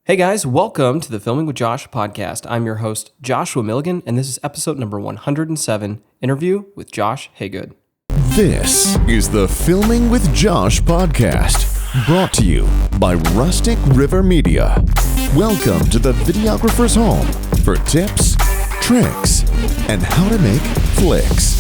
Hey guys, welcome to the Filming with Josh podcast. I'm your host, Joshua Milligan, and this is episode number 107, interview with Josh Haygood. This is the Filming with Josh podcast, brought to you by Rustic River Media. Welcome to the videographer's home for tips, tricks, and how to make flicks.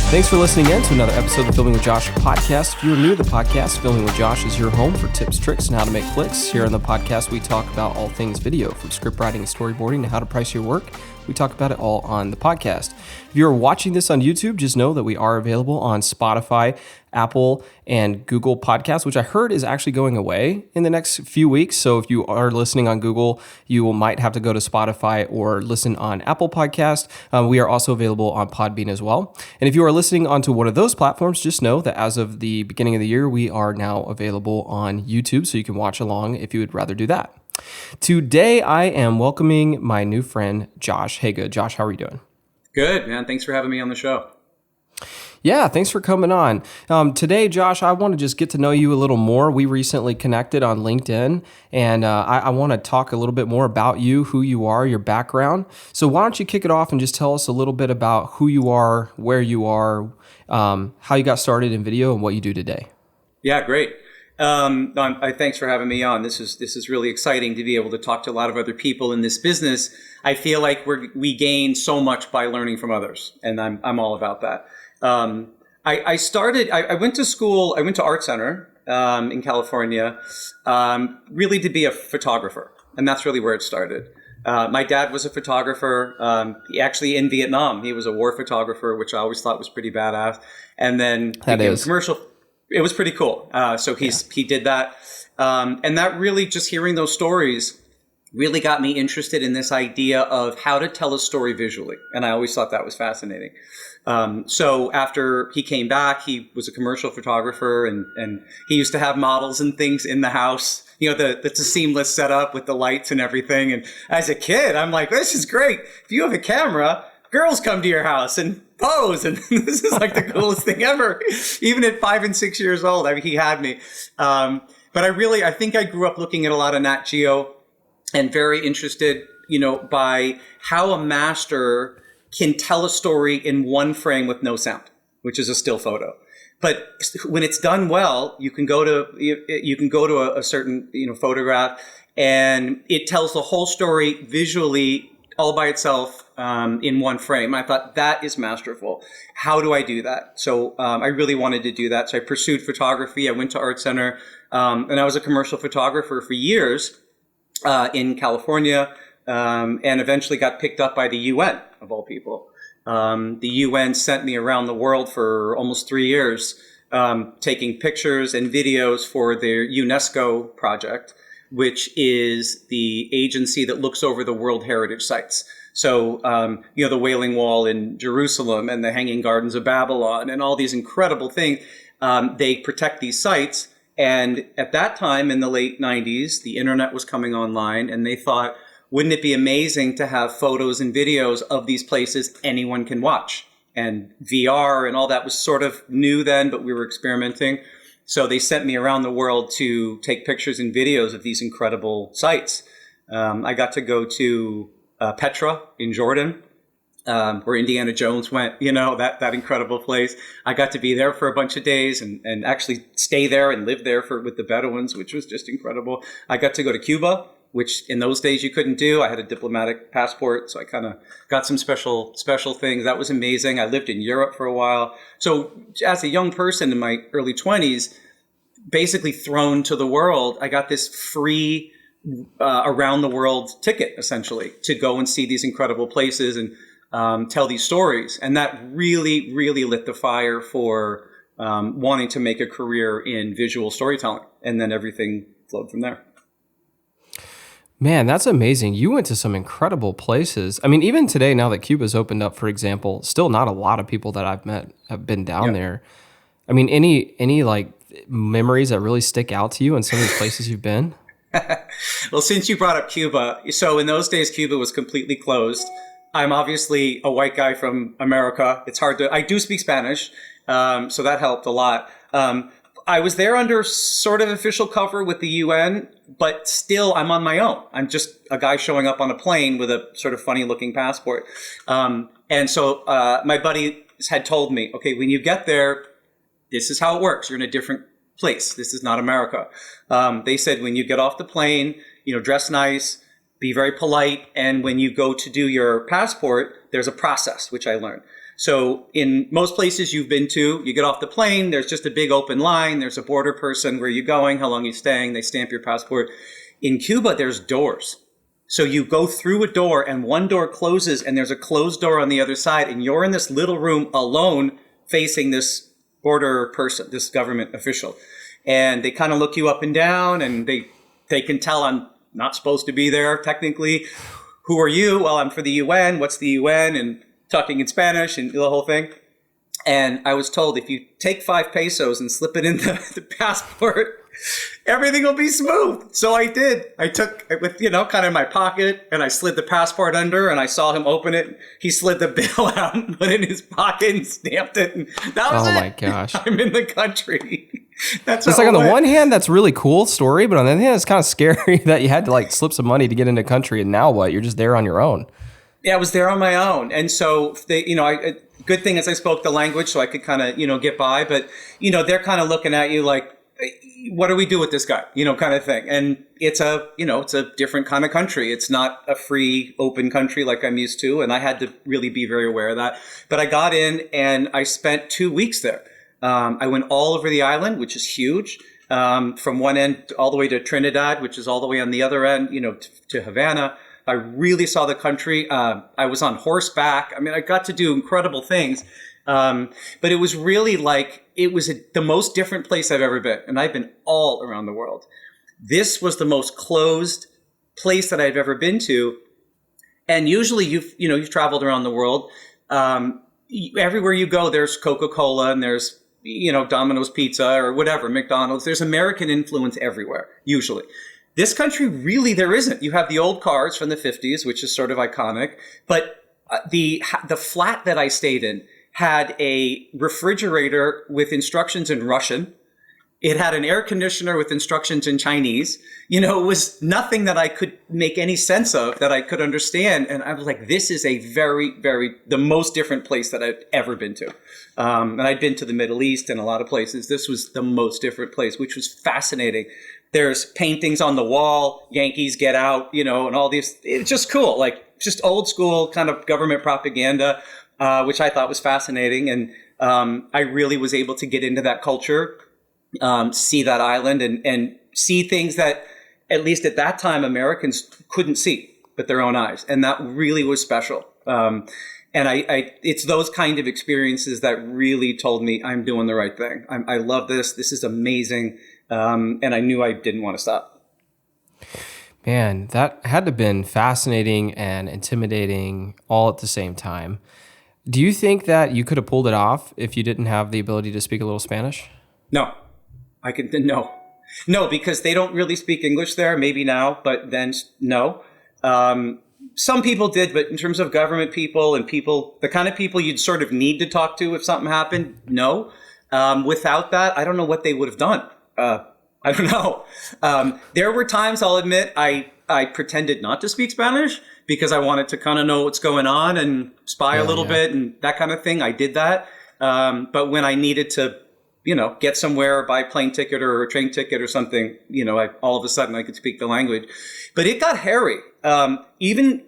Thanks for listening in to another episode of the Filming with Josh podcast. If you are new to the podcast, Filming with Josh is your home for tips, tricks, and how to make flicks. Here on the podcast, we talk about all things video, from script writing and storyboarding to how to price your work. We talk about it all on the podcast. If you're watching this on YouTube, just know that we are available on Spotify, Apple, and Google Podcasts, which I heard is actually going away in the next few weeks. So if you are listening on Google, you might have to go to Spotify or listen on Apple Podcast. We are also available on Podbean as well. And if you are listening onto one of those platforms, just know that as of the beginning of the year, we are now available on YouTube, so you can watch along if you would rather do that. Today, I am welcoming my new friend, Josh Haygood. Josh, how are you doing? Good, man. Thanks for having me on the show. Yeah, thanks for coming on. Today, Josh, I want to just get to know you a little more. We recently connected on LinkedIn, and I want to talk a little bit more about you, who you are, your background. So why don't you kick it off and just tell us a little bit about who you are, where you are, how you got started in video, and what you do today. Yeah, great. Thanks for having me on. This is really exciting to be able to talk to a lot of other people in this business. I feel like we gain so much by learning from others, and I'm all about that. I went to school. I went to Art Center in California, really to be a photographer, and that's really where it started. My dad was a photographer. He actually in Vietnam. He was a war photographer, which I always thought was pretty badass. And then became commercial. It was pretty cool. He did that. And that really, just hearing those stories really got me interested in this idea of how to tell a story visually. And I always thought that was fascinating. So after he came back, he was a commercial photographer, and he used to have models and things in the house. You know, that's a seamless setup with the lights and everything. And as a kid, I'm like, this is great. If you have a camera, girls come to your house and pose, and this is like the coolest thing ever. Even at 5 and 6 years old, I mean, he had me. But I think I grew up looking at a lot of Nat Geo and very interested, by how a master can tell a story in one frame with no sound, which is a still photo. But when it's done well, you can go to a certain photograph, and it tells the whole story visually all by itself in one frame. I thought, that is masterful. How do I do that? So I really wanted to do that. So I pursued photography. I went to Art Center, and I was a commercial photographer for years in California, and eventually got picked up by the UN, of all people. The UN sent me around the world for almost 3 years, taking pictures and videos for their UNESCO project, which is the agency that looks over the World Heritage Sites. So, the Wailing Wall in Jerusalem and the Hanging Gardens of Babylon and all these incredible things. They protect these sites. And at that time, in the late 90s, the internet was coming online, and they thought, wouldn't it be amazing to have photos and videos of these places anyone can watch? And VR and all that was sort of new then, but we were experimenting. So they sent me around the world to take pictures and videos of these incredible sites. I got to go to Petra in Jordan, where Indiana Jones went, that incredible place. I got to be there for a bunch of days and actually stay there and live there with the Bedouins, which was just incredible. I got to go to Cuba, which in those days you couldn't do. I had a diplomatic passport, so I kind of got some special things. That was amazing. I lived in Europe for a while. So as a young person in my early 20s, basically thrown to the world, I got this free around the world ticket, essentially, to go and see these incredible places and tell these stories. And that really, really lit the fire for wanting to make a career in visual storytelling. And then everything flowed from there. Man, that's amazing. You went to some incredible places. I mean, even today, now that Cuba's opened up, for example, still not a lot of people that I've met have been down there. I mean, any like memories that really stick out to you in some of these places you've been? Well, since you brought up Cuba, so in those days, Cuba was completely closed. I'm obviously a white guy from America. It's hard I do speak Spanish, so that helped a lot. I was there under sort of official cover with the UN, but still I'm on my own. I'm just a guy showing up on a plane with a sort of funny looking passport. And so my buddy had told me, okay, when you get there, this is how it works. You're in a different place. This is not America. They said when you get off the plane, dress nice, be very polite. And when you go to do your passport, there's a process, which I learned. So in most places you've been to, you get off the plane, there's just a big open line. There's a border person. Where are you going? How long are you staying? They stamp your passport. In Cuba, there's doors. So you go through a door and one door closes and there's a closed door on the other side. And you're in this little room alone facing this border person, this government official. And they kind of look you up and down and they can tell I'm not supposed to be there technically. Who are you? Well, I'm for the UN. What's the UN? And talking in Spanish and the whole thing. And I was told if you take 5 pesos and slip it in the passport, everything will be smooth. So I did. I took it with, kind of in my pocket and I slid the passport under and I saw him open it. He slid the bill out and put it in his pocket and stamped it. And that was it. Oh my gosh. I'm in the country. That's it's like on the one hand, that's a really cool story, but on the other hand, it's kind of scary that you had to slip some money to get into the country. And now what? You're just there on your own. Yeah, I was there on my own. And so they, good thing is I spoke the language so I could kind of, get by. But, they're kind of looking at you like, what do we do with this guy? Kind of thing. And it's a different kind of country. It's not a free, open country like I'm used to. And I had to really be very aware of that. But I got in and I spent 2 weeks there. I went all over the island, which is huge. From one end all the way to Trinidad, which is all the way on the other end, to Havana. I really saw the country. I was on horseback. I mean, I got to do incredible things. But it was really the most different place I've ever been. And I've been all around the world. This was the most closed place that I've ever been to. And usually you've traveled around the world. Everywhere you go, there's Coca-Cola and there's, Domino's Pizza or whatever, McDonald's. There's American influence everywhere, usually. This country, really, there isn't. You have the old cars from the 50s, which is sort of iconic. But the flat that I stayed in had a refrigerator with instructions in Russian. It had an air conditioner with instructions in Chinese. It was nothing that I could make any sense of, that I could understand. And I was like, this is a very, very, the most different place that I've ever been to. And I'd been to the Middle East and a lot of places. This was the most different place, which was fascinating. There's paintings on the wall, Yankees get out, and all these. It's just cool, just old school kind of government propaganda, which I thought was fascinating. And I really was able to get into that culture, see that island and see things that, at least at that time, Americans couldn't see with their own eyes. And that really was special. And it's those kind of experiences that really told me I'm doing the right thing. I love this. This is amazing. And I knew I didn't want to stop. Man, that had to have been fascinating and intimidating all at the same time. Do you think that you could have pulled it off if you didn't have the ability to speak a little Spanish? No, no, because they don't really speak English there. Maybe now, but then no. Some people did, but in terms of government people and people, the kind of people you'd sort of need to talk to if something happened, no. Without that, I don't know what they would have done. I don't know. There were times, I'll admit, I pretended not to speak Spanish because I wanted to kind of know what's going on and spy a little bit and that kind of thing. I did that. But when I needed to, get somewhere, buy a plane ticket or a train ticket or something, all of a sudden I could speak the language. But it got hairy. Even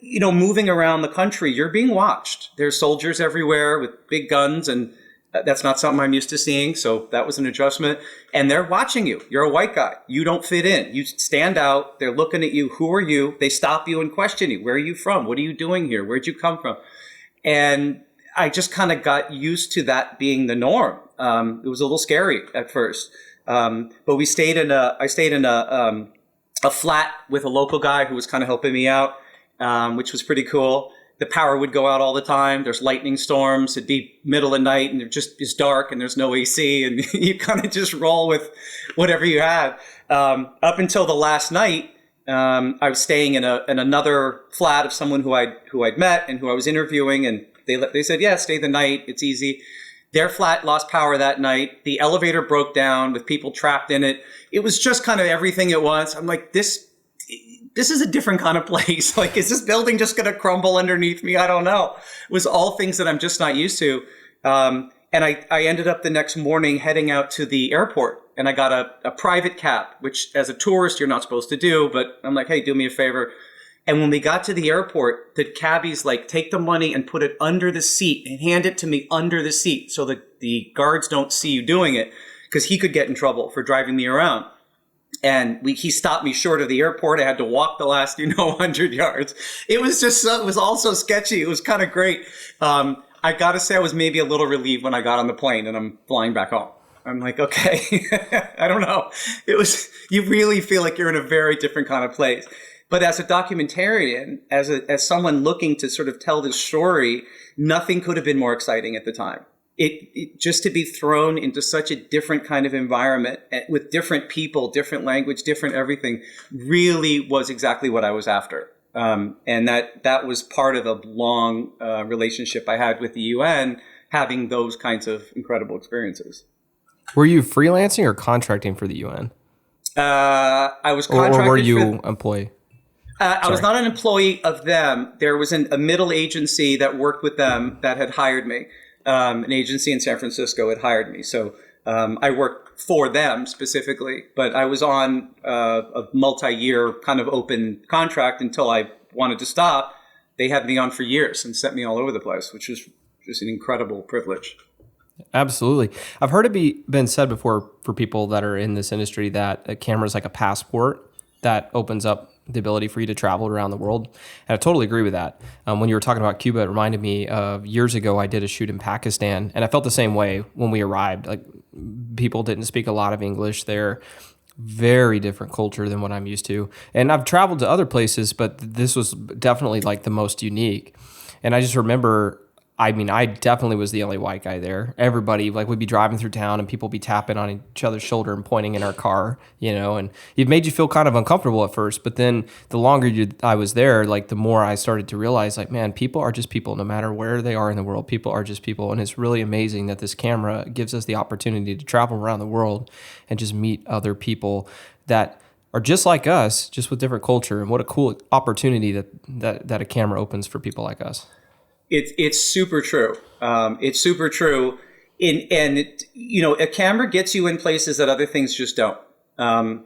moving around the country, you're being watched. There's soldiers everywhere with big guns, and that's not something I'm used to seeing. So that was an adjustment. And they're watching you. You're a white guy. You don't fit in. You stand out. They're looking at you. Who are you? They stop you and question you. Where are you from? What are you doing here? Where'd you come from? And I just kind of got used to that being the norm. It was a little scary at first. But I stayed in a flat with a local guy who was kind of helping me out, which was pretty cool. The power would go out all the time. There's lightning storms. It'd be middle of night and it just is dark and there's no AC and you kind of just roll with whatever you had. Up until the last night, I was staying in another flat of someone who I'd met and who I was interviewing, and they said, yeah, stay the night. It's easy. Their flat lost power that night. The elevator broke down with people trapped in it. It was just kind of everything at once. I'm like, this is a different kind of place. Like, is this building just going to crumble underneath me? I don't know. It was all things that I'm just not used to. And I ended up the next morning heading out to the airport, and I got a private cab, which as a tourist, you're not supposed to do. But I'm like, hey, do me a favor. And when we got to the airport, the cabbie's like, take the money and put it under the seat and hand it to me under the seat so that the guards don't see you doing it, because he could get in trouble for driving me around. And he stopped me short of the airport. I had to walk the last, 100 yards. It was just, it was all so sketchy. It was kind of great. I got to say, I was maybe a little relieved when I got on the plane and I'm flying back home. I'm like, okay, I don't know. You really feel like you're in a very different kind of place. But as a documentarian, as someone looking to sort of tell this story, nothing could have been more exciting at the time. It just to be thrown into such a different kind of environment with different people, different language, different everything, really was exactly what I was after. And that was part of a long relationship I had with the UN, having those kinds of incredible experiences. Were you freelancing or contracting for the UN? I was contracted. Or were you employee? I was not an employee of them. There was a middle agency that worked with them that had hired me. An agency in San Francisco had hired me. So I worked for them specifically, but I was on a multi-year kind of open contract until I wanted to stop. They had me on for years and sent me all over the place, which was just an incredible privilege. Absolutely. I've heard it been said before for people that are in this industry that a camera is like a passport that opens up the ability for you to travel around the world. And I totally agree with that. When you were talking about Cuba, it reminded me of years ago, I did a shoot in Pakistan, and I felt the same way when we arrived. Like, people didn't speak a lot of English there. Very different culture than what I'm used to. And I've traveled to other places, but this was definitely like the most unique. And I just remember, I definitely was the only white guy there. Everybody, like, we'd be driving through town and people be tapping on each other's shoulder and pointing in our car, and it made you feel kind of uncomfortable at first. But then the longer I was there, like, the more I started to realize, like, man, people are just people no matter where they are in the world. People are just people. And it's really amazing that this camera gives us the opportunity to travel around the world and just meet other people that are just like us, just with different culture. And what a cool opportunity that a camera opens for people like us. It's super true. It's super true. A camera gets you in places that other things just don't. A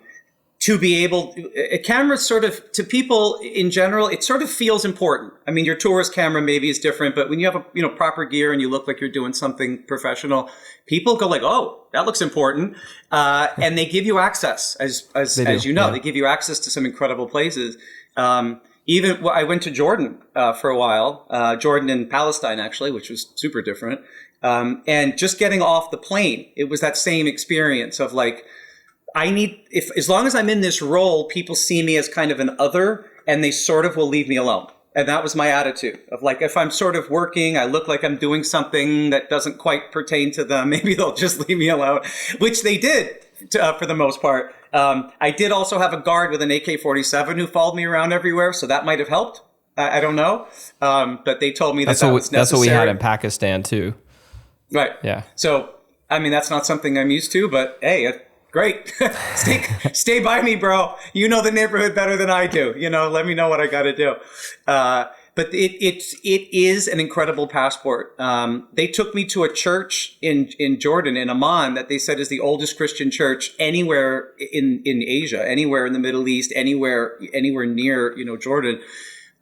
camera sort of, to people in general, it sort of feels important. I mean, your tourist camera maybe is different, but when you have proper gear and you look like you're doing something professional, people go like, oh, that looks important. And they give you access, as you know, They give you access to some incredible places. I went to Jordan for a while, Jordan and Palestine, actually, which was super different. And just getting off the plane, it was that same experience of like, as long as I'm in this role, people see me as kind of an other, and they sort of will leave me alone. And that was my attitude of like, if I'm sort of working, I look like I'm doing something that doesn't quite pertain to them, maybe they'll just leave me alone, which they did for the most part. I did also have a guard with an AK-47 who followed me around everywhere, so that might have helped. I don't know, but they told me that was necessary. That's what we had in Pakistan too. Right. Yeah. So, I mean, that's not something I'm used to, but hey, great. Stay by me, bro. You know the neighborhood better than I do. Let me know what I got to do. But it is an incredible passport. They took me to a church in Jordan, in Amman, that they said is the oldest Christian church anywhere in Asia, anywhere in the Middle East, anywhere near Jordan.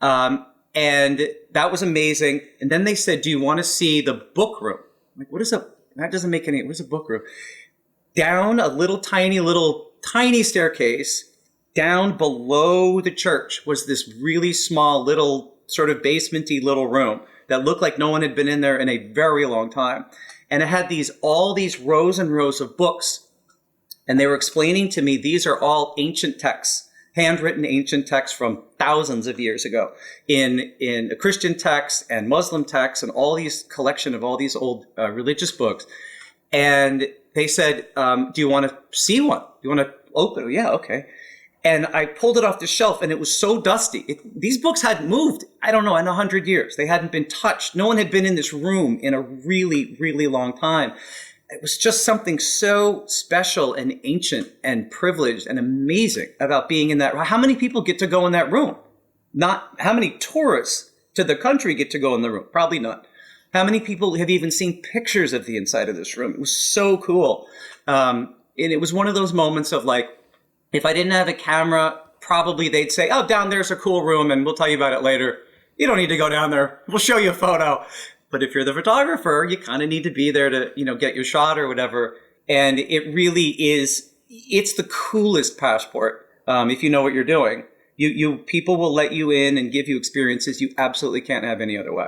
And that was amazing. And then they said, do you want to see the book room? I'm like, that doesn't make any, what is a book room? Down a little tiny staircase, down below the church was this really small little sort of basement-y little room that looked like no one had been in there in a very long time. And it had all these rows and rows of books. And they were explaining to me, these are all ancient texts, handwritten ancient texts from thousands of years ago in a Christian text and Muslim texts and all these collection of all these old religious books. And they said, do you want to see one? Do you want to open it? Yeah, okay. And I pulled it off the shelf, and it was so dusty. These books hadn't moved, I don't know, in 100 years. They hadn't been touched. No one had been in this room in a really, really long time. It was just something so special and ancient and privileged and amazing about being in that. How many people get to go in that room? Not how many tourists to the country get to go in the room? Probably none. How many people have even seen pictures of the inside of this room? It was so cool. And it was one of those moments of like, if I didn't have a camera, probably they'd say, oh, down there's a cool room and we'll tell you about it later. You don't need to go down there. We'll show you a photo. But if you're the photographer, you kind of need to be there to, get your shot or whatever. And it really is, it's the coolest passport if you know what you're doing. People will let you in and give you experiences you absolutely can't have any other way.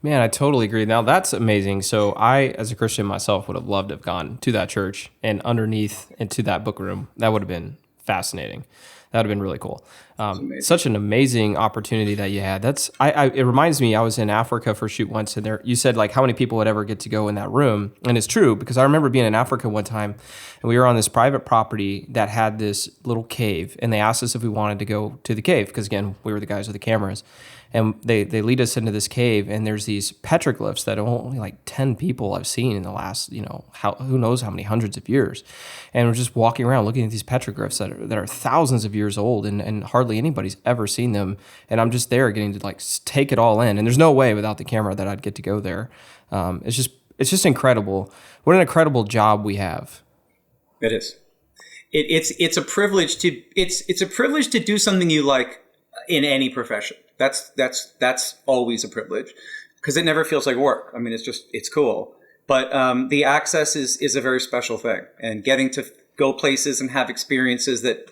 Man, I totally agree. Now that's amazing. So I, as a Christian myself, would have loved to have gone to that church and underneath into that book room. That would have been fascinating. That would have been really cool. Such an amazing opportunity that you had. It reminds me, I was in Africa for a shoot once, and there you said like how many people would ever get to go in that room, and it's true because I remember being in Africa one time, and we were on this private property that had this little cave, and they asked us if we wanted to go to the cave because again we were the guys with the cameras. And they lead us into this cave, and there's these petroglyphs that are only like 10 people I've seen in the last, who knows how many hundreds of years. And we're just walking around looking at these petroglyphs that are thousands of years old, and hardly anybody's ever seen them. And I'm just there getting to like take it all in. And there's no way without the camera that I'd get to go there. It's just incredible. What an incredible job we have. It is. It's a privilege to do something you like in any profession. That's always a privilege because it never feels like work. I mean, it's cool. But the access is a very special thing, and getting to go places and have experiences that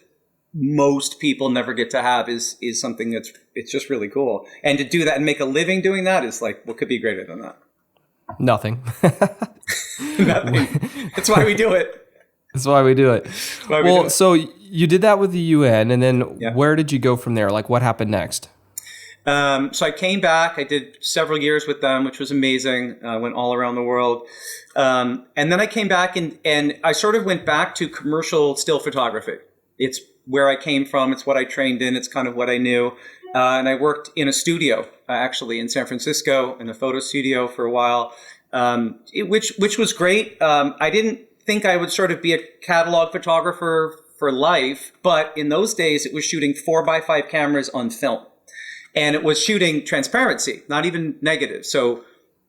most people never get to have is something it's just really cool. And to do that and make a living doing that is like, what could be greater than that? Nothing. Nothing. That's why we do it. That's why we do it. So you did that with the UN, and then where did you go from there? Like, what happened next? So I came back. I did several years with them, which was amazing. I went all around the world. And then I came back and I sort of went back to commercial still photography. It's where I came from. It's what I trained in. It's kind of what I knew. And I worked in a studio, actually, in San Francisco, in a photo studio for a while, which was great. I didn't think I would sort of be a catalog photographer for life, but in those days, it was shooting 4x5 cameras on film. And it was shooting transparency, not even negative. So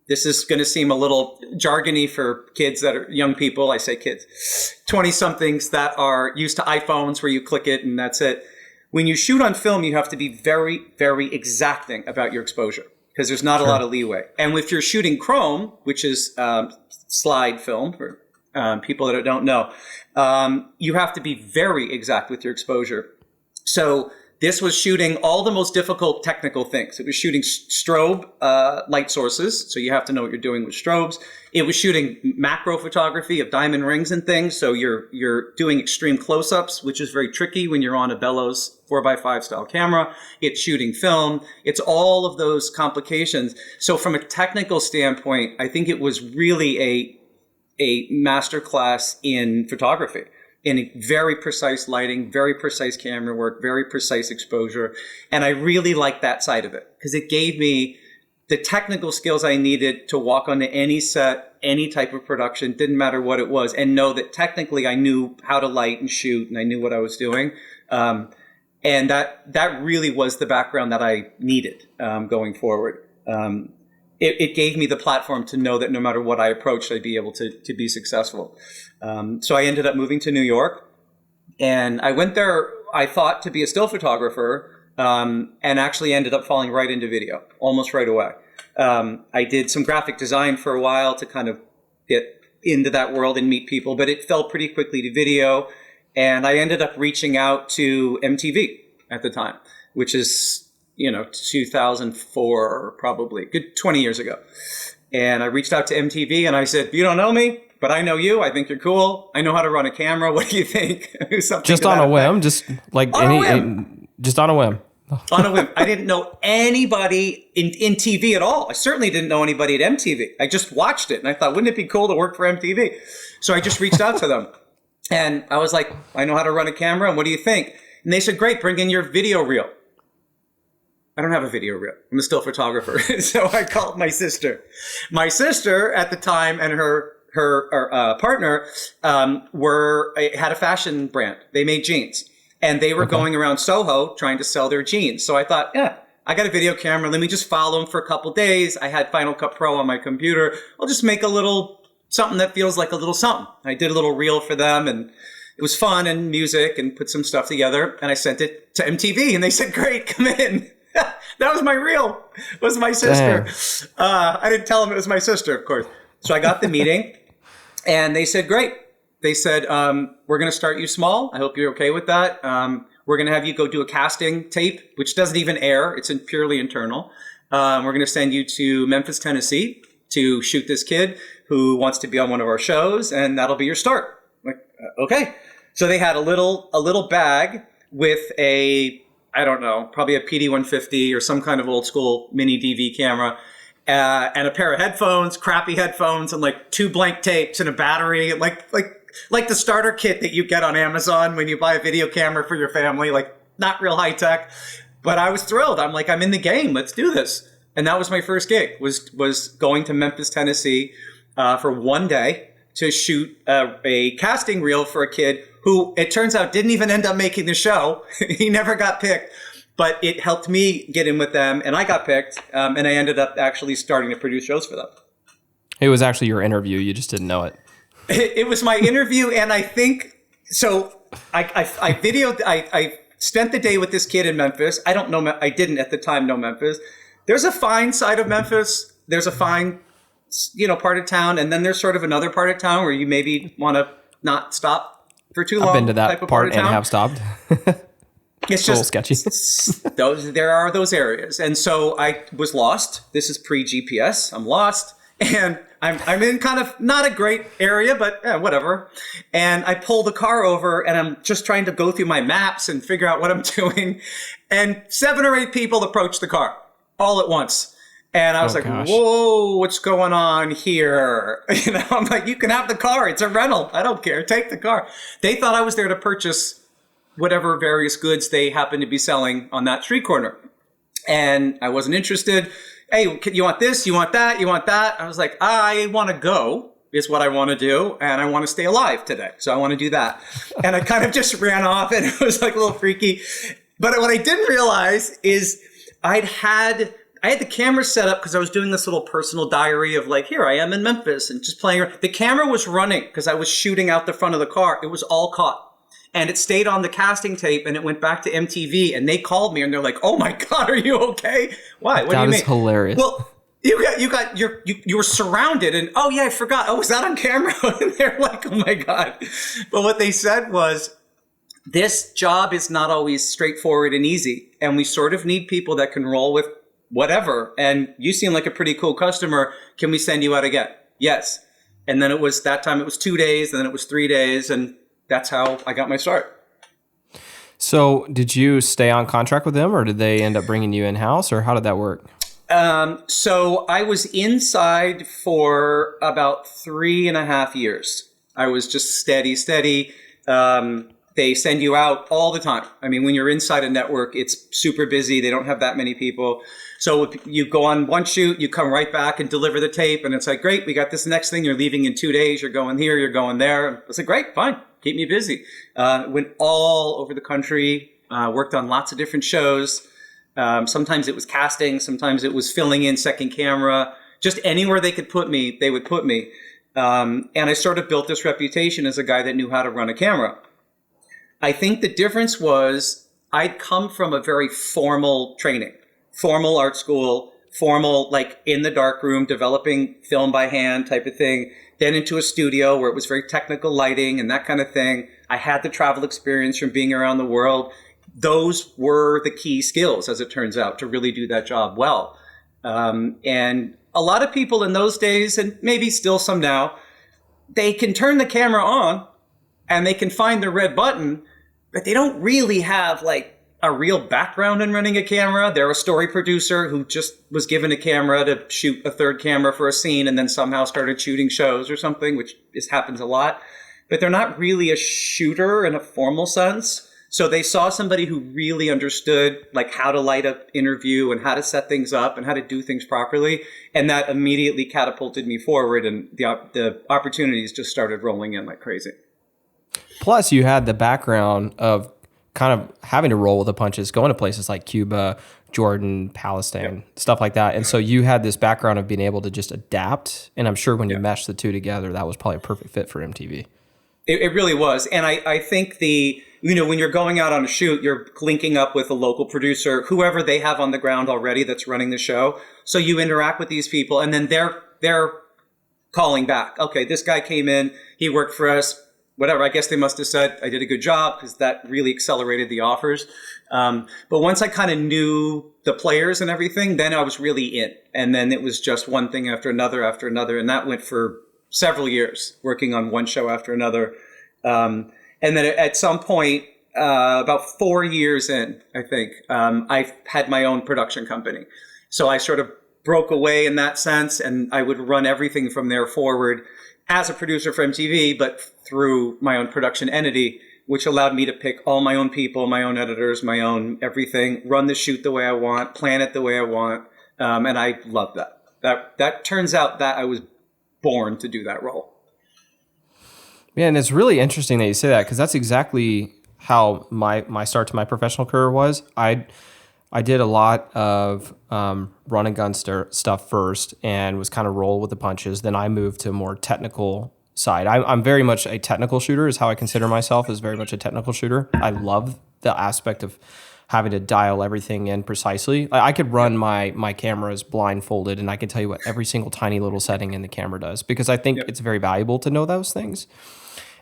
this is going to seem a little jargony for kids that are young people. I say kids, 20-somethings that are used to iPhones where you click it and that's it. When you shoot on film, you have to be very, very exacting about your exposure because there's not a lot of leeway. And if you're shooting chrome, which is slide film for people that don't know, you have to be very exact with your exposure. So this was shooting all the most difficult technical things. It was shooting strobe light sources, so you have to know what you're doing with strobes. It was shooting macro photography of diamond rings and things, so you're doing extreme close-ups, which is very tricky when you're on a bellows 4x5 style camera. It's shooting film. It's all of those complications. So from a technical standpoint, I think it was really a masterclass in photography. In very precise lighting, very precise camera work, very precise exposure. And I really liked that side of it because it gave me the technical skills I needed to walk onto any set, any type of production, didn't matter what it was, and know that technically I knew how to light and shoot and I knew what I was doing. And that really was the background that I needed going forward. It gave me the platform to know that no matter what I approached, I'd be able to be successful. So I ended up moving to New York, and I went there, I thought, to be a still photographer, and actually ended up falling right into video almost right away. I did some graphic design for a while to kind of get into that world and meet people, but it fell pretty quickly to video. And I ended up reaching out to MTV at the time, which is 2004, probably, good 20 years ago. And I reached out to MTV and I said, you don't know me, but I know you. I think you're cool. I know how to run a camera. What do you think? Just on a whim, just like just on a whim. On a whim. I didn't know anybody in TV at all. I certainly didn't know anybody at MTV. I just watched it and I thought, wouldn't it be cool to work for MTV? So I just reached out to them. And I was like, I know how to run a camera. And what do you think? And they said, great, bring in your video reel. I don't have a video reel. I'm a still photographer. So I called my sister. My sister at the time and her partner had a fashion brand. They made jeans. And they were going around Soho trying to sell their jeans. So I thought, yeah, I got a video camera. Let me just follow them for a couple days. I had Final Cut Pro on my computer. I'll just make a little something that feels like a little something. I did a little reel for them, and it was fun and music, and put some stuff together. And I sent it to MTV, and they said, great, come in. That was my reel. It was my sister. I didn't tell them it was my sister, of course. So I got the meeting, and they said, great. They said, we're going to start you small. I hope you're okay with that. We're going to have you go do a casting tape, which doesn't even air. It's purely internal. We're going to send you to Memphis, Tennessee to shoot this kid who wants to be on one of our shows, and that'll be your start. I'm like, okay. So they had a little bag with I don't know, probably a PD-150 or some kind of old school mini DV camera, and a pair of headphones, crappy headphones, and like 2 blank tapes and a battery, like the starter kit that you get on Amazon when you buy a video camera for your family, like not real high tech. But I was thrilled. I'm like, I'm in the game. Let's do this. And that was my first gig, was going to Memphis, Tennessee for one day to shoot a casting reel for a kid who, it turns out, didn't even end up making the show. He never got picked, but it helped me get in with them, and I got picked, and I ended up actually starting to produce shows for them. It was actually your interview. You just didn't know it. It was my interview, and I think, so I spent the day with this kid in Memphis. I didn't at the time know Memphis. There's a fine side of Memphis. There's a fine, part of town, and then there's sort of another part of town where you maybe want to not stop for too long. I've been to that part and have stopped. It's just a little sketchy. There are those areas. And so I was lost. This is pre-GPS. I'm lost. And I'm in kind of not a great area, but whatever. And I pull the car over, and I'm just trying to go through my maps and figure out what I'm doing. And 7 or 8 people approach the car all at once. And I was gosh. Whoa, what's going on here? I'm like, you can have the car. It's a rental. I don't care. Take the car. They thought I was there to purchase whatever various goods they happened to be selling on that street corner. And I wasn't interested. Hey, you want this? You want that? You want that? I was like, I want to go is what I want to do. And I want to stay alive today. So I want to do that. And I kind of just ran off, and it was like a little freaky. But what I didn't realize is I had the camera set up because I was doing this little personal diary of like, here I am in Memphis and just playing. The camera was running because I was shooting out the front of the car. It was all caught. And it stayed on the casting tape, and it went back to MTV, and they called me and they're like, oh my God, are you okay? Why? What do you mean? That is hilarious. Well, you were surrounded, and oh yeah, I forgot. Oh, was that on camera? And they're like, oh my God. But what they said was, this job is not always straightforward and easy. And we sort of need people that can roll with whatever. And you seem like a pretty cool customer. Can we send you out again? Yes. And then it was 2 days, and then it was 3 days. And that's how I got my start. So did you stay on contract with them, or did they end up bringing you in-house, or how did that work? So I was inside for about 3.5 years. I was just steady. They send you out all the time. I mean, when you're inside a network, it's super busy. They don't have that many people. So if you go on one shoot, you come right back and deliver the tape. And it's like, great, we got this next thing. You're leaving in 2 days. You're going here, you're going there. It's like, great, fine. Keep me busy. Went all over the country, worked on lots of different shows. Sometimes it was casting. Sometimes it was filling in second camera. Just anywhere they could put me, they would put me. And I sort of built this reputation as a guy that knew how to run a camera. I think the difference was I'd come from a very formal training, formal art school, formal, like in the darkroom, developing film by hand type of thing, then into a studio where it was very technical lighting and that kind of thing. I had the travel experience from being around the world. Those were the key skills, as it turns out, to really do that job well. And a lot of people in those days, and maybe still some now, they can turn the camera on and they can find the red button, but they don't really have like a real background in running a camera. They're a story producer who just was given a camera to shoot a third camera for a scene and then somehow started shooting shows or something, which happens a lot. but they're not really a shooter in a formal sense. So they saw somebody who really understood like how to light up interview and how to set things up and how to do things properly. And that immediately catapulted me forward, and the opportunities just started rolling in like crazy. Plus, you had the background of kind of having to roll with the punches, going to places like Cuba, Jordan, Palestine, stuff like that. And so you had this background of being able to just adapt. And I'm sure when you meshed the two together, that was probably a perfect fit for MTV. It really was. And I think when you're going out on a shoot, you're linking up with a local producer, whoever they have on the ground already that's running the show. So you interact with these people, and then they're calling back. Okay, this guy came in, he worked for us, whatever. I guess they must have said I did a good job, because that really accelerated the offers. But once I kind of knew the players and everything, then I was really in. And then it was just one thing after another. And that went for several years, working on one show after another. And then at some point, about 4 years in, I think, I had my own production company. So I sort of broke away in that sense, and I would run everything from there forward as a producer for MTV, but through my own production entity, which allowed me to pick all my own people, my own editors, my own everything, run the shoot the way I want, plan it the way I want. And I love that. That turns out that I was born to do that role. Yeah, and it's really interesting that you say that, because that's exactly how my start to my professional career was. I did a lot of run and gun stuff first, and was kind of roll with the punches. Then I moved to a more technical side. I'm very much a technical shooter, is how I consider myself, as very much a technical shooter. I love the aspect of having to dial everything in precisely. I could run my cameras blindfolded, and I could tell you what every single tiny little setting in the camera does, because I think it's very valuable to know those things.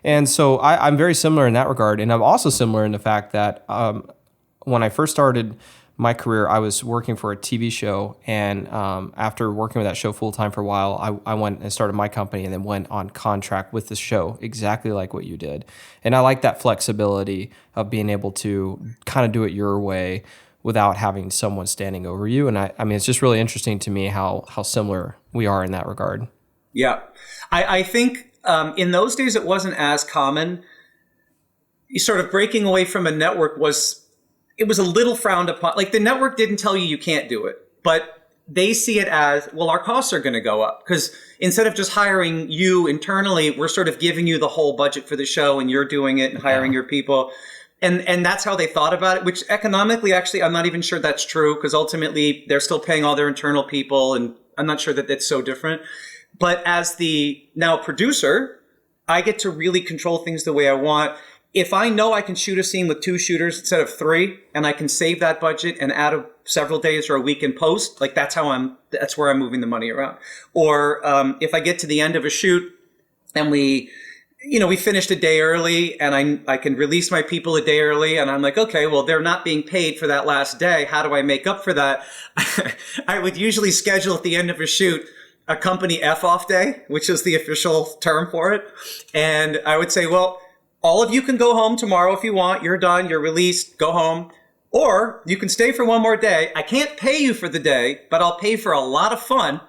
And so I'm very similar in that regard. And I'm also similar in the fact that when I first started my career, I was working for a TV show. And after working with that show full-time for a while, I went and started my company, and then went on contract with the show, exactly like what you did. And I like that flexibility of being able to kind of do it your way without having someone standing over you. And I mean, it's just really interesting to me how similar we are in that regard. Yeah. I think in those days, it wasn't as common. Sort of breaking away from a network was a little frowned upon. Like, the network didn't tell you can't do it, but they see it as, well, our costs are going to go up, because instead of just hiring you internally, we're sort of giving you the whole budget for the show, and you're doing it and hiring your people. And that's how they thought about it, which economically, actually, I'm not even sure that's true, because ultimately they're still paying all their internal people, and I'm not sure that it's so different. But as the now producer, I get to really control things the way I want. If I know I can shoot a scene with 2 shooters instead of 3, and I can save that budget and add several days or a week in post, like that's where I'm moving the money around. Or if I get to the end of a shoot and we finished a day early, and I can release my people a day early, and I'm like, okay, well, they're not being paid for that last day. How do I make up for that? I would usually schedule at the end of a shoot a company F-off day, which is the official term for it. And I would say, well, all of you can go home tomorrow if you want. You're done. You're released. Go home. Or you can stay for one more day. I can't pay you for the day, but I'll pay for a lot of fun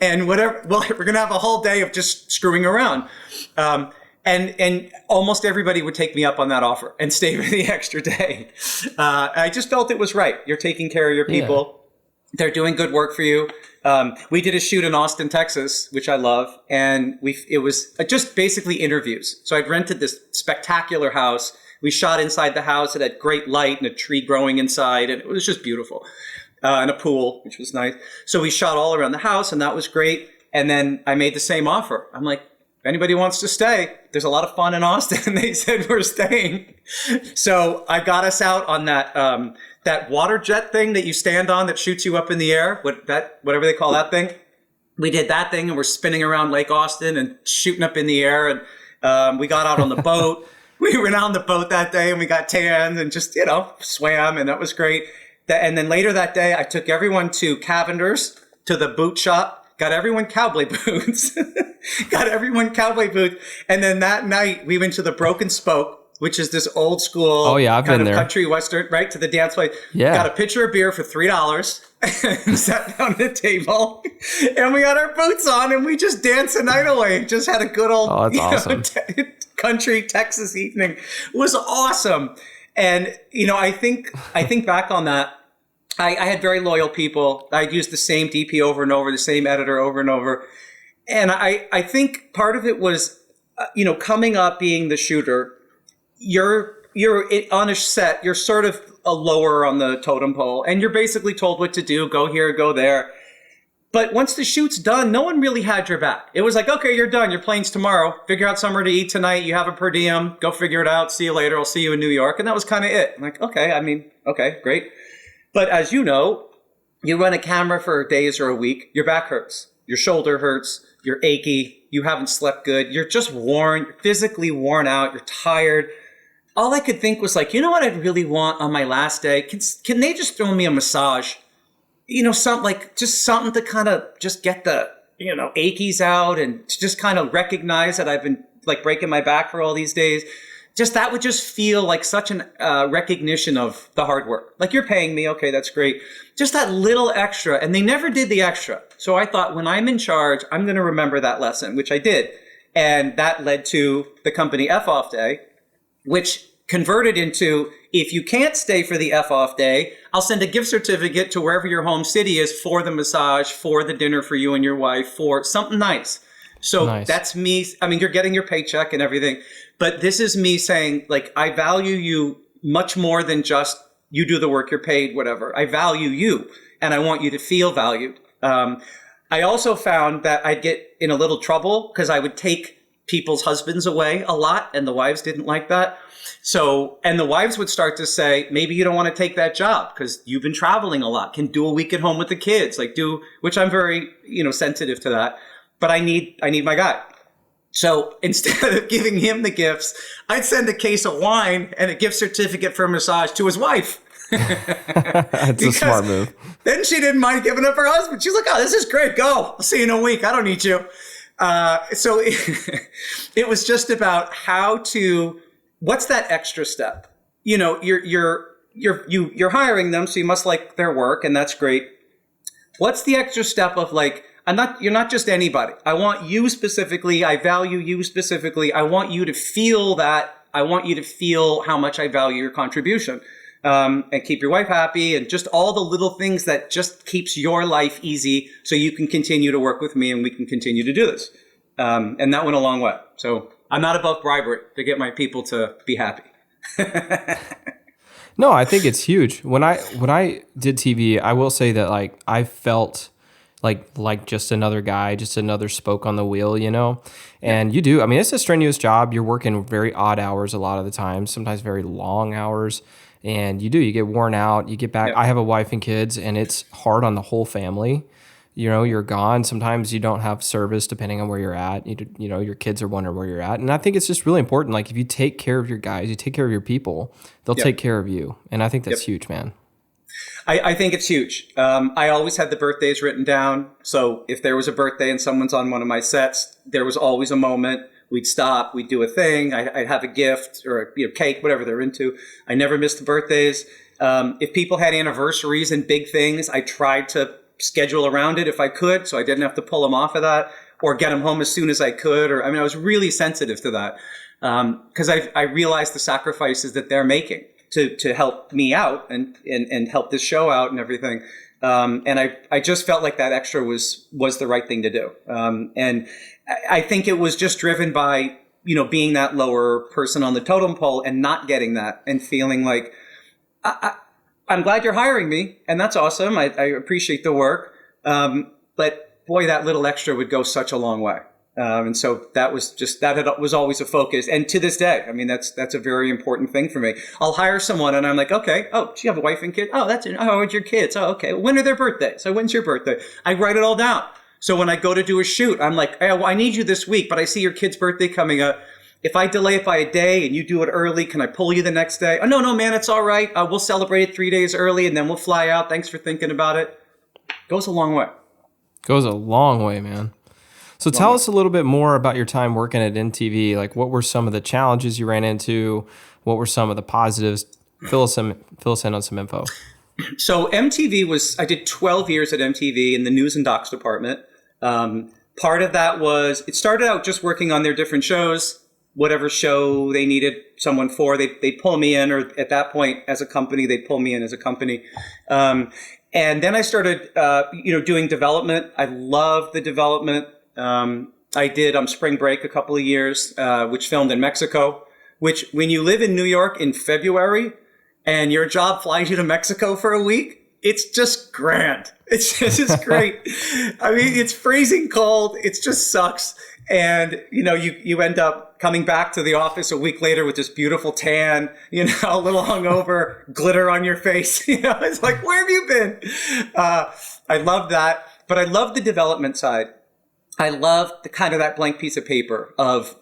and whatever. Well, we're going to have a whole day of just screwing around. And almost everybody would take me up on that offer and stay for the extra day. I just felt it was right. You're taking care of your people. Yeah. They're doing good work for you. We did a shoot in Austin, Texas, which I love. And it was just basically interviews. So I'd rented this spectacular house. We shot inside the house. It had great light and a tree growing inside. And it was just beautiful. And a pool, which was nice. So we shot all around the house, and that was great. And then I made the same offer. I'm like, if anybody wants to stay, there's a lot of fun in Austin. And they said, we're staying. So I got us out on that water jet thing that you stand on that shoots you up in the air, whatever they call that thing. We did that thing, and we're spinning around Lake Austin and shooting up in the air. And we got out on the boat. We went out on the boat that day, and we got tanned and just, swam, and that was great. And then later that day, I took everyone to Cavender's, to the boot shop, got everyone cowboy boots, And then that night, we went to the Broken Spoke, which is this old school I've kind been of there. Country Western, right, to the dance place. Yeah. Got a pitcher of beer for $3 and sat down at the table, and we had our boots on, and we just danced the night away. Just had a good old that's awesome. country Texas evening was awesome. And, I think back on that. I had very loyal people. I'd used the same DP over and over, the same editor over and over. And I think part of it was, coming up being the shooter, you're on a set, you're sort of a lower on the totem pole, and you're basically told what to do, go here, go there. But once the shoot's done, no one really had your back. It was like, okay, you're done. Your plane's tomorrow. Figure out somewhere to eat tonight. You have a per diem. Go figure it out. See you later. I'll see you in New York. And that was kind of it. I'm like, okay, great. But as you know, you run a camera for days or a week, your back hurts. Your shoulder hurts. You're achy. You haven't slept good. You're just worn, physically worn out. You're tired. All I could think was like, you know what I'd really want on my last day? Can they just throw me a massage? Something to kind of just get the, achies out and to just kind of recognize that I've been like breaking my back for all these days. Just that would just feel like such an recognition of the hard work. Like, you're paying me. Okay, that's great. Just that little extra. And they never did the extra. So I thought, when I'm in charge, I'm going to remember that lesson, which I did. And that led to the company F-Off Day, which converted into, if you can't stay for the F-Off Day, I'll send a gift certificate to wherever your home city is for the massage, for the dinner for you and your wife, for something nice. So nice. That's me. I mean, you're getting your paycheck and everything, but this is me saying, like, I value you much more than just you do the work, you're paid, whatever. I value you, and I want you to feel valued. I also found that I'd get in a little trouble because I would take people's husbands away a lot, and the wives didn't like that. So, and the wives would start to say, maybe you don't want to take that job because you've been traveling a lot, can do a week at home with the kids, which I'm very, sensitive to that. But I need my guy. So instead of giving him the gifts, I'd send a case of wine and a gift certificate for a massage to his wife. That's a smart move. Then she didn't mind giving up her husband. She's like, oh, this is great. Go. I'll see you in a week. I don't need you. So it was just about what's that extra step? You're hiring them, so you must like their work, and that's great. What's the extra step of like, you're not just anybody. I want you specifically. I value you specifically. I want you to feel that. I want you to feel how much I value your contribution, and keep your wife happy, and just all the little things that just keeps your life easy so you can continue to work with me and we can continue to do this. And that went a long way. So I'm not above bribery to get my people to be happy. No, I think it's huge. When I did TV, I will say that like I felt like just another guy, just another spoke on the wheel, And you do. I mean, it's a strenuous job. You're working very odd hours a lot of the time, sometimes very long hours. And you get worn out. You get back. Yep. I have a wife and kids, and it's hard on the whole family. You're gone. Sometimes you don't have service depending on where you're at. Your kids are wondering where you're at. And I think it's just really important. Like, if you take care of your guys, you take care of your people, they'll take care of you. And I think that's huge, man. I think it's huge. I always had the birthdays written down. So if there was a birthday and someone's on one of my sets, there was always a moment. We'd stop. We'd do a thing. I'd have a gift or a cake, whatever they're into. I never missed the birthdays. If people had anniversaries and big things, I tried to schedule around it if I could, so I didn't have to pull them off of that or get them home as soon as I could. I was really sensitive to that because I realized the sacrifices that they're making to help me out and help this show out and everything. And I just felt like that extra was the right thing to do. And I think it was just driven by, being that lower person on the totem pole and not getting that and feeling like, I'm glad you're hiring me, and that's awesome. I appreciate the work. But boy, that little extra would go such a long way. And so that was always a focus. And to this day, that's a very important thing for me. I'll hire someone and I'm like, okay, oh, do you have a wife and kid? Oh, that's it. Oh, it's your kids. Oh, okay. When are their birthdays? So when's your birthday? I write it all down. So when I go to do a shoot, I'm like, hey, well, I need you this week, but I see your kid's birthday coming up. If I delay it by a day and you do it early, can I pull you the next day? Oh, no, man, it's all right. We'll celebrate it 3 days early and then we'll fly out. Thanks for thinking about it. Goes a long way. Goes a long way, man. So tell us a little bit more about your time working at MTV. Like, what were some of the challenges you ran into? What were some of the positives? Fill us in on some info. So I did 12 years at MTV in the news and docs department. Part of that was, it started out just working on their different shows. whatever show they needed someone for. They'd pull me in, or at that point as a company, they'd pull me in as a company. And then I started, doing development. I loved the development. I did Spring Break a couple of years, which filmed in Mexico, which when you live in New York in February and your job flies you to Mexico for a week, it's just grand. It's just great. I mean, it's freezing cold. It just sucks. And, you end up coming back to the office a week later with this beautiful tan, a little hungover, glitter on your face. It's like, where have you been? I love that. But I love the development side. I love the kind of that blank piece of paper of,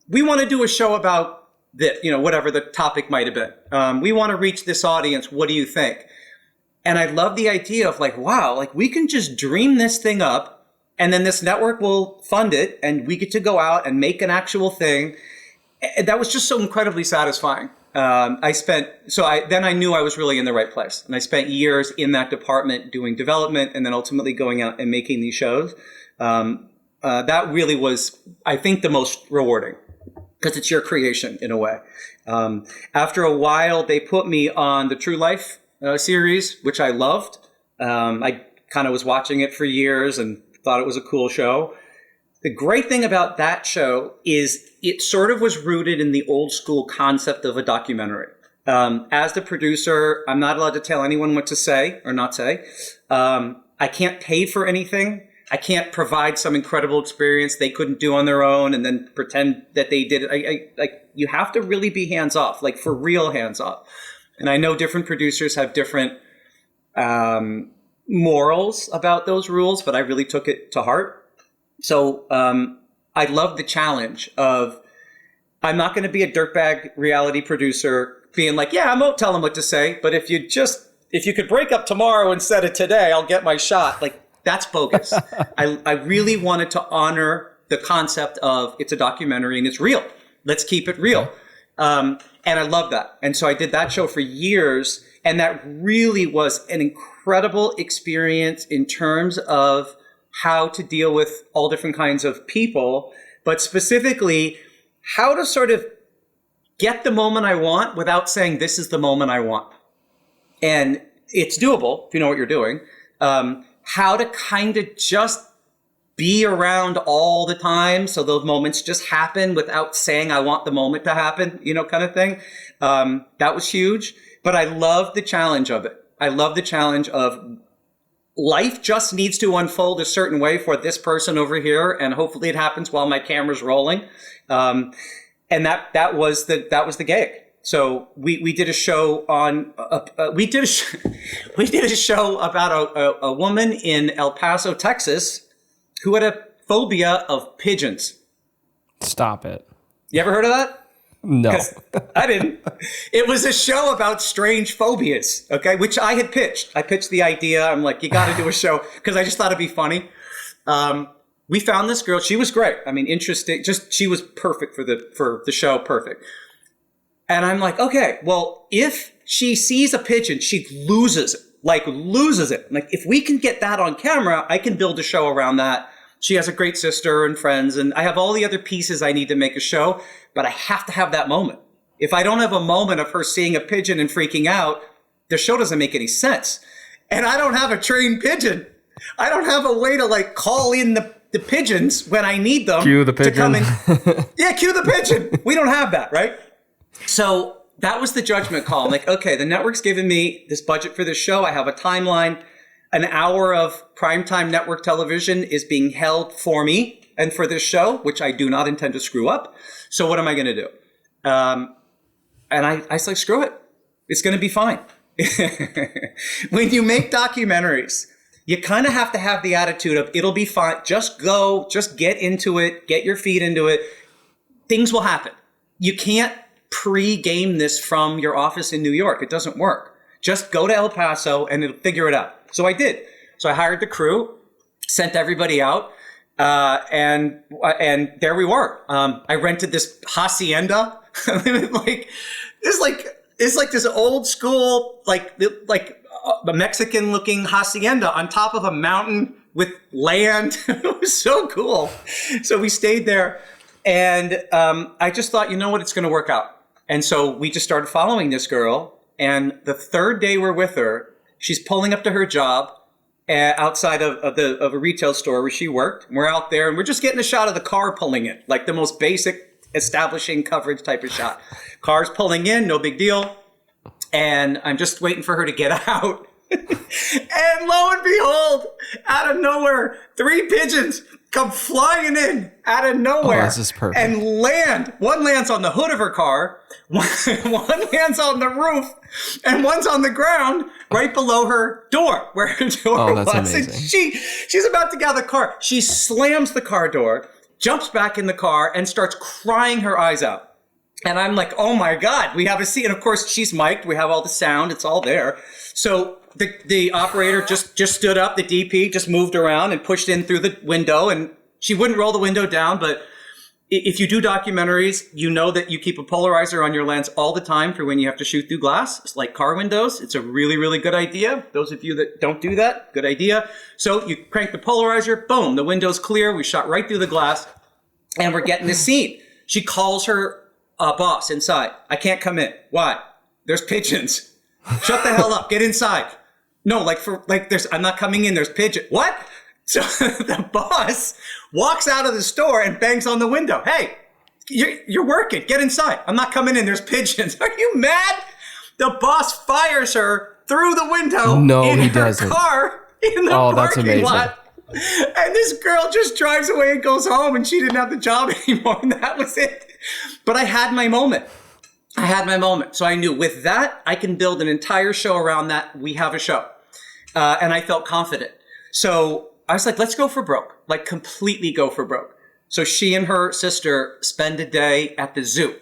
we want to do a show about this, whatever the topic might have been. We want to reach this audience. What do you think? And I love the idea of like, wow, like we can just dream this thing up and then this network will fund it and we get to go out and make an actual thing. And that was just so incredibly satisfying. Then I knew I was really in the right place. And I spent years in that department doing development and then ultimately going out and making these shows. That really was, I think, the most rewarding because it's your creation in a way. After a while, they put me on the True Life series, which I loved. I kind of was watching it for years and thought it was a cool show. The great thing about that show is it sort of was rooted in the old school concept of a documentary. As the producer, I'm not allowed to tell anyone what to say or not say. I can't pay for anything. I can't provide some incredible experience they couldn't do on their own and then pretend that they did it. You have to really be hands off, like for real hands off. And I know different producers have different morals about those rules, but I really took it to heart. So I love the challenge of, I'm not going to be a dirtbag reality producer being like, yeah, I won't tell them what to say, but if you could break up tomorrow instead of today, I'll get my shot. Like, that's bogus. I really wanted to honor the concept of it's a documentary and it's real. Let's keep it real. And I love that. And so I did that show for years. And that really was an incredible experience in terms of how to deal with all different kinds of people, but specifically how to sort of get the moment I want without saying this is the moment I want. And it's doable if you know what you're doing. How to kind of just be around all the time so those moments just happen without saying I want the moment to happen, kind of thing. That was huge. But I love the challenge of it. I love the challenge of life just needs to unfold a certain way for this person over here, and hopefully it happens while my camera's rolling. And that was the gig. So we did a show on we did a show about a woman in El Paso, Texas, who had a phobia of pigeons. Stop it. You ever heard of that? No. I didn't. It was a show about strange phobias, okay, which I had pitched. I pitched the idea. I'm like, you got to do a show because I just thought it'd be funny. We found this girl. She was great. I mean, interesting. Just she was perfect for the show. Perfect. And I'm like, okay, well, if she sees a pigeon, she loses it. Like if we can get that on camera, I can build a show around that. She has a great sister and friends, and I have all the other pieces I need to make a show, but I have to have that moment. If I don't have a moment of her seeing a pigeon and freaking out, the show doesn't make any sense. And I don't have a trained pigeon. I don't have a way to like call in the pigeons when I need them. Cue the pigeon. To come in. Yeah, cue the pigeon. We don't have that, right? So that was the judgment call. I'm like, okay, the network's given me this budget for this show. I have a timeline. An hour of primetime network television is being held for me and for this show, which I do not intend to screw up. So what am I going to do? And I said, screw it. It's going to be fine. When you make documentaries, you kind of have to have the attitude of it'll be fine. Just go, just get into it, get your feet into it. Things will happen. You can't pre-game this from your office in New York. It doesn't work. Just go to El Paso and it'll figure it out. So I did. So I hired the crew, sent everybody out, and there we were. I rented this hacienda. It's like this old school, like a Mexican looking hacienda on top of a mountain with land. It was so cool. So we stayed there. And I just thought, you know what, it's going to work out. And so we just started following this girl. And the third day we're with her, she's pulling up to her job outside of a retail store where she worked. And we're out there and we're just getting a shot of the car pulling in, like the most basic establishing coverage type of shot. Car's pulling in, no big deal. And I'm just waiting for her to get out. And lo and behold, out of nowhere, 3 pigeons come flying in out of nowhere. Oh, this is perfect. And land. One lands on the hood of her car, one lands on the roof, and one's on the ground right below her door, where her door that's was. amazing. And she's about to get out of the car. She slams the car door, jumps back in the car, and starts crying her eyes out. And I'm like, oh my God, we have a scene. And of course, she's mic'd. We have all the sound. It's all there. So the operator just stood up. The DP just moved around and pushed in through the window. And she wouldn't roll the window down. But if you do documentaries, you know that you keep a polarizer on your lens all the time for when you have to shoot through glass. It's like car windows. It's a really, really good idea. Those of you that don't do that, good idea. So you crank the polarizer. Boom, the window's clear. We shot right through the glass. And we're getting the scene. She calls her boss inside. I can't come in. Why? There's pigeons. Shut the hell up. Get inside. No, I'm not coming in. There's pigeons. What? So the boss walks out of the store and bangs on the window. Hey, you're working. Get inside. I'm not coming in. There's pigeons. Are you mad? The boss fires her through the window in he her doesn't. car in the That's parking amazing. lot. And this girl just drives away and goes home, and she didn't have the job anymore, and that was it. But I had my moment. So I knew with that, I can build an entire show around that. We have a show. And I felt confident. So I was like, let's go for broke, like completely go for broke. So she and her sister spend a day at the zoo.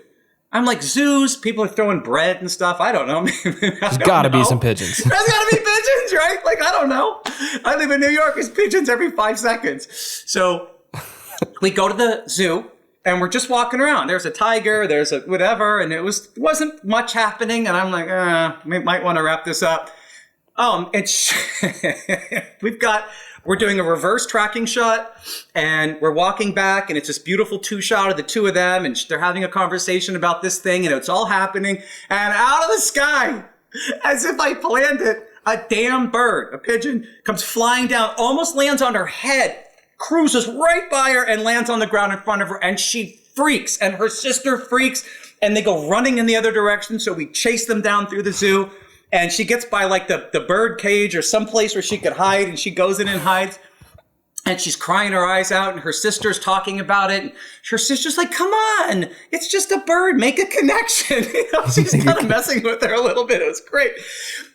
I'm like, zoos, people are throwing bread and stuff. I don't know. There's got to be some pigeons. There's got to be pigeons, right? Like, I don't know. I live in New York. There's pigeons every 5 seconds. So we go to the zoo and we're just walking around. There's a tiger, there's a whatever. And it wasn't much happening. And I'm like, we might want to wrap this up. We're doing a reverse tracking shot and we're walking back and it's this beautiful 2-shot of the 2 of them and they're having a conversation about this thing and it's all happening. And out of the sky, as if I planned it, a damn bird, a pigeon, comes flying down, almost lands on her head, cruises right by her and lands on the ground in front of her. And she freaks and her sister freaks and they go running in the other direction. So we chase them down through the zoo. And she gets by like the bird cage or some place where she could hide and she goes in and hides. And she's crying her eyes out and her sister's talking about it. And her sister's like, come on, it's just a bird, make a connection. She's kind of messing with her a little bit. It was great.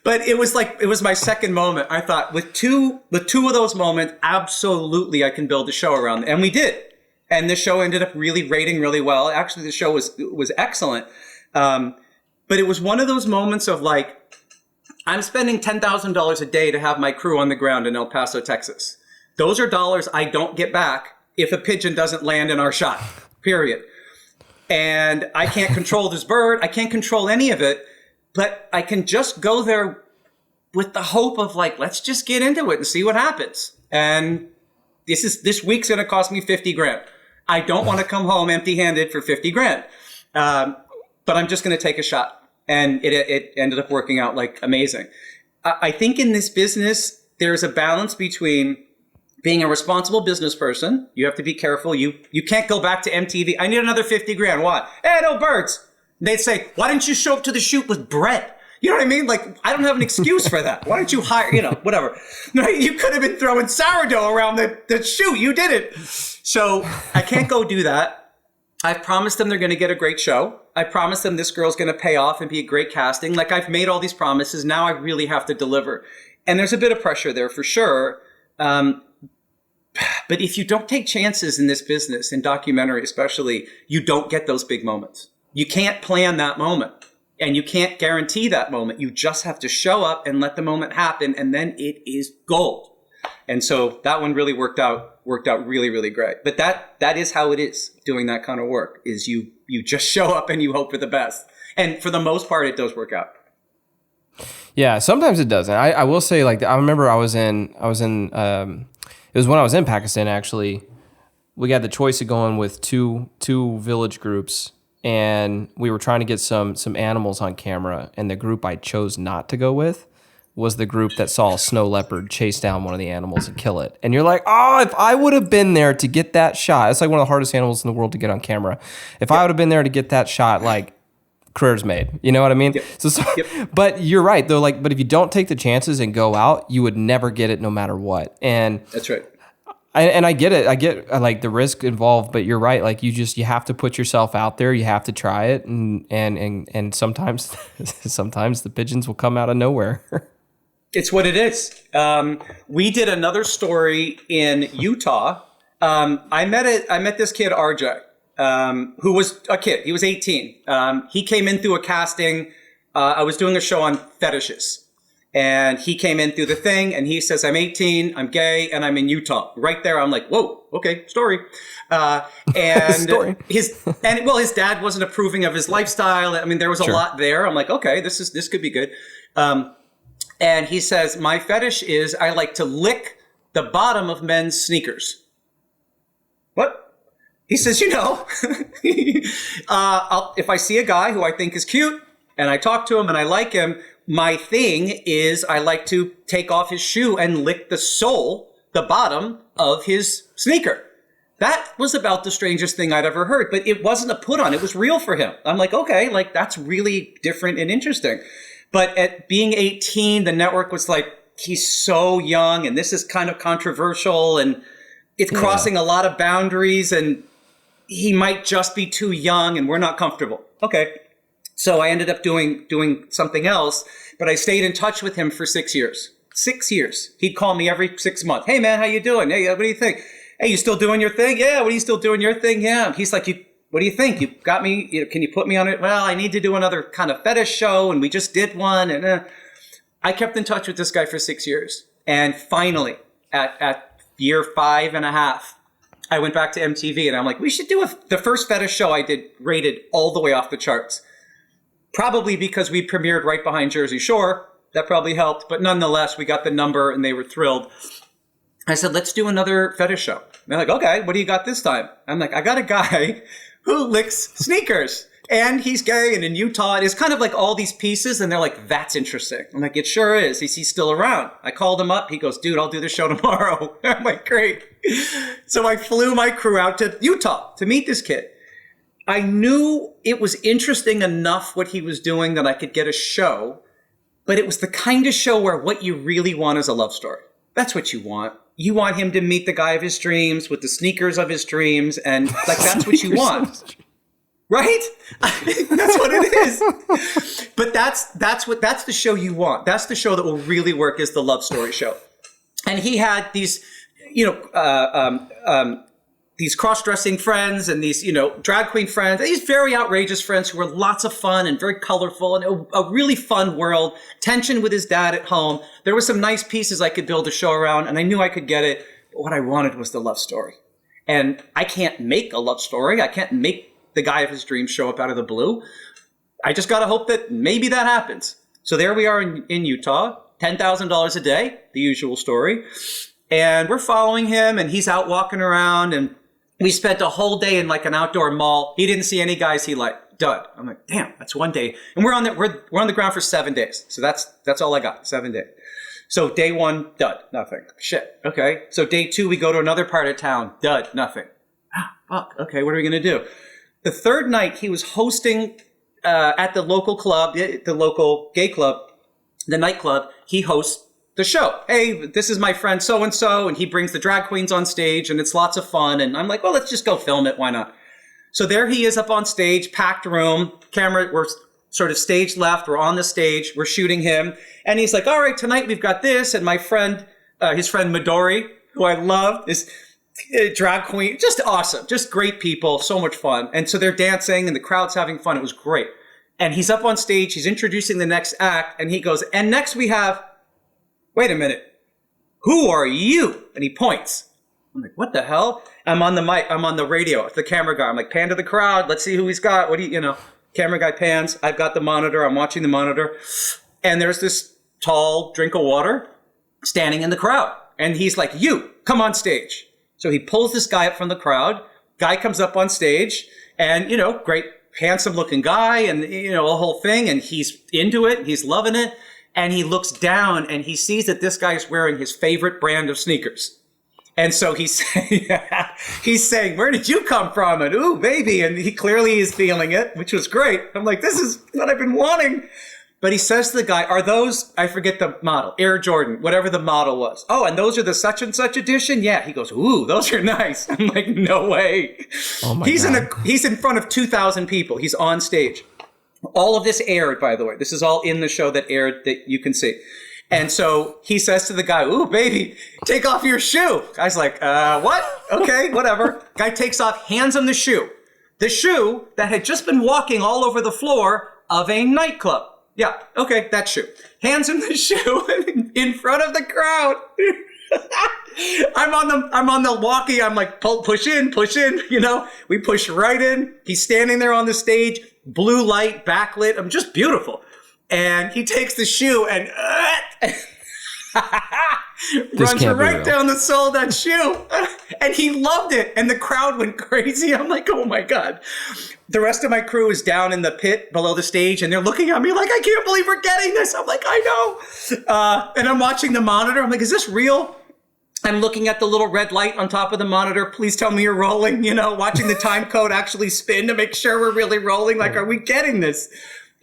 But it was my second moment. I thought with two of those moments, absolutely I can build a show around it. And we did. And the show ended up really rating really well. Actually, the show was excellent. But it was one of those moments of like, I'm spending $10,000 a day to have my crew on the ground in El Paso, Texas. Those are dollars I don't get back if a pigeon doesn't land in our shot, period. And I can't control this bird. I can't control any of it, but I can just go there with the hope of like, let's just get into it and see what happens. And this week's going to cost me $50,000. I don't want to come home empty-handed for $50,000. But I'm just going to take a shot. And it ended up working out like amazing. I think in this business, there's a balance between being a responsible business person. You have to be careful. You can't go back to MTV. I need another $50,000. Why? No birds. They'd say, why didn't you show up to the shoot with bread? You know what I mean? Like, I don't have an excuse for that. Why don't you hire, whatever. You could have been throwing sourdough around the shoot. You did it. So I can't go do that. I've promised them they're going to get a great show. I promised them this girl's going to pay off and be a great casting. Like, I've made all these promises. Now I really have to deliver. And there's a bit of pressure there for sure. But if you don't take chances in this business, in documentary especially, you don't get those big moments. You can't plan that moment. And you can't guarantee that moment. You just have to show up and let the moment happen. And then it is gold. And so that one really worked out really, really great. But that is how it is doing that kind of work, is you just show up and you hope for the best. And for the most part, it does work out. Yeah, sometimes it doesn't. I will say, like, I remember it was when I was in Pakistan, actually. we got the choice of going with two village groups, and we were trying to get some animals on camera, and the group I chose not to go with was the group that saw a snow leopard chase down one of the animals and kill it. And you're like, oh, if I would have been there to get that shot, it's like one of the hardest animals in the world to get on camera. If I would have been there to get that shot, like, career's made. You know what I mean? Yep. But you're right, though. Like, but if you don't take the chances and go out, you would never get it no matter what. And that's right. I get it. I get like the risk involved, but you're right. Like you have to put yourself out there. You have to try it. And sometimes the pigeons will come out of nowhere. It's what it is. We did another story in Utah. I met this kid, RJ, who was a kid. He was 18. He came in through a casting. I was doing a show on fetishes. And he came in through the thing, and he says, I'm 18, I'm gay, and I'm in Utah. Right there, I'm like, whoa, okay, story. And story. His dad wasn't approving of his lifestyle. I mean, there was a lot there. I'm like, okay, this could be good. And he says, my fetish is I like to lick the bottom of men's sneakers. What? He says, if I see a guy who I think is cute and I talk to him and I like him, my thing is I like to take off his shoe and lick the sole, the bottom of his sneaker. That was about the strangest thing I'd ever heard, but it wasn't a put on. It was real for him. I'm like, okay, like that's really different and interesting. But at being 18, the network was like, he's so young and this is kind of controversial and it's crossing a lot of boundaries and he might just be too young and we're not comfortable. Okay. So I ended up doing something else, but I stayed in touch with him for 6 years. 6 years. He'd call me every 6 months. Hey man, how you doing? Hey, what do you think? Hey, you still doing your thing? Yeah. What are you still doing your thing? Yeah. He's like, what do you think? You got me? Can you put me on it? Well, I need to do another kind of fetish show, and we just did one. And I kept in touch with this guy for 6 years. And finally, at year 5.5, I went back to MTV, and I'm like, we should do the first fetish show I did rated all the way off the charts. Probably because we premiered right behind Jersey Shore. That probably helped. But nonetheless, we got the number, and they were thrilled. I said, let's do another fetish show. And they're like, okay, what do you got this time? I'm like, I got a guy who licks sneakers. And he's gay and in Utah. And it's kind of like all these pieces. And they're like, that's interesting. I'm like, it sure is. He's still around. I called him up. He goes, dude, I'll do the show tomorrow. I'm like, great. So I flew my crew out to Utah to meet this kid. I knew it was interesting enough what he was doing that I could get a show. But it was the kind of show where what you really want is a love story. That's what you want. You want him to meet the guy of his dreams with the sneakers of his dreams. And like, that's what you want. Right? That's what it is. But that's the show you want. That's the show that will really work, is the love story show. And he had these, these cross-dressing friends and these, drag queen friends, these very outrageous friends who were lots of fun and very colorful and a really fun world. Tension with his dad at home. There were some nice pieces I could build a show around, and I knew I could get it. But what I wanted was the love story. And I can't make a love story. I can't make the guy of his dreams show up out of the blue. I just got to hope that maybe that happens. So there we are in Utah, $10,000 a day, the usual story. And we're following him, and he's out walking around, and we spent a whole day in like an outdoor mall. He didn't see any guys he liked. Dud. I'm like, damn, that's one day. And we're on the ground for 7 days. So that's all I got, 7 days. So day one, dud, nothing. Shit. Okay. So day two, we go to another part of town. Dud, nothing. Fuck. Okay. What are we going to do? The third night, he was hosting at the local club, the local gay club, the nightclub. He hosts the show. Hey, this is my friend so-and-so, and he brings the drag queens on stage, and it's lots of fun. And I'm like, well, let's just go film it. Why not? So there he is up on stage, packed room, camera, we're sort of stage left. We're on the stage. We're shooting him. And he's like, all right, tonight we've got this. And my friend, his friend Midori, who I love, is drag queen, just awesome, just great people, so much fun. And so they're dancing and the crowd's having fun. It was great. And he's up on stage, he's introducing the next act, and he goes, and next we have, wait a minute, who are you? And he points. I'm like, what the hell? I'm on the mic, I'm on the radio, the camera guy. I'm like, pan to the crowd, let's see who he's got. What do you, camera guy pans, I've got the monitor, I'm watching the monitor. And there's this tall drink of water standing in the crowd. And he's like, you, come on stage. So he pulls this guy up from the crowd. Guy comes up on stage and, great, handsome looking guy and, a whole thing. And he's into it. He's loving it. And he looks down and he sees that this guy is wearing his favorite brand of sneakers. And so he's saying, where did you come from? And ooh, baby. And he clearly is feeling it, which was great. I'm like, this is what I've been wanting. But he says to the guy, are those, I forget the model, Air Jordan, whatever the model was. Oh, and those are the such and such edition? Yeah. He goes, ooh, those are nice. I'm like, no way. Oh my God. He's in front of 2,000 people. He's on stage. All of this aired, by the way. This is all in the show that aired that you can see. And so he says to the guy, ooh, baby, take off your shoe. Guy's like, what? Okay, whatever. Guy takes off, hands him the shoe. The shoe that had just been walking all over the floor of a nightclub. Yeah, okay, that shoe. Hands him the shoe in front of the crowd. I'm on the walkie. I'm like, push in. We push right in. He's standing there on the stage, blue light, backlit. I'm just beautiful. And he takes the shoe and runs right down the sole of that shoe. And he loved it. And the crowd went crazy. I'm like, oh my God. The rest of my crew is down in the pit below the stage. And they're looking at me like, I can't believe we're getting this. I'm like, I know. And I'm watching the monitor. I'm like, is this real? I'm looking at the little red light on top of the monitor. Please tell me you're rolling, watching the time code actually spin to make sure we're really rolling. Like, are we getting this?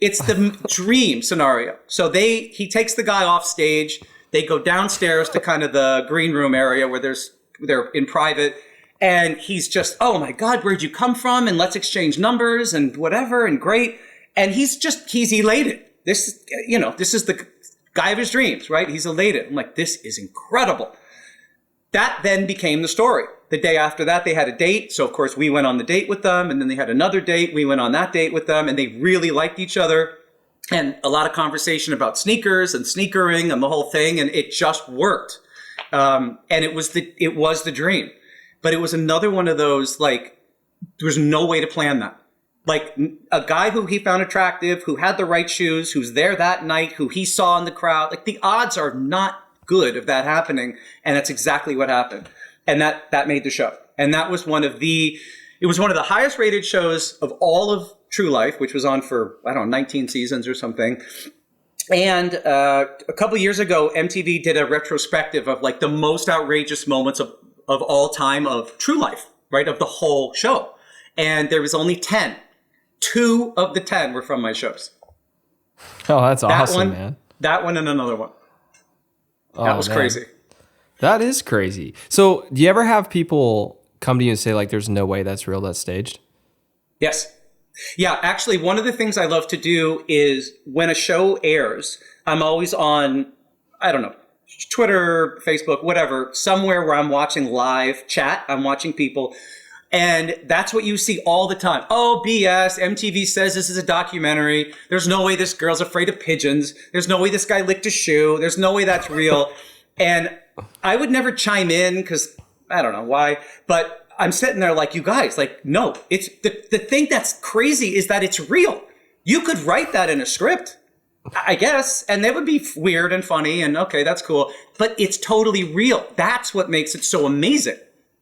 It's the dream scenario. So he takes the guy off stage. They go downstairs to kind of the green room area where they're in private. And he's just, oh my God, where'd you come from? And let's exchange numbers and whatever and great. And he's elated. This is the guy of his dreams, right? He's elated. I'm like, this is incredible. That then became the story. The day after that, they had a date. So, of course, we went on the date with them. And then they had another date. We went on that date with them. And they really liked each other. And a lot of conversation about sneakers and sneakering and the whole thing. And it just worked. And it was the dream. But it was another one of those, like, there was no way to plan that. Like, a guy who he found attractive, who had the right shoes, who's there that night, who he saw in the crowd. Like, the odds are not good of that happening. And that's exactly what happened. And that made the show. And that was one of the highest rated shows of all of True Life, which was on for, 19 seasons or something. And a couple of years ago, MTV did a retrospective of like the most outrageous moments of all time of True Life, right? Of the whole show. And there was only 10. 2 of the 10 were from my shows. Oh, that's awesome, man. That one and another one. That was crazy. That is crazy. So do you ever have people come to you and say, like, there's no way that's real, that's staged? Yes. Yeah, actually, one of the things I love to do is when a show airs, I'm always on, Twitter, Facebook, whatever, somewhere where I'm watching live chat, I'm watching people. And that's what you see all the time. Oh, BS, MTV says this is a documentary. There's no way this girl's afraid of pigeons. There's no way this guy licked a shoe. There's no way that's real. And I would never chime in because I don't know why, but I'm sitting there like, you guys, like, no, it's the thing that's crazy is that it's real. You could write that in a script, I guess, and that would be weird and funny and okay, that's cool, but it's totally real. That's what makes it so amazing.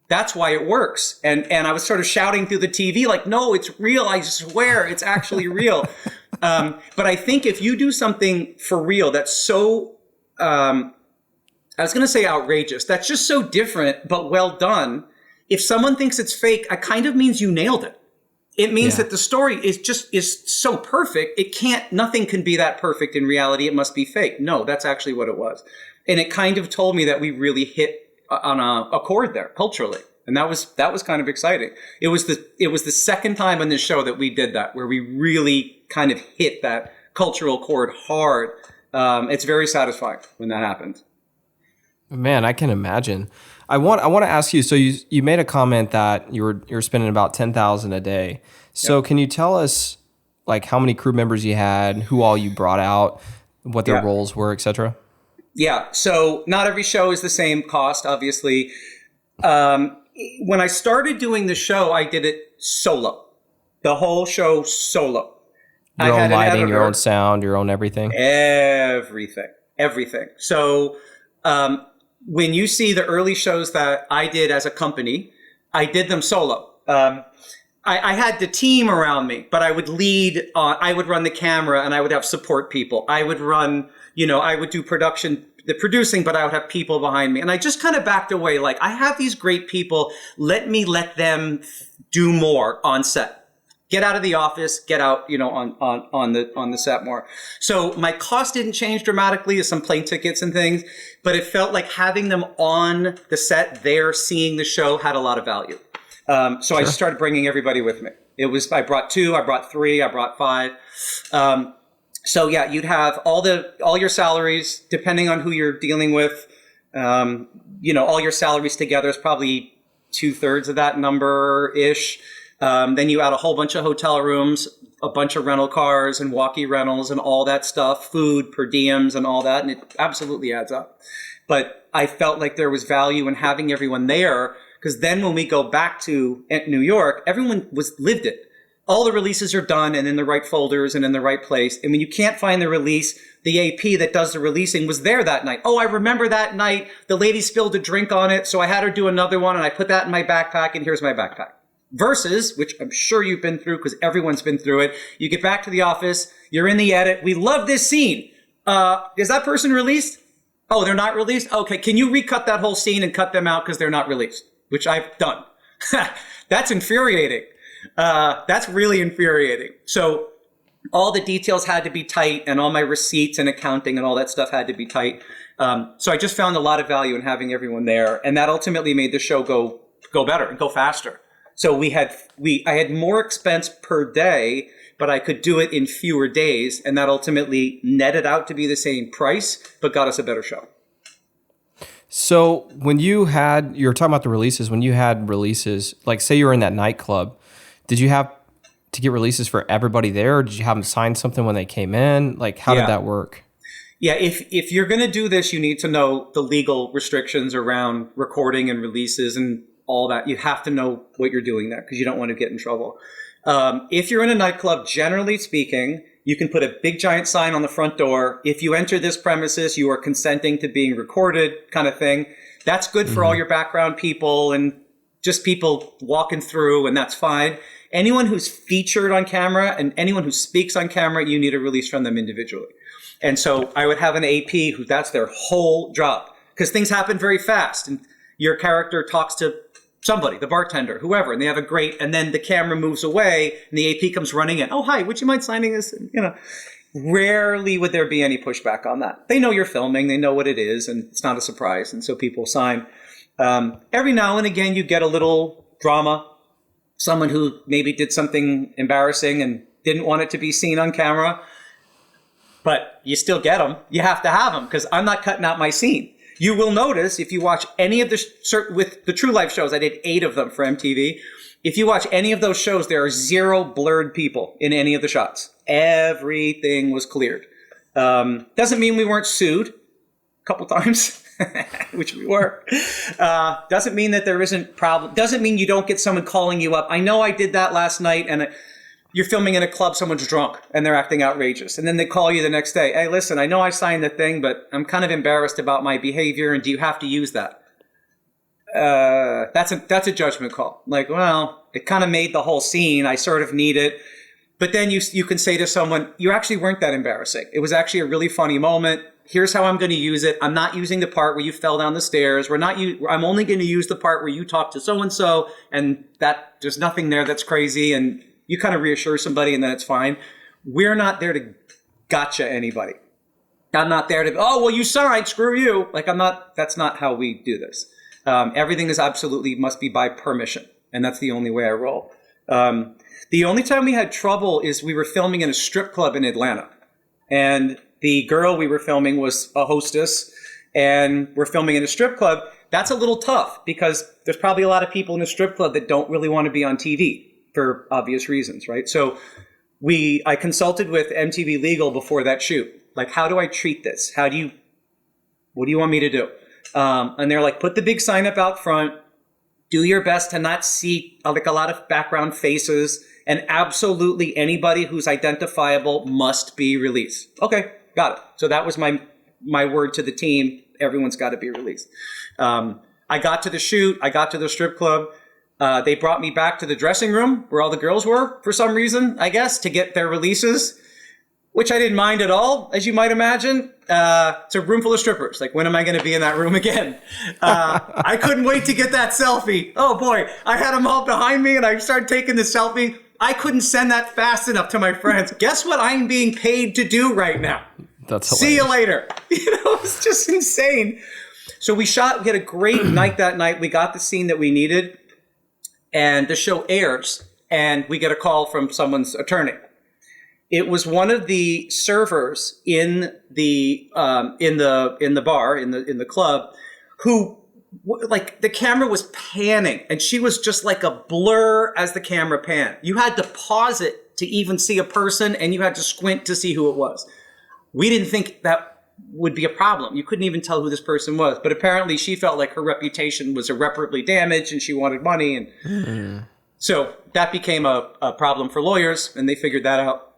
That's why it works. And I was sort of shouting through the TV like, no, it's real. I swear it's actually real. But I think if you do something for real that's so, I was going to say outrageous. That's just so different, but well done. If someone thinks it's fake, it kind of means you nailed it. It means that the story is so perfect. Nothing can be that perfect in reality. It must be fake. No, that's actually what it was. And it kind of told me that we really hit on a chord there culturally. And that was kind of exciting. It was the second time on this show that we did that, where we really kind of hit that cultural chord hard. It's very satisfying when that happens. Man, I can imagine. I want to ask you. So you made a comment that you're spending about $10,000 a day. So Can you tell us like how many crew members you had, who all you brought out, what their roles were, etc.? Yeah. So not every show is the same cost, obviously. When I started doing the show, I did it solo. The whole show solo. Your own lighting, your own sound, your own everything. Everything. So. when you see the early shows that I did as a company, I did them solo. I had the team around me, but I would lead on, I would run the camera and I would have support people. I would run, I would do the producing, but I would have people behind me. And I just kind of backed away. Like, I have these great people. Let them do more on set. Get out of the office, get out, on the set more. So my cost didn't change dramatically as some plane tickets and things, but it felt like having them on the set there, seeing the show had a lot of value. So I just started bringing everybody with me. I brought 2, I brought 3, I brought 5. So yeah, you'd have all your salaries, depending on who you're dealing with. All your salaries together is probably 2/3 of that number-ish. Then you add a whole bunch of hotel rooms, a bunch of rental cars and walkie rentals and all that stuff, food, per diems and all that, and it absolutely adds up. But I felt like there was value in having everyone there, because then when we go back to New York, everyone lived it. All the releases are done and in the right folders and in the right place. And when you can't find the release, the AP that does the releasing was there that night. Oh, I remember that night. The lady spilled a drink on it, so I had her do another one, and I put that in my backpack, and here's my backpack. Versus, which I'm sure you've been through because everyone's been through it, you get back to the office, you're in the edit, we love this scene. Is that person released? Oh, they're not released? Okay, can you recut that whole scene and cut them out because they're not released? Which I've done. That's infuriating. That's really infuriating. So all the details had to be tight, and all my receipts and accounting and all that stuff had to be tight. So I just found a lot of value in having everyone there, and that ultimately made the show go better and go faster. So I had more expense per day, but I could do it in fewer days, and that ultimately netted out to be the same price, but got us a better show. So when you were talking about the releases, when you had releases, like say you were in that nightclub, did you have to get releases for everybody there, or did you have them sign something when they came in? Like, how did that work? Yeah, if you're going to do this, you need to know the legal restrictions around recording and releases and all that. You have to know what you're doing there because you don't want to get in trouble. If you're in a nightclub, generally speaking, you can put a big giant sign on the front door. If you enter this premises, you are consenting to being recorded, kind of thing. That's good for all your background people and just people walking through, and that's fine. Anyone who's featured on camera and anyone who speaks on camera, you need a release from them individually. And so I would have an AP who that's their whole job, because things happen very fast and your character talks to somebody, the bartender, whoever, and they have and then the camera moves away and the AP comes running in. Oh, hi, would you mind signing this? Rarely would there be any pushback on that. They know you're filming, they know what it is, and it's not a surprise. And so people sign. Every now and again, you get a little drama. Someone who maybe did something embarrassing and didn't want it to be seen on camera, but you still get them. You have to have them because I'm not cutting out my scene. You will notice if you watch any of with the True Life shows, I did 8 of them for MTV. If you watch any of those shows, there are 0 blurred people in any of the shots. Everything was cleared. Doesn't mean we weren't sued a couple times, which we were. Doesn't mean that there isn't problem. Doesn't mean you don't get someone calling you up. I know I did that last night, and you're filming in a club, someone's drunk and they're acting outrageous. And then they call you the next day. Hey, listen, I know I signed the thing, but I'm kind of embarrassed about my behavior. And do you have to use that? That's a judgment call. Like, well, it kind of made the whole scene. I sort of need it. But then you can say to someone, you actually weren't that embarrassing. It was actually a really funny moment. Here's how I'm going to use it. I'm not using the part where you fell down the stairs. I'm only going to use the part where you talked to so-and-so and that there's nothing there that's crazy. And you kind of reassure somebody and then it's fine. We're not there to gotcha anybody. I'm not there to, oh, well, you signed, screw you. Like, that's not how we do this. Everything must be by permission. And that's the only way I roll. The only time we had trouble is we were filming in a strip club in Atlanta. And the girl we were filming was a hostess and we're filming in a strip club. That's a little tough because there's probably a lot of people in a strip club that don't really want to be on TV. For obvious reasons, right? So I consulted with MTV Legal before that shoot. Like, how do I treat this? What do you want me to do? And they're like, put the big sign up out front. Do your best to not see like a lot of background faces. And absolutely anybody who's identifiable must be released. Okay, got it. So that was my word to the team. everyone's got to be released. I got to the shoot. I got to the strip club. They brought me back to the dressing room where all the girls were for some reason, I guess, to get their releases, which I didn't mind at all, as you might imagine. It's a room full of strippers. Like, when am I going to be in that room again? I couldn't wait to get that selfie. Oh, boy. I had them all behind me, and I started taking the selfie. I couldn't send that fast enough to my friends. Guess what I'm being paid to do right now? That's hilarious. See you later. It's just insane. So we had a great night that night. We got the scene that we needed, and the show airs, and we get a call from someone's attorney. It was one of the servers in the bar, in the club, who, like, the camera was panning, and she was just like a blur as the camera panned. You had to pause it to even see a person, and you had to squint to see who it was. We didn't think that would be a problem. You couldn't even tell who this person was. But apparently she felt like her reputation was irreparably damaged, and she wanted money. And so that became a problem for lawyers, and they figured that out.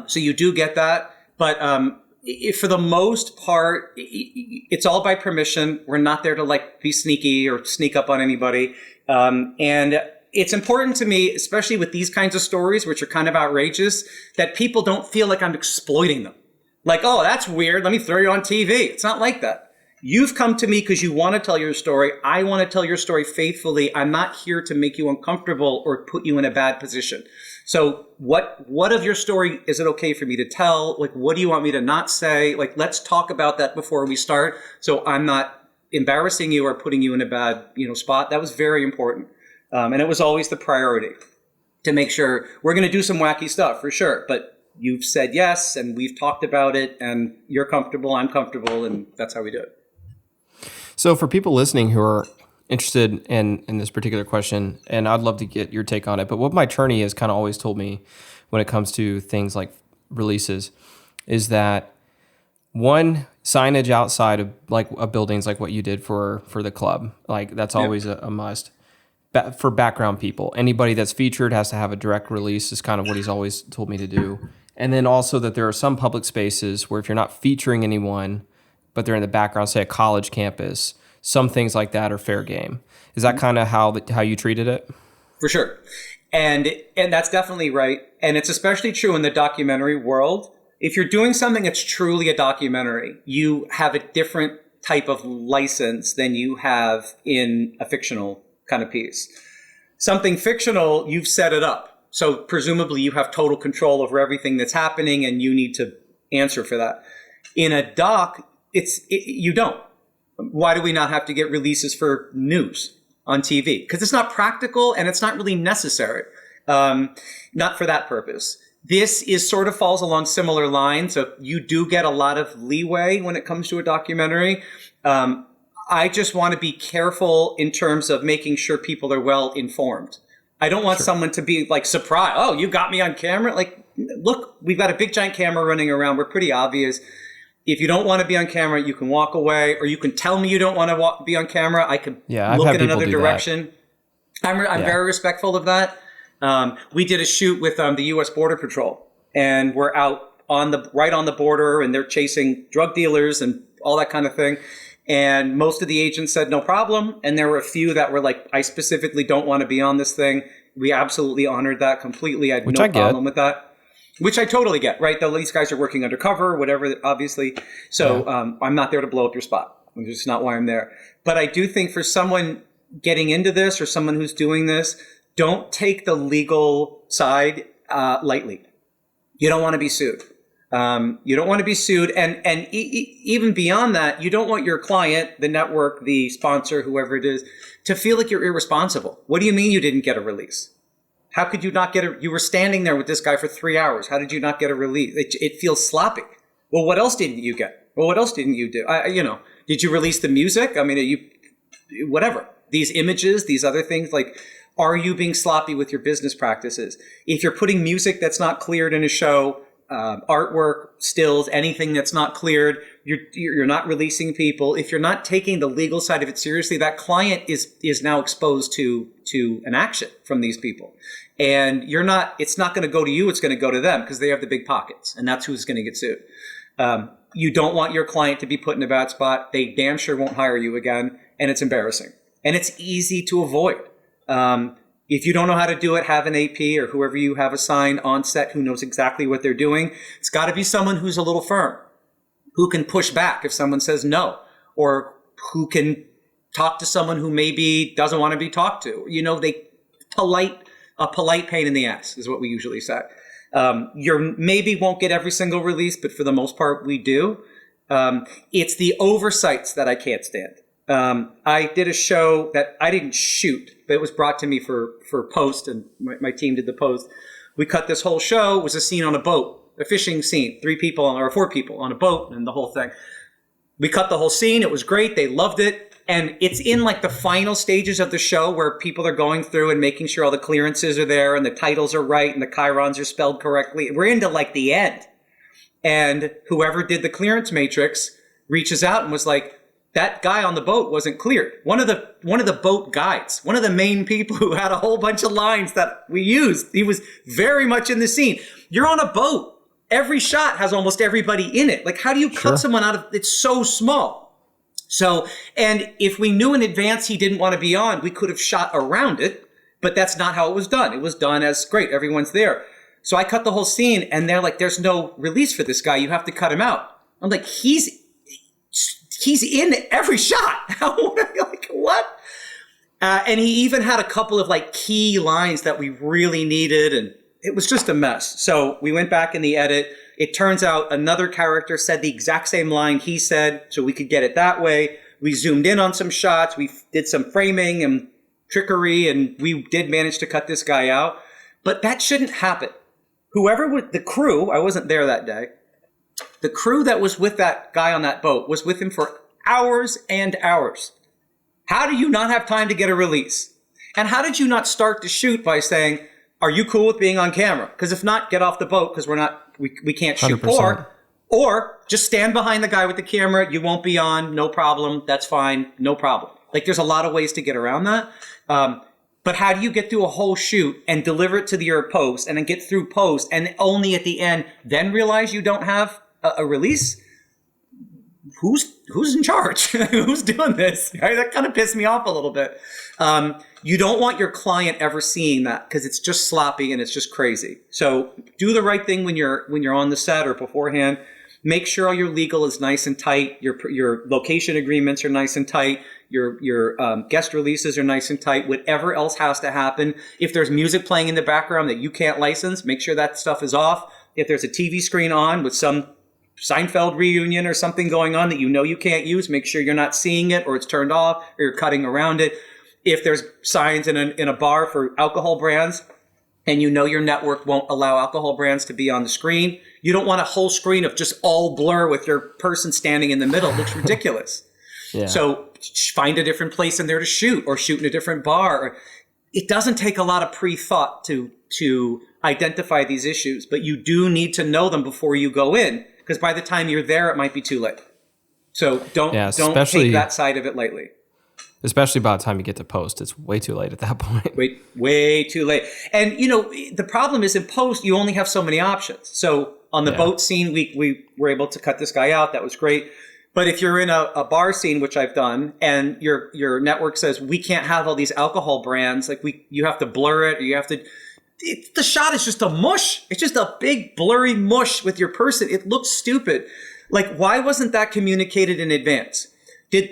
So you do get that. But for the most part, it's all by permission. We're not there to, like, be sneaky or sneak up on anybody. And it's important to me, especially with these kinds of stories, which are kind of outrageous, that people don't feel like I'm exploiting them. Like, oh, that's weird. Let me throw you on TV. It's not like that. You've come to me because you want to tell your story. I want to tell your story faithfully. I'm not here to make you uncomfortable or put you in a bad position. So what of your story is it okay for me to tell? Like, what do you want me to not say? Like, let's talk about that before we start, so I'm not embarrassing you or putting you in a bad, spot. That was very important. And it was always the priority to make sure we're going to do some wacky stuff for sure. But you've said yes, and we've talked about it, and you're comfortable, I'm comfortable, and that's how we do it. So for people listening who are interested in this particular question, and I'd love to get your take on it, but what my attorney has kind of always told me when it comes to things like releases is that, one, signage outside of like a buildings like what you did for the club, like that's always a must. For background people, anybody that's featured has to have a direct release is kind of what he's always told me to do. And then also that there are some public spaces where if you're not featuring anyone, but they're in the background, say a college campus, some things like that are fair game. Is that kind of how you treated it? For sure. And that's definitely right. And it's especially true in the documentary world. If you're doing something that's truly a documentary, you have a different type of license than you have in a fictional kind of piece. Something fictional, you've set it up. So presumably you have total control over everything that's happening, and you need to answer for that. In a doc, you don't. Why do we not have to get releases for news on TV? Because it's not practical and it's not really necessary. Not for that purpose. This sort of falls along similar lines. So you do get a lot of leeway when it comes to a documentary. I just want to be careful in terms of making sure people are well informed. I don't want someone to be like surprised. Oh, you got me on camera? Like, look, we've got a big giant camera running around. We're pretty obvious. If you don't want to be on camera, you can walk away, or you can tell me you don't want to be on camera. I could look in another direction. I'm very respectful of that. We did a shoot with the U.S. Border Patrol, and we're out right on the border, and they're chasing drug dealers and all that kind of thing. And most of the agents said no problem. And there were a few that were like, I specifically don't want to be on this thing. We absolutely honored that completely. I had no problem with that, which I totally get, right? These guys are working undercover, whatever, obviously. So I'm not there to blow up your spot. That's just not why I'm there. But I do think for someone getting into this or someone who's doing this, don't take the legal side lightly. You don't want to be sued. You don't want to be sued. And even beyond that, you don't want your client, the network, the sponsor, whoever it is, to feel like you're irresponsible. What do you mean you didn't get a release? How could you not get you were standing there with this guy for 3 hours. How did you not get a release? It feels sloppy. Well, what else didn't you get? Well, what else didn't you do? Did you release the music? I mean, whatever. These images, these other things, like, are you being sloppy with your business practices? If you're putting music that's not cleared in a show, artwork, stills, anything that's not cleared, you're not releasing people. If you're not taking the legal side of it seriously, that client is now exposed to an action from these people. And it's not going to go to you, it's going to go to them because they have the big pockets, and that's who's going to get sued. you don't want your client to be put in a bad spot. They damn sure won't hire you again, and it's embarrassing. And it's easy to avoid. If you don't know how to do it, have an AP or whoever you have assigned on set who knows exactly what they're doing. It's got to be someone who's a little firm, who can push back if someone says no, or who can talk to someone who maybe doesn't want to be talked to. You know, a polite pain in the ass is what we usually say. You maybe won't get every single release, but for the most part, we do. It's the oversights that I can't stand. I did a show that I didn't shoot, but it was brought to me for post, and my team did the post. We cut this whole show. It was a scene on a boat, a fishing scene, 4 people on a boat, and the whole thing. We cut the whole scene. It was great. They loved it. And it's in like the final stages of the show where people are going through and making sure all the clearances are there and the titles are right and the chirons are spelled correctly. We're into like the end. And whoever did the clearance matrix reaches out and was like, that guy on the boat wasn't cleared. One of the boat guides, one of the main people who had a whole bunch of lines that we used, he was very much in the scene. You're on a boat. Every shot has almost everybody in it. Like, how do you cut someone out of, it's so small. So, and if we knew in advance he didn't want to be on, we could have shot around it, but that's not how it was done. It was done as, great, everyone's there. So I cut the whole scene, and they're like, there's no release for this guy. You have to cut him out. I'm like, he's in every shot. Like, what? And he even had a couple of like key lines that we really needed, and it was just a mess. So we went back in the edit. It turns out another character said the exact same line he said, so we could get it that way. We zoomed in on some shots. We did some framing and trickery, and we did manage to cut this guy out. But that shouldn't happen. Whoever was the crew, I wasn't there that day, the crew that was with that guy on that boat was with him for hours and hours. How do you not have time to get a release? And how did you not start to shoot by saying, are you cool with being on camera? Because if not, get off the boat because we can't shoot. 100%. Or just stand behind the guy with the camera. You won't be on. No problem. That's fine. No problem. Like, there's a lot of ways to get around that. But how do you get through a whole shoot and deliver it to your post and then get through post and only at the end then realize you don't have a release? Who's in charge? Who's doing this? Right? That kind of pissed me off a little bit. You don't want your client ever seeing that because it's just sloppy and it's just crazy. So do the right thing when you're on the set or beforehand. Make sure all your legal is nice and tight. Your location agreements are nice and tight. Your guest releases are nice and tight. Whatever else has to happen. If there's music playing in the background that you can't license, make sure that stuff is off. If there's a TV screen on with some Seinfeld reunion or something going on that you know you can't use, make sure you're not seeing it or it's turned off or you're cutting around it. If there's signs in a bar for alcohol brands and you know your network won't allow alcohol brands to be on the screen, you don't want a whole screen of just all blur with your person standing in the middle. It looks ridiculous. Yeah. So find a different place in there to shoot or shoot in a different bar. It doesn't take a lot of pre-thought to identify these issues, but you do need to know them before you go in. Because by the time you're there, it might be too late. So don't take that side of it lightly. Especially by the time you get to post, it's way too late at that point. Way too late. And, the problem is in post, you only have so many options. So on the boat scene, we were able to cut this guy out. That was great. But if you're in a bar scene, which I've done, and your network says, we can't have all these alcohol brands, like you have to blur it, or you have to... the shot is just a mush. It's just a big blurry mush with your person. It looks stupid. Like, why wasn't that communicated in advance?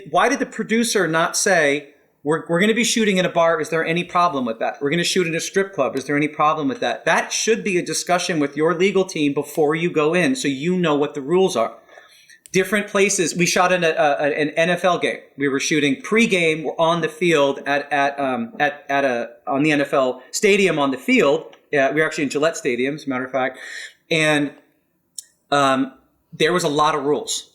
Why did the producer not say, we're going to be shooting in a bar. Is there any problem with that? We're going to shoot in a strip club. Is there any problem with that? That should be a discussion with your legal team before you go in so you know what the rules are. Different places. We shot in an NFL game. We were shooting pregame. We're on the field on the NFL stadium on the field. We were actually in Gillette Stadium, as a matter of fact. And there was a lot of rules.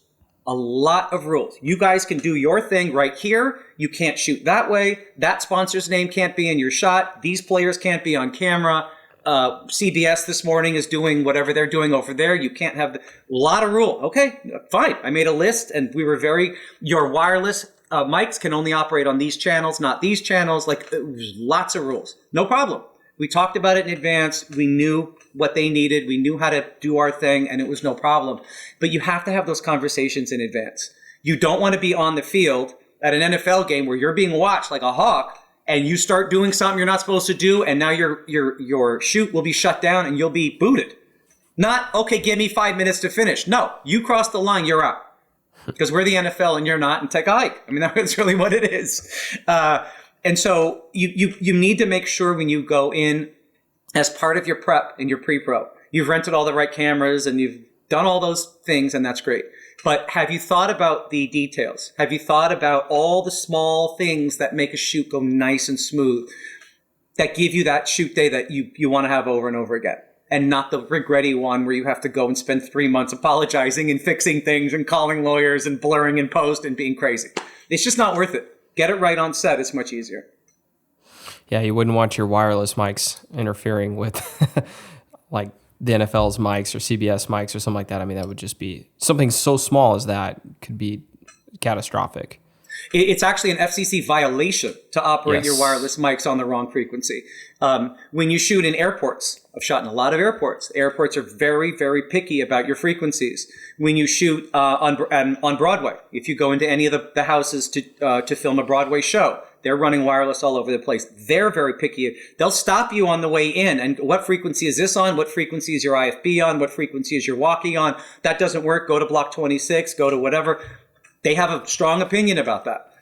A lot of rules. You guys can do your thing right here. You can't shoot that way. That sponsor's name can't be in your shot. These players can't be on camera. CBS this morning is doing whatever they're doing over there. You can't have a lot of rule. Okay, fine. I made a list and we were your wireless mics can only operate on these channels, not these channels. Like, lots of rules. No problem. We talked about it in advance. We knew what they needed. We knew how to do our thing, and it was no problem. But you have to have those conversations in advance. You don't want to be on the field at an NFL game where you're being watched like a hawk, and you start doing something you're not supposed to do, and now your shoot will be shut down and you'll be booted. Not, okay, give me 5 minutes to finish. No, you cross the line, you're out. Because we're the NFL and you're not, and take a hike. I mean, that's really what it is. And so you need to make sure when you go in as part of your prep and your pre-pro, you've rented all the right cameras and you've done all those things, and that's great. But have you thought about the details? Have you thought about all the small things that make a shoot go nice and smooth, that give you that shoot day that you want to have over and over again? And not the regretty one where you have to go and spend 3 months apologizing and fixing things and calling lawyers and blurring in post and being crazy. It's just not worth it. Get it right on set. It's much easier. Yeah, you wouldn't want your wireless mics interfering with like the NFL's mics or CBS mics or something like that. I mean, that would just be something so small as that could be catastrophic. It's actually an FCC violation to operate your wireless mics on the wrong frequency. When you shoot in airports, I've shot in a lot of airports. Airports are very, very picky about your frequencies. When you shoot on Broadway, if you go into any of the houses to film a Broadway show, they're running wireless all over the place. They're very picky. They'll stop you on the way in. And what frequency is this on? What frequency is your IFB on? What frequency is your walkie on? That doesn't work. Go to block 26. Go to whatever. They have a strong opinion about that.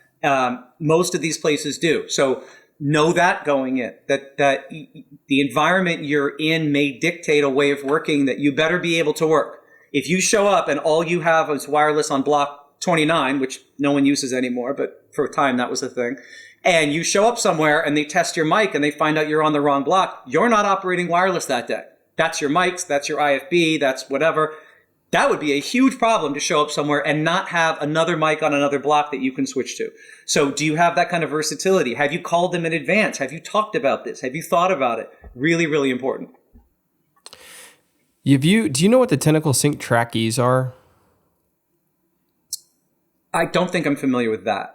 Most of these places do. So know that going in, that the environment you're in may dictate a way of working that you better be able to work. If you show up and all you have is wireless on block 29, which no one uses anymore, but for a time that was a thing, and you show up somewhere and they test your mic and they find out you're on the wrong block, you're not operating wireless that day. That's your mics, that's your IFB, that's whatever. That would be a huge problem to show up somewhere and not have another mic on another block that you can switch to. So do you have that kind of versatility? Have you called them in advance? Have you talked about this? Have you thought about it? Really, really important. Do you know what the tentacle sync track keys are? I don't think I'm familiar with that.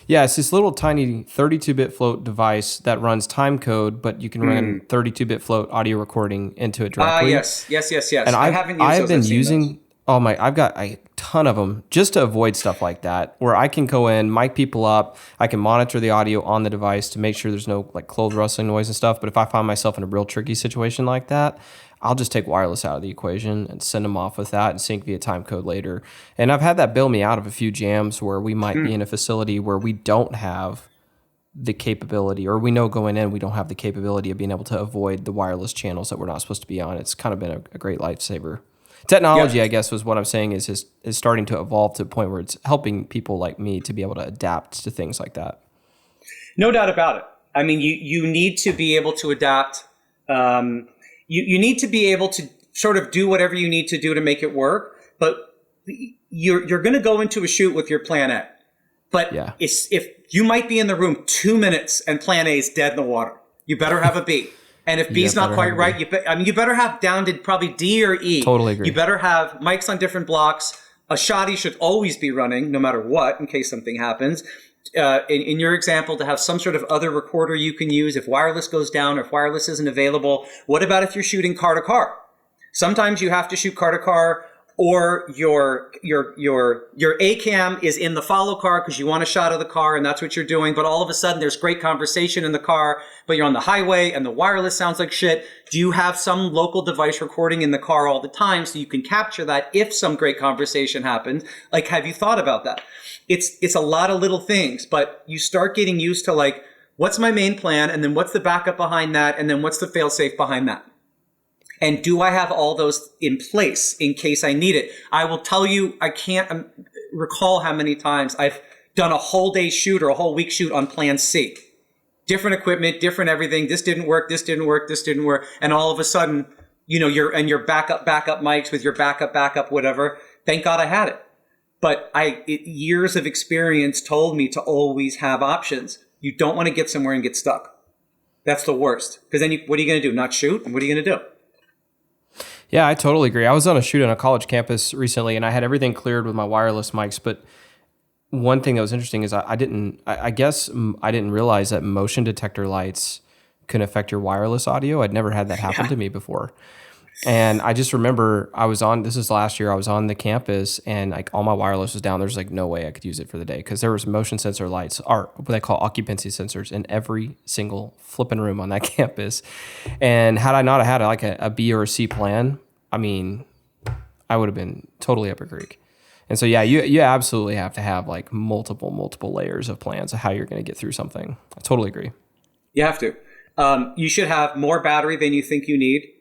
Yeah, it's this little tiny 32-bit float device that runs time code, but you can run 32-bit float audio recording into it directly. Yes. And I haven't used I've been using I've got a ton of them just to avoid stuff like that, where I can go in, mic people up, I can monitor the audio on the device to make sure there's no like clothes rustling noise and stuff. But if I find myself in a real tricky situation like that, I'll just take wireless out of the equation and send them off with that and sync via time code later. And I've had that bail me out of a few jams where we might be in a facility where we don't have the capability, or we know going in we don't have the capability of being able to avoid the wireless channels that we're not supposed to be on. It's kind of been a great lifesaver. Technology, I guess, was what I'm saying is starting to evolve to a point where it's helping people like me to be able to adapt to things like that. No doubt about it. I mean, you need to be able to adapt. You need to be able to sort of do whatever you need to do to make it work. But you're going to go into a shoot with your plan A. But if you might be in the room 2 minutes and plan A is dead in the water, you better have a B. And if B's not quite right, you better have down to probably D or E. Totally agree. You better have mics on different blocks. A shoddy should always be running, no matter what, in case something happens. In your example, to have some sort of other recorder you can use if wireless goes down or if wireless isn't available. What about if you're shooting car to car? Sometimes you have to shoot car to car, or your A cam is in the follow car because you want a shot of the car and that's what you're doing. But all of a sudden there's great conversation in the car, but you're on the highway and the wireless sounds like shit. Do you have some local device recording in the car all the time so you can capture that if some great conversation happens? Like, have you thought about that? It's a lot of little things, but you start getting used to like, what's my main plan? And then what's the backup behind that? And then what's the fail safe behind that? And do I have all those in place in case I need it? I will tell you, I can't recall how many times I've done a whole day shoot or a whole week shoot on plan C. Different equipment, different everything. This didn't work. And all of a sudden, your backup mics with your backup, whatever. Thank God I had it. But years of experience told me to always have options. You don't want to get somewhere and get stuck. That's the worst. Because then what are you going to do? Not shoot? And what are you going to do? Yeah, I totally agree. I was on a shoot on a college campus recently, and I had everything cleared with my wireless mics. But one thing that was interesting is I didn't realize that motion detector lights can affect your wireless audio. I'd never had that happen to me before. And I just remember this was last year, I was on the campus and like all my wireless was down. There's like no way I could use it for the day because there was motion sensor lights, or what they call occupancy sensors, in every single flipping room on that campus. And had I not had like a B or a C plan, I mean, I would have been totally up a creek. And so, yeah, you absolutely have to have like multiple layers of plans of how you're going to get through something. I totally agree. You have to. You should have more battery than you think you need.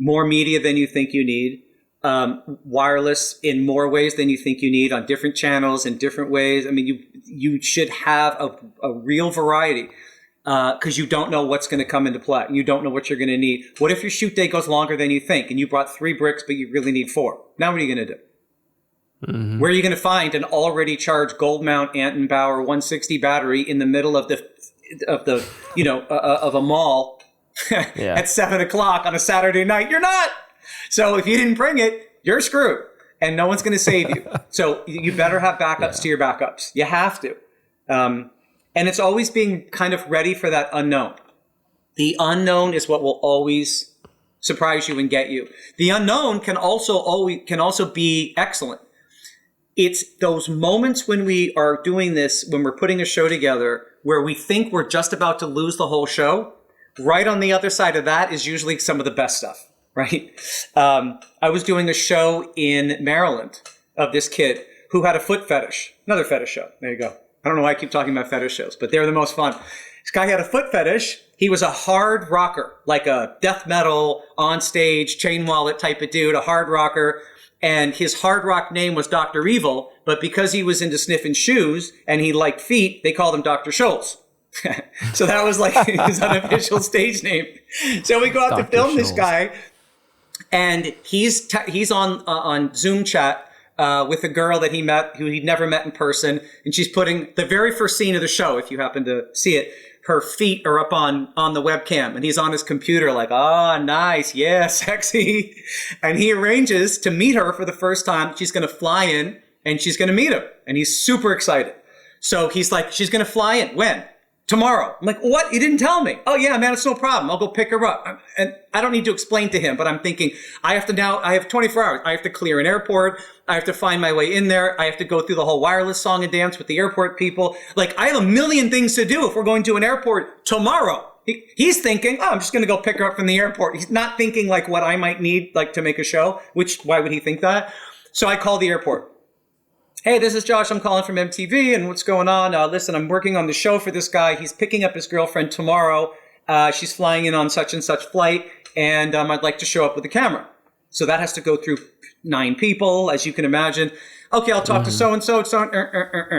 More media than you think you need, wireless in more ways than you think you need on different channels in different ways. I mean, you should have a real variety because you don't know what's going to come into play. You don't know what you're going to need. What if your shoot day goes longer than you think and you brought 3 bricks, but you really need 4? Now what are you going to do? Mm-hmm. Where are you going to find an already charged gold mount Anton Bauer 160 battery in the middle of a mall? At 7:00 on a Saturday night? You're not. So if you didn't bring it, you're screwed and no one's going to save you. So you better have backups to your backups. You have to. And it's always being kind of ready for that unknown. The unknown is what will always surprise you and get you. The unknown can also be excellent. It's those moments when we are doing this, when we're putting a show together, where we think we're just about to lose the whole show. Right on the other side of that is usually some of the best stuff, right? I was doing a show in Maryland of this kid who had a foot fetish. Another fetish show. There you go. I don't know why I keep talking about fetish shows, but they're the most fun. This guy had a foot fetish. He was a hard rocker, like a death metal on stage, chain wallet type of dude, a hard rocker. And his hard rock name was Dr. Evil, but because he was into sniffing shoes and he liked feet, they called him Dr. Schultz. So that was like his unofficial stage name. So we go out to film this guy, and he's on Zoom chat with a girl that he met who he'd never met in person, and she's putting the very first scene of the show. If you happen to see it, her feet are up on the webcam, and he's on his computer like, nice, yeah, sexy. And he arranges to meet her for the first time. She's going to fly in, and she's going to meet him, and he's super excited. So he's like, she's going to fly in. When? Tomorrow. I'm like, what? You didn't tell me. Oh yeah, man, it's no problem. I'll go pick her up. And I don't need to explain to him, but I'm thinking, I have 24 hours. I have to clear an airport. I have to find my way in there. I have to go through the whole wireless song and dance with the airport people. Like, I have a million things to do if we're going to an airport tomorrow. He's thinking, I'm just going to go pick her up from the airport. He's not thinking like what I might need, like to make a show, why would he think that? So I call the airport. Hey, this is Josh. I'm calling from MTV, and what's going on? Listen, I'm working on the show for this guy. He's picking up his girlfriend tomorrow. She's flying in on such and such flight, and I'd like to show up with a camera. So that has to go through 9 people, as you can imagine. Okay, I'll talk to so-and-so.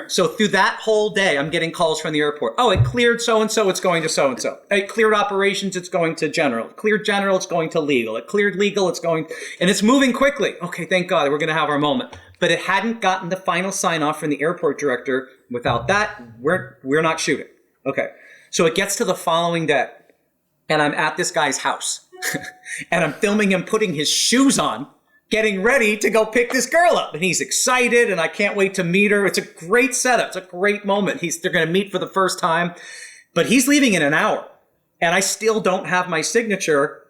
So through that whole day, I'm getting calls from the airport. Oh, it cleared so-and-so, it's going to so-and-so. It cleared operations, it's going to general. It cleared general, it's going to legal. It cleared legal, it's going... And it's moving quickly. Okay, thank God, we're going to have our moment. But it hadn't gotten the final sign-off from the airport director. Without that, we're not shooting. Okay, so it gets to the following day, and I'm at this guy's house. And I'm filming him putting his shoes on, getting ready to go pick this girl up. And he's excited, and I can't wait to meet her. It's a great setup. It's a great moment. They're going to meet for the first time. But he's leaving in an hour. And I still don't have my signature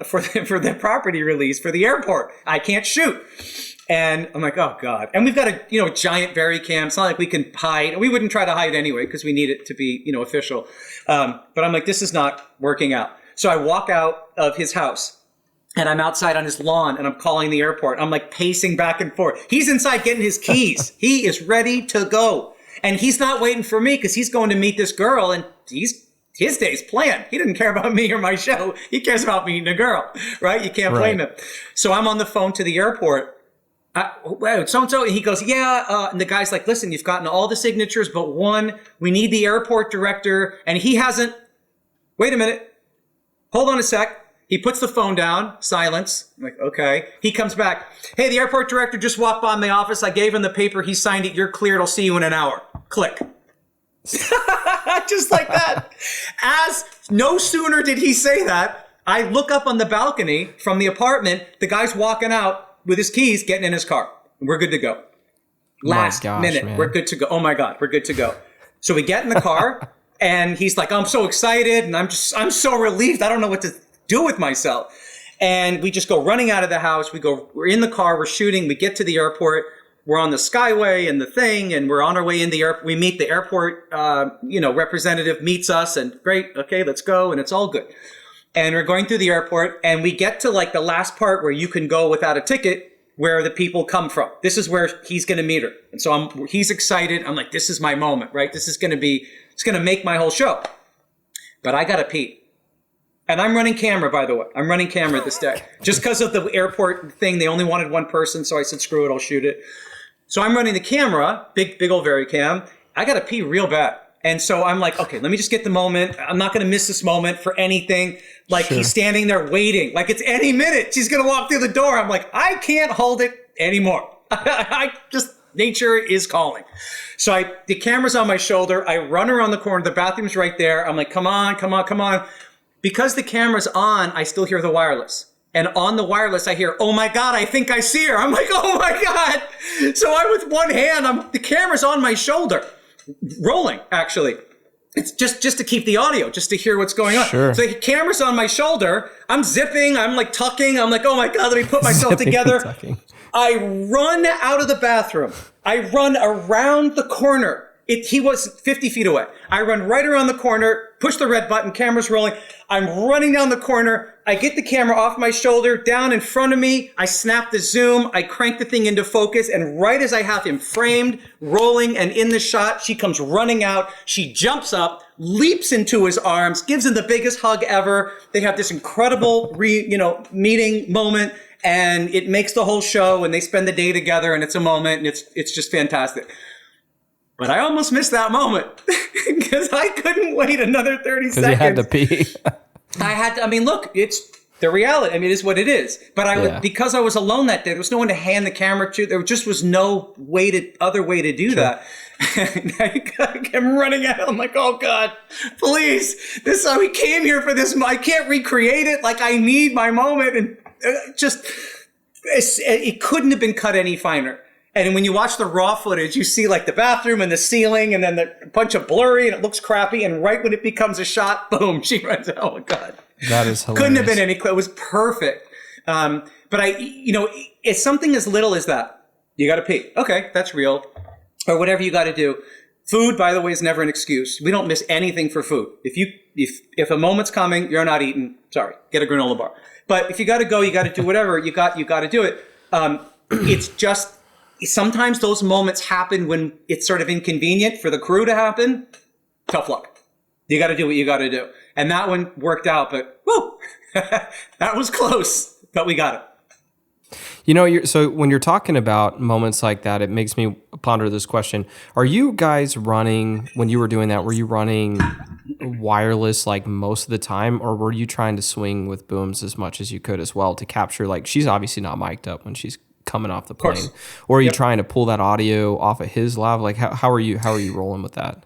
for the property release for the airport. I can't shoot. And I'm like, oh, God. And we've got a giant Varicam. It's not like we can hide. We wouldn't try to hide anyway because we need it to be official. But I'm like, this is not working out. So I walk out of his house. And I'm outside on his lawn, and I'm calling the airport. I'm like pacing back and forth. He's inside getting his keys. He is ready to go. And he's not waiting for me because he's going to meet this girl, and his day's planned. He didn't care about me or my show. He cares about meeting a girl, right? You can't blame him. So I'm on the phone to the airport. So-and-so, and he goes, and the guy's like, listen, you've gotten all the signatures but one. We need the airport director, and he hasn't. Wait a minute. Hold on a sec. He puts the phone down, silence. I'm like, okay. He comes back. Hey, the airport director just walked by my office. I gave him the paper. He signed it. You're cleared. I'll see you in an hour. Click. Just like that. As no sooner did he say that, I look up on the balcony from the apartment. The guy's walking out with his keys, getting in his car. We're good to go. Last minute, man. We're good to go. Oh my God, we're good to go. So we get in the car. And he's like, I'm so excited. And I'm so relieved. I don't know what to do with myself. And we just go running out of the house. We're in the car, we're shooting. We get to the airport. We're on the Skyway and the thing, and we're on our way in the airport. We meet the airport, representative meets us, and great. Okay, let's go. And it's all good. And we're going through the airport, and we get to like the last part where you can go without a ticket, where the people come from. This is where he's going to meet her. And so he's excited. I'm like, this is my moment, right? It's going to make my whole show. But I got to pee. And I'm running camera, by the way. I'm running camera this day. Just because of the airport thing, they only wanted one person. So I said, screw it, I'll shoot it. So I'm running the camera, big old Varicam. I got to pee real bad. And so I'm like, okay, let me just get the moment. I'm not going to miss this moment for anything. Like He's standing there waiting. Like it's any minute. She's going to walk through the door. I'm like, I can't hold it anymore. Nature is calling. So the camera's on my shoulder. I run around the corner. The bathroom's right there. I'm like, come on. Because the camera's on, I still hear the wireless. And on the wireless, I hear, oh my God, I think I see her. I'm like, oh my God. So I'm with one hand, the camera's on my shoulder, rolling, actually. It's just to keep the audio, just to hear what's going on. Sure. So the camera's on my shoulder. I'm zipping. I'm like tucking. I'm like, oh my God, let me put myself together. I run out of the bathroom. I run around the corner. He was 50 feet away. I run right around the corner, push the red button, camera's rolling. I'm running down the corner. I get the camera off my shoulder, down in front of me. I snap the zoom. I crank the thing into focus. And right as I have him framed, rolling, and in the shot, she comes running out. She jumps up, leaps into his arms, gives him the biggest hug ever. They have this incredible meeting moment. And it makes the whole show, and they spend the day together, and it's a moment, and it's just fantastic. But I almost missed that moment because I couldn't wait another 30 seconds. Because you had to pee. Look, it's the reality. It is what it is. But because I was alone that day, there was no one to hand the camera to. There just was no other way to do that. And I'm running out. I'm like, oh God, please. We came here for this. I can't recreate it. Like I need my moment. And it couldn't have been cut any finer. And when you watch the raw footage, you see like the bathroom and the ceiling and then a bunch of blurry and it looks crappy. And right when it becomes a shot, boom, she runs out. Oh my God. That is hilarious. Couldn't have been any, it was perfect. But it's something as little as that. You got to pee. Okay, that's real. Or whatever you got to do. Food, by the way, is never an excuse. We don't miss anything for food. If a moment's coming, you're not eating. Sorry, get a granola bar. But if you got to go, you got to do whatever. You got to do it. It's just, sometimes those moments happen when it's sort of inconvenient for the crew to happen. Tough luck. You got to do what you got to do. And that one worked out, but whoo, that was close, but we got it. So when you're talking about moments like that, it makes me ponder this question. Are you guys running, when you were doing that, were you running wireless like most of the time, or were you trying to swing with booms as much as you could as well to capture, like, she's obviously not mic'd up when she's coming off the plane, or are you trying to pull that audio off of his lav? Like how are you rolling with that?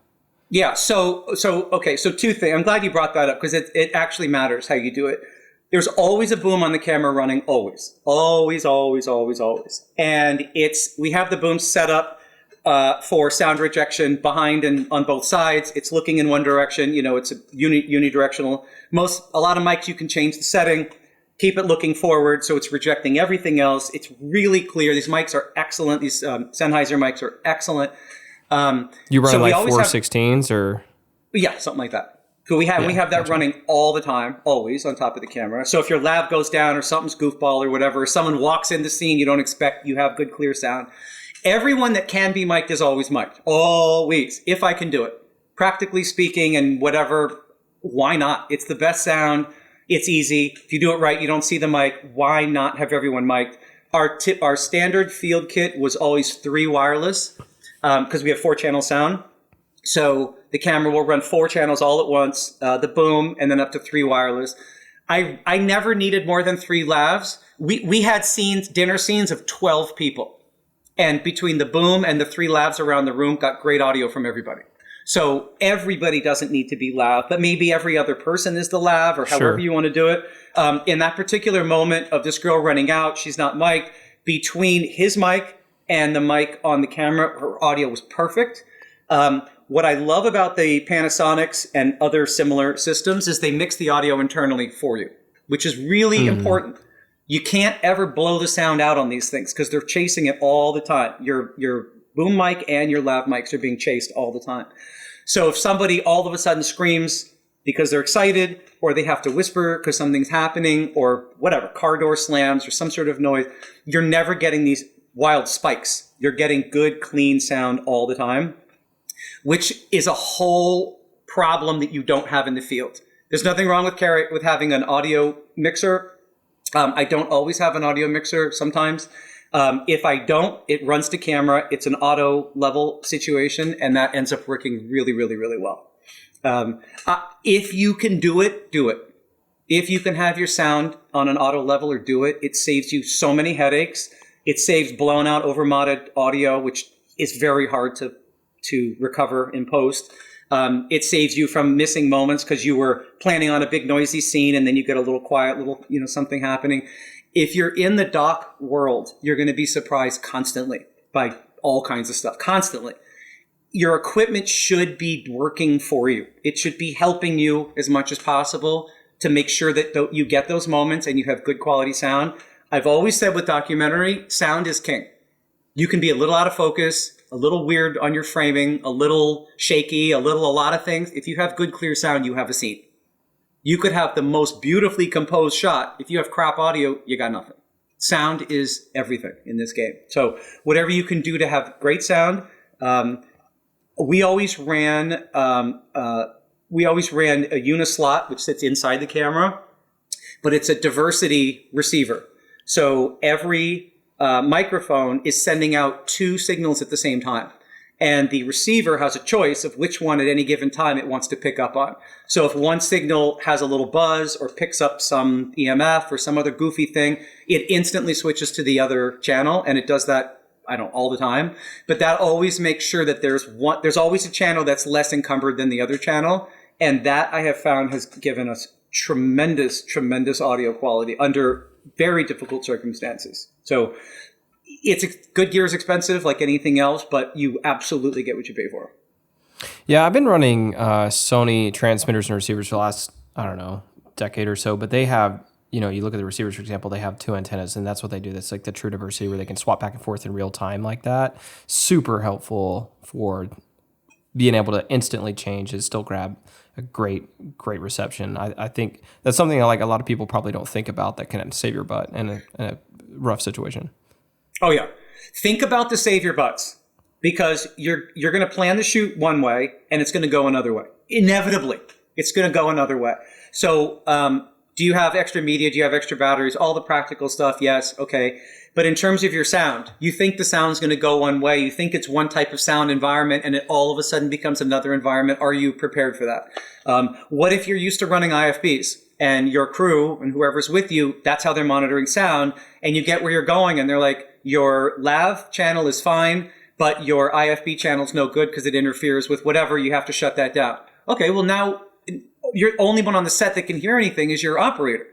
Yeah. So two things. I'm glad you brought that up because it actually matters how you do it. There's always a boom on the camera running, always. And we have the boom set up for sound rejection behind and on both sides. It's looking in one direction. It's a unidirectional. A lot of mics you can change the setting. Keep it looking forward, so it's rejecting everything else. It's really clear. These mics are excellent. These Sennheiser mics are excellent. You run like 416s or? Yeah, something like that. So we have that running all the time, always on top of the camera. So if your lab goes down or something's goofball or whatever, or someone walks in the scene you don't expect, you have good clear sound. Everyone that can be mic'd is always mic'd. Always, if I can do it. Practically speaking and whatever, why not? It's the best sound. It's easy. If you do it right, you don't see the mic. Why not have everyone mic'd? Our standard field kit was always 3 wireless because we have 4-channel sound. So the camera will run 4 channels all at once, the boom, and then up to 3 wireless. I never needed more than 3 lavs. We had dinner scenes of 12 people. And between the boom and the 3 lavs around the room, got great audio from everybody. So everybody doesn't need to be lav, but maybe every other person is the lav or however you want to do it. In that particular moment of this girl running out, she's not mic'd. Between his mic and the mic on the camera, her audio was perfect. What I love about the Panasonics and other similar systems is they mix the audio internally for you, which is really important. You can't ever blow the sound out on these things because they're chasing it all the time. Your boom mic and your lav mics are being chased all the time. So if somebody all of a sudden screams because they're excited, or they have to whisper because something's happening, or whatever, car door slams or some sort of noise, you're never getting these wild spikes. You're getting good, clean sound all the time, which is a whole problem that you don't have in the field. There's nothing wrong with having an audio mixer. I don't always have an audio mixer sometimes. If I don't, it runs to camera. It's an auto level situation, and that ends up working really, really, really well. If you can do it, do it. If you can have your sound on an auto leveler, do it. It saves you so many headaches. It saves blown out, overmodded audio, which is very hard to recover in post. It saves you from missing moments because you were planning on a big noisy scene and then you get a little quiet, something happening. If you're in the doc world, you're going to be surprised constantly by all kinds of stuff, constantly. Your equipment should be working for you. It should be helping you as much as possible to make sure that you get those moments and you have good quality sound. I've always said with documentary, sound is king. You can be a little out of focus, a little weird on your framing, a little shaky, a lot of things. If you have good, clear sound, you have a scene. You could have the most beautifully composed shot. If you have crap audio, you got nothing. Sound is everything in this game. So whatever you can do to have great sound. We always ran a Unislot, which sits inside the camera, but it's a diversity receiver. So every microphone is sending out two signals at the same time. And the receiver has a choice of which one at any given time it wants to pick up on. So if one signal has a little buzz or picks up some EMF or some other goofy thing, it instantly switches to the other channel, and it does that, all the time. But that always makes sure that there's always a channel that's less encumbered than the other channel. And that I have found has given us tremendous, tremendous audio quality under very difficult circumstances. So good gear is expensive like anything else, but you absolutely get what you pay for. Yeah, I've been running Sony transmitters and receivers for the last, decade or so, but they have, you look at the receivers, for example, they have two antennas, and that's what they do. That's like the true diversity where they can swap back and forth in real time like that. Super helpful for being able to instantly change and still grab a great reception. I think that's something like a lot of people probably don't think about that can save your butt in a rough situation. Oh yeah. Think about the save your butts, because you're going to plan the shoot one way and it's going to go another way. Inevitably, it's going to go another way. So, do you have extra media? Do you have extra batteries? All the practical stuff. Yes. Okay. But in terms of your sound, you think the sound's going to go one way. You think it's one type of sound environment and it all of a sudden becomes another environment. Are you prepared for that? What if you're used to running IFBs and your crew and whoever's with you, that's how they're monitoring sound, and you get where you're going and they're like, your lav channel is fine, but your IFB channel's no good because it interferes with whatever. You have to shut that down. Okay, well now you're only one on the set that can hear anything is your operator.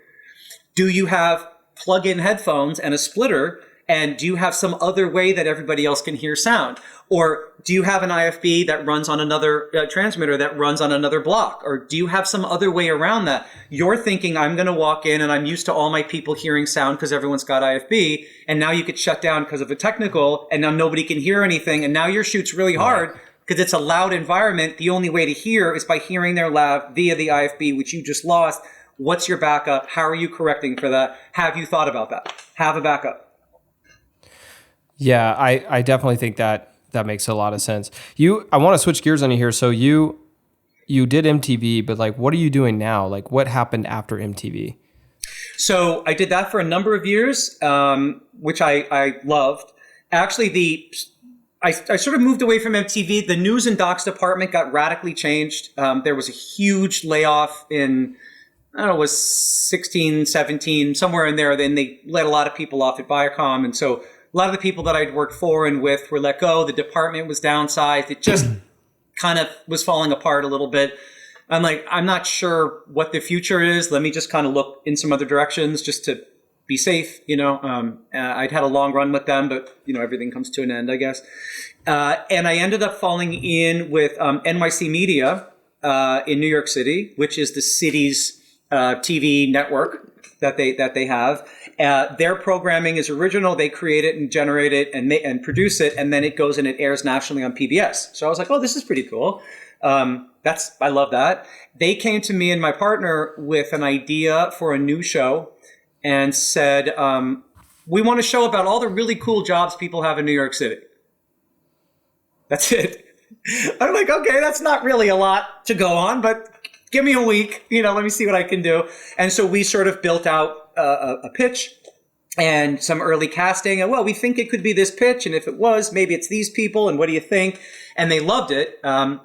Do you have plug-in headphones and a splitter, and do you have some other way that everybody else can hear sound? Or do you have an IFB that runs on another transmitter that runs on another block? Or do you have some other way around that? You're thinking, I'm going to walk in and I'm used to all my people hearing sound because everyone's got IFB, and now you get shut down because of a technical, and now nobody can hear anything, and now your shoot's really hard because it's a loud environment. The only way to hear is by hearing their lav via the IFB, which you just lost. What's your backup? How are you correcting for that? Have you thought about that? Have a backup. Yeah, I definitely think that makes a lot of sense. I want to switch gears on you here. So you did MTV, but like, what are you doing now? Like, what happened after MTV? So I did that for a number of years, which I loved. Actually, I sort of moved away from MTV. The news and docs department got radically changed. There was a huge layoff in, it was 16, 17, somewhere in there. Then they let a lot of people off at Viacom. And so a lot of the people that I'd worked for and with were let go. The department was downsized. It just kind of was falling apart a little bit. I'm like, I'm not sure what the future is. Let me just kind of look in some other directions just to be safe. I'd had a long run with them, but everything comes to an end, I guess. And I ended up falling in with NYC Media in New York City, which is the city's TV network that they have. Their programming is original. They create it and generate it and produce it, and then it goes and it airs nationally on PBS. So I was like, oh, this is pretty cool. I love that. They came to me and my partner with an idea for a new show and said, we want a show about all the really cool jobs people have in New York City. That's it. I'm like, okay, that's not really a lot to go on, but give me a week, let me see what I can do. And so we sort of built out a pitch and some early casting. And well, we think it could be this pitch. And if it was, maybe it's these people. And what do you think? And they loved it.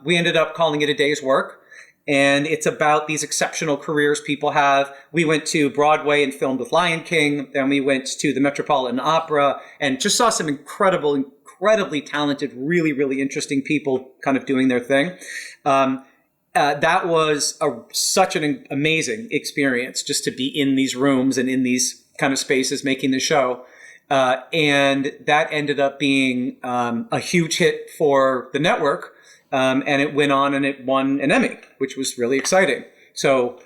We ended up calling it A Day's Work. And it's about these exceptional careers people have. We went to Broadway and filmed with Lion King. Then we went to the Metropolitan Opera and just saw some incredibly talented, really, really interesting people kind of doing their thing. That was such an amazing experience just to be in these rooms and in these kind of spaces making the show. And that ended up being a huge hit for the network. And it went on and it won an Emmy, which was really exciting. So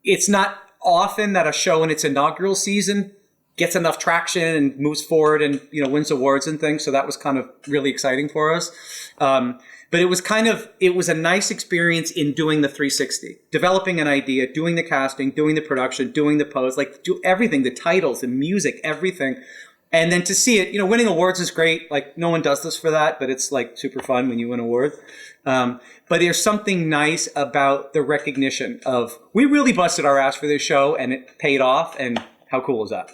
it's not often that a show in its inaugural season gets enough traction and moves forward and, wins awards and things. So that was kind of really exciting for us. But it was a nice experience in doing the 360, developing an idea, doing the casting, doing the production, doing the post, do everything, the titles, the music, everything. And then to see it, winning awards is great. No one does this for that, but it's super fun when you win awards. But there's something nice about the recognition of, we really busted our ass for this show and it paid off. And how cool is that?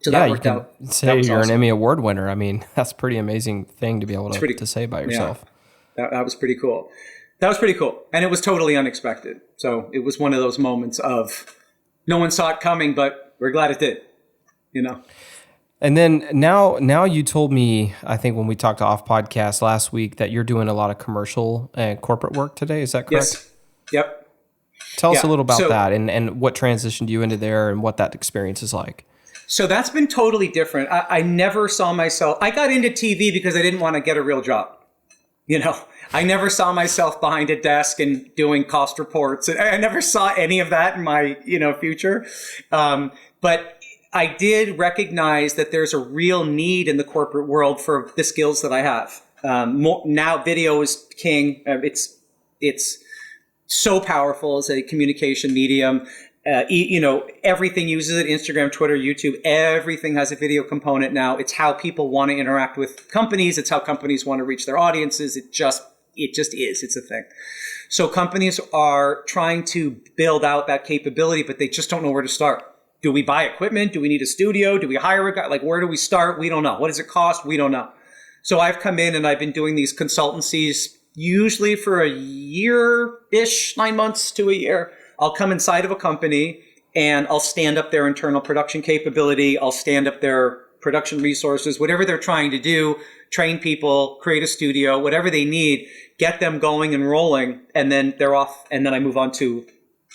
So that worked out. Say you're awesome. An Emmy Award winner. I mean, that's a pretty amazing thing to be able to say about yourself. Yeah. That was pretty cool. That was pretty cool. And it was totally unexpected. So it was one of those moments of no one saw it coming, but we're glad it did, And then now you told me, I think when we talked off podcast last week, that you're doing a lot of commercial and corporate work today. Is that correct? Yes. Yep. Tell us a little about that and what transitioned you into there and what that experience is like. So that's been totally different. I never saw myself, I got into TV because I didn't want to get a real job. I never saw myself behind a desk and doing cost reports. I never saw any of that in my, future. But I did recognize that there's a real need in the corporate world for the skills that I have. Now video is king. It's so powerful as a communication medium. Everything uses it. Instagram, Twitter, YouTube, everything has a video component now. It's how people want to interact with companies. It's how companies want to reach their audiences. It just is. It's a thing. So companies are trying to build out that capability, but they just don't know where to start. Do we buy equipment? Do we need a studio? Do we hire a guy? Where do we start? We don't know. What does it cost? We don't know. So I've come in and I've been doing these consultancies usually for a year-ish, 9 months to a year. I'll come inside of a company and I'll stand up their internal production capability. I'll stand up their production resources, whatever they're trying to do, train people, create a studio, whatever they need, get them going and rolling, and then they're off, and then I move on to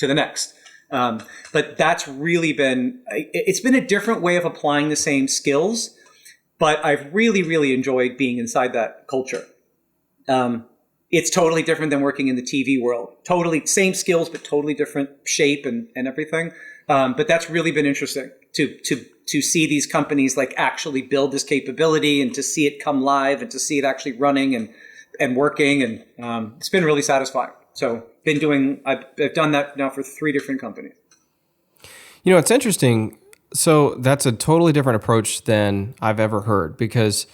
the next. But that's really it's been a different way of applying the same skills, but I've really, really enjoyed being inside that culture. It's totally different than working in the TV world. Totally same skills, but totally different shape and everything. But that's really been interesting to see these companies actually build this capability and to see it come live and to see it actually running and working. And it's been really satisfying. So I've done that now for 3 different companies. It's interesting. So that's a totally different approach than I've ever heard, because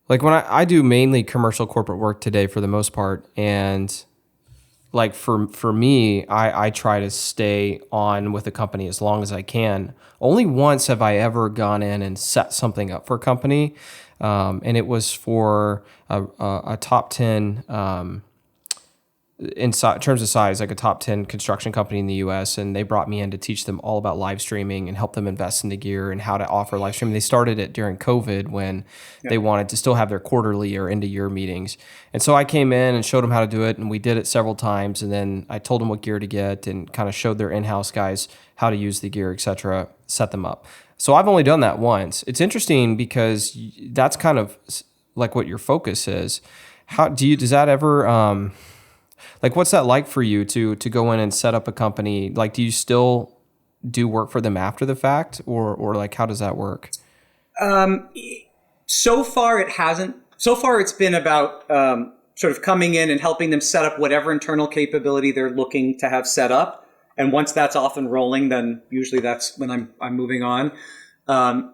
when I do mainly commercial corporate work today for the most part, and for me, I try to stay on with a company as long as I can. Only once have I ever gone in and set something up for a company, and it was for a top 10 in terms of size, a top 10 construction company in the U.S., and they brought me in to teach them all about live streaming and help them invest in the gear and how to offer live streaming. They started it during COVID when they wanted to still have their quarterly or end-of-year meetings. And so I came in and showed them how to do it, and we did it several times, and then I told them what gear to get and kind of showed their in-house guys how to use the gear, et cetera, set them up. So I've only done that once. It's interesting because that's kind of like what your focus is. Does that ever, like, what's that like for you to go in and set up a company? Like, do you still do work for them after the fact, or like, how does that work? So far it hasn't. So far it's been about sort of coming in and helping them set up whatever internal capability they're looking to have set up. And once that's off and rolling, then usually that's when I'm moving on.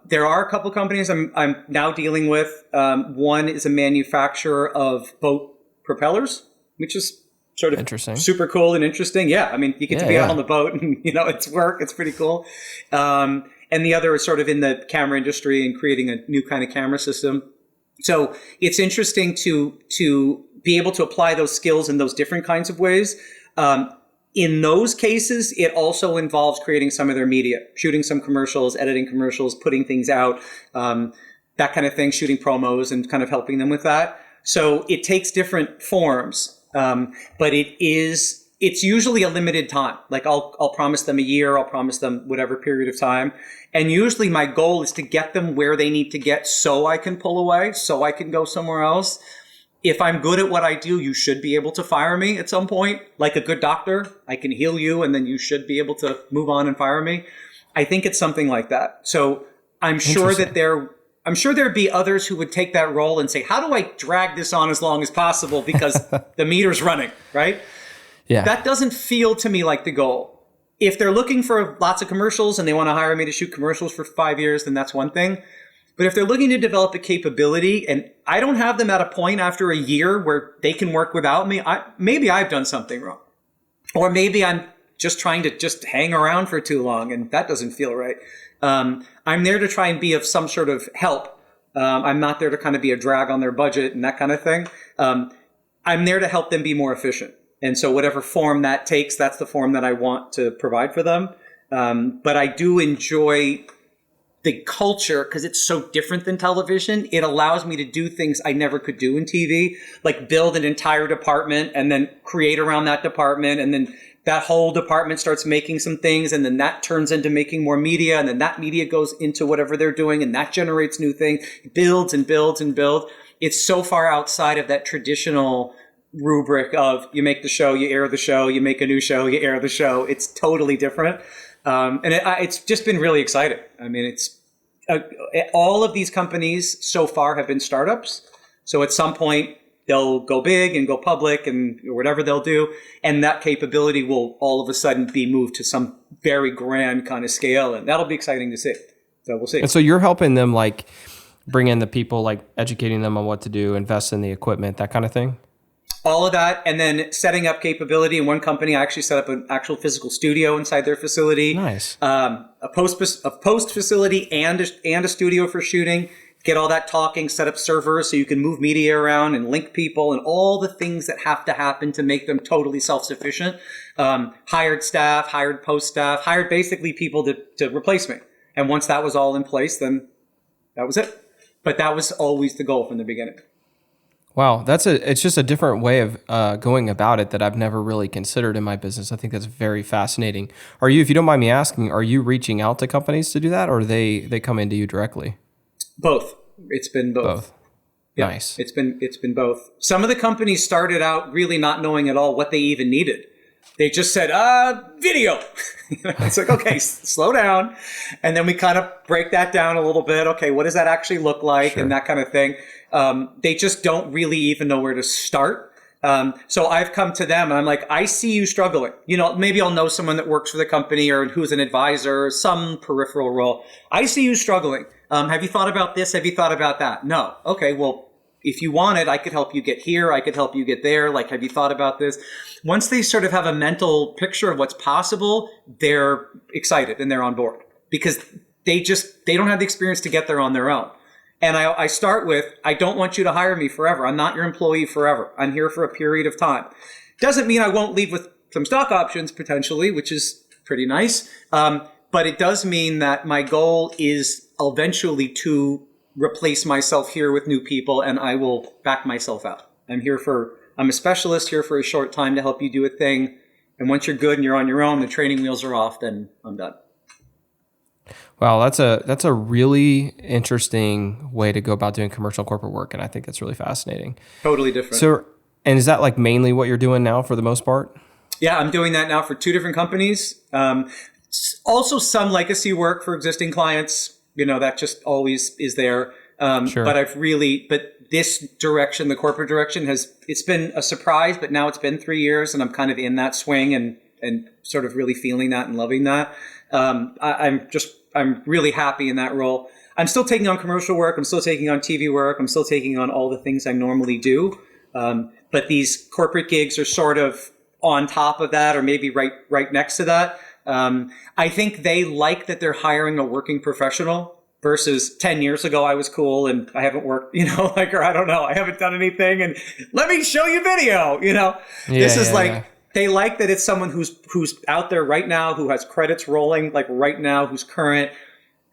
There are a couple companies I'm now dealing with. One is a manufacturer of boat propellers, which is sort of interesting, super cool and interesting. Yeah, I mean, you get to be out on the boat and, it's work. It's pretty cool. And the other is sort of in the camera industry and creating a new kind of camera system. So it's interesting to be able to apply those skills in those different kinds of ways. In those cases, it also involves creating some of their media, shooting some commercials, editing commercials, putting things out, that kind of thing, shooting promos and kind of helping them with that. So it takes different forms, but it's usually a limited time. Like I'll promise them a year, I'll promise them whatever period of time. And usually my goal is to get them where they need to get so I can pull away, so I can go somewhere else. If I'm good at what I do, you should be able to fire me at some point. Like a good doctor, I can heal you and then you should be able to move on and fire me. I think it's something like that. So I'm sure that there'd be others who would take that role and say, how do I drag this on as long as possible because the meter's running, right? Yeah. That doesn't feel to me like the goal. If they're looking for lots of commercials and they want to hire me to shoot commercials for 5 years, then that's one thing. But if they're looking to develop a capability and I don't have them at a point after a year where they can work without me, maybe I've done something wrong. Or maybe I'm just trying to just hang around for too long and that doesn't feel right. I'm there to try and be of some sort of help. I'm not there to kind of be a drag on their budget and that kind of thing. I'm there to help them be more efficient. And so whatever form that takes, that's the form that I want to provide for them. But I do enjoy the culture because it's so different than television. It allows me to do things I never could do in TV, like build an entire department and then create around that department. And then that whole department starts making some things. And then that turns into making more media. And then that media goes into whatever they're doing. And that generates new things, builds and builds and builds. It's so far outside of that traditional rubric of you make the show, you air the show, you make a new show, you air the show. It's totally different. And it's just been really exciting. I mean, it's all of these companies so far have been startups. So at some point they'll go big and go public and whatever they'll do. And that capability will all of a sudden be moved to some very grand kind of scale. And that'll be exciting to see. So we'll see. And so you're helping them like bring in the people, like educating them on what to do, invest in the equipment, that kind of thing? All of that, and then setting up capability. In one company, I actually set up an actual physical studio inside their facility. Nice. A post facility and a studio for shooting. Get all that talking, set up servers so you can move media around and link people and all the things that have to happen to make them totally self-sufficient. Hired staff, hired post staff, hired basically people to replace me. And once that was all in place, then that was it. But that was always the goal from the beginning. Wow, it's just a different way of going about it that I've never really considered in my business. I think that's very fascinating. If you don't mind me asking, are you reaching out to companies to do that, or they come into you directly? Both. It's been both. Yeah, nice. It's been both. Some of the companies started out really not knowing at all what they even needed. They just said, video. It's like, okay, slow down. And then we kind of break that down a little bit. Okay, what does that actually look like? Sure. And that kind of thing. They just don't really even know where to start. So I've come to them and I'm like, I see you struggling. Maybe I'll know someone that works for the company or who's an advisor or some peripheral role. I see you struggling. Have you thought about this? Have you thought about that? No. Okay, well, if you wanted, I could help you get here. I could help you get there. Like, have you thought about this? Once they sort of have a mental picture of what's possible, they're excited and they're on board because they don't have the experience to get there on their own. And I start with, I don't want you to hire me forever. I'm not your employee forever. I'm here for a period of time. Doesn't mean I won't leave with some stock options potentially, which is pretty nice. But it does mean that my goal is eventually to replace myself here with new people, and I will back myself out. I'm a specialist here for a short time to help you do a thing. And once you're good and you're on your own, the training wheels are off, then I'm done. Wow, that's a really interesting way to go about doing commercial corporate work, and I think that's really fascinating. Totally different. So, and is that like mainly what you're doing now for the most part? Yeah, I'm doing that now for 2 different companies. Also some legacy work for existing clients, that just always is there. Sure. But this direction, the corporate direction it's been a surprise, but now it's been 3 years and I'm kind of in that swing and sort of really feeling that and loving that. I'm really happy in that role. I'm still taking on commercial work. I'm still taking on TV work. I'm still taking on all the things I normally do. But these corporate gigs are sort of on top of that, or maybe right next to that. I think they like that they're hiring a working professional versus 10 years ago, I was cool and I haven't worked, or I don't know, I haven't done anything and let me show you video, They like that it's someone who's out there right now, who has credits rolling, like right now, who's current,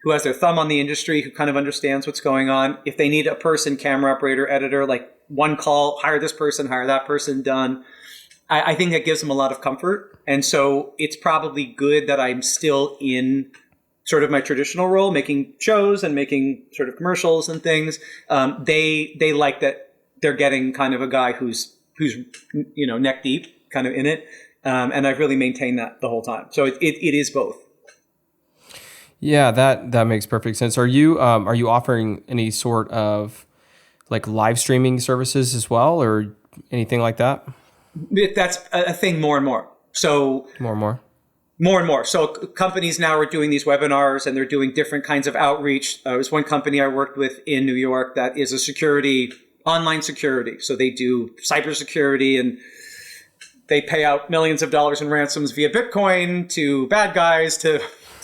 who has their thumb on the industry, who kind of understands what's going on. If they need a person, camera operator, editor, like one call, hire this person, hire that person, done. I think that gives them a lot of comfort. And so it's probably good that I'm still in sort of my traditional role, making shows and making sort of commercials and things. They like that they're getting kind of a guy who's neck deep kind of in it. And I've really maintained that the whole time. So it is both. Yeah, that makes perfect sense. Are you offering any sort of like live streaming services as well, or anything like that? That's a thing more and more. So more and more. So companies now are doing these webinars and they're doing different kinds of outreach. There was one company I worked with in New York that is online security. So they do cybersecurity and they pay out millions of dollars in ransoms via Bitcoin to bad guys to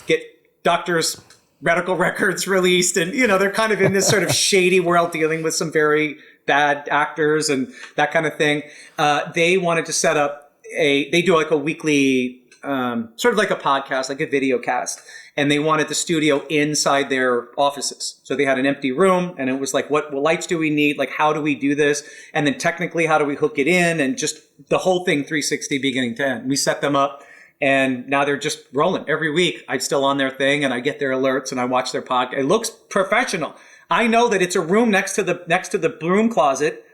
get doctors' medical records released. And, they're kind of in this sort of shady world dealing with some very bad actors and that kind of thing. They wanted to set up they do like a weekly, sort of like a podcast, like a video cast. And they wanted the studio inside their offices. So they had an empty room and it was like, what lights do we need? Like, how do we do this? And then technically, how do we hook it in? And just the whole thing 360 beginning to end. We set them up and now they're just rolling every week. I'm still on their thing and I get their alerts and I watch their podcast. It looks professional. I know that it's a room next to the broom closet.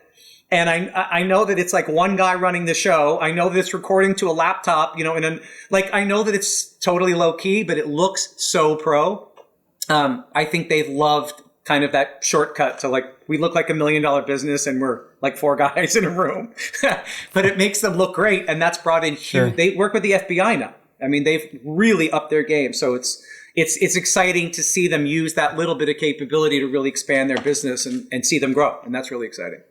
And I know that it's like one guy running the show. I know that it's recording to a laptop, I know that it's totally low key, but it looks so pro. I think they've loved kind of that shortcut to we look like $1 million business and we're like 4 guys in a room, but it makes them look great. And that's brought in huge, Sure. They work with the FBI now. I mean, they've really upped their game. So it's exciting to see them use that little bit of capability to really expand their business and see them grow. And that's really exciting.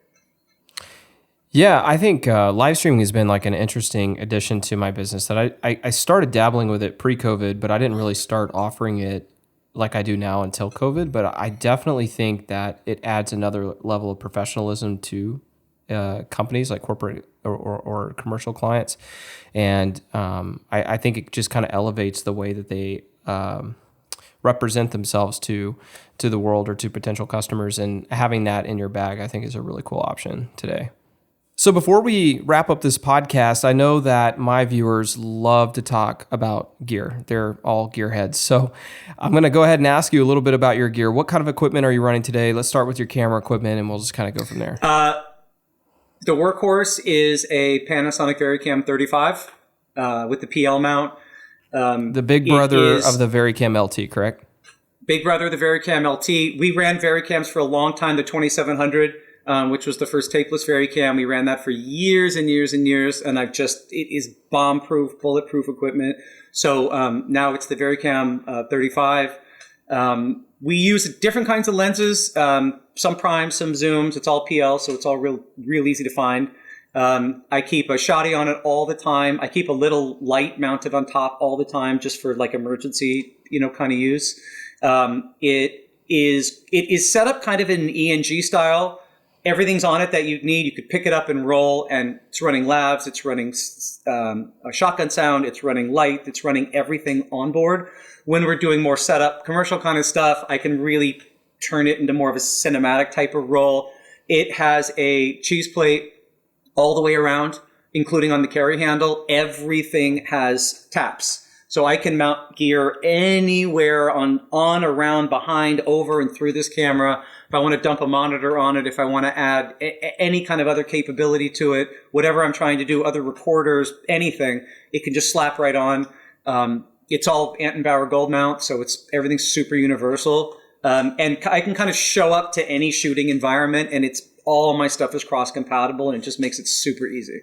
Yeah, I think live streaming has been like an interesting addition to my business that I started dabbling with it pre-COVID, but I didn't really start offering it like I do now until COVID. But I definitely think that it adds another level of professionalism to companies like corporate or commercial clients. And I think it just kind of elevates the way that they represent themselves to the world or to potential customers. And having that in your bag, I think, is a really cool option today. So before we wrap up this podcast, I know that my viewers love to talk about gear. They're all gearheads. So I'm going to go ahead and ask you a little bit about your gear. What kind of equipment are you running today? Let's start with your camera equipment and we'll just kind of go from there. The workhorse is a Panasonic VariCam 35 with the PL mount. The big brother of the VariCam LT, correct? Big brother of the VariCam LT. We ran VariCams for a long time, the 2700. Which was the first tapeless VariCam. We ran that for years and years and years, and it is bomb-proof, bulletproof equipment. So now it's the VariCam 35. We use different kinds of lenses, some primes, some zooms. It's all PL, so it's all real easy to find. I keep a shotty on it all the time. I keep a little light mounted on top all the time, just for like emergency, kind of use. It is set up kind of in ENG style. Everything's on it that you need. You could pick it up and roll, and it's running lavs. It's running a shotgun sound. It's running light. It's running everything on board. When we're doing more setup, commercial kind of stuff, I can really turn it into more of a cinematic type of roll. It has a cheese plate all the way around, including on the carry handle. Everything has taps. So I can mount gear anywhere on, around, behind, over, and through this camera. If I want to dump a monitor on it, if I want to add any kind of other capability to it, whatever I'm trying to do, other recorders, anything, it can just slap right on. It's all Anton Gold mount, so everything's super universal. And I can kind of show up to any shooting environment, and all of my stuff is cross-compatible, and it just makes it super easy.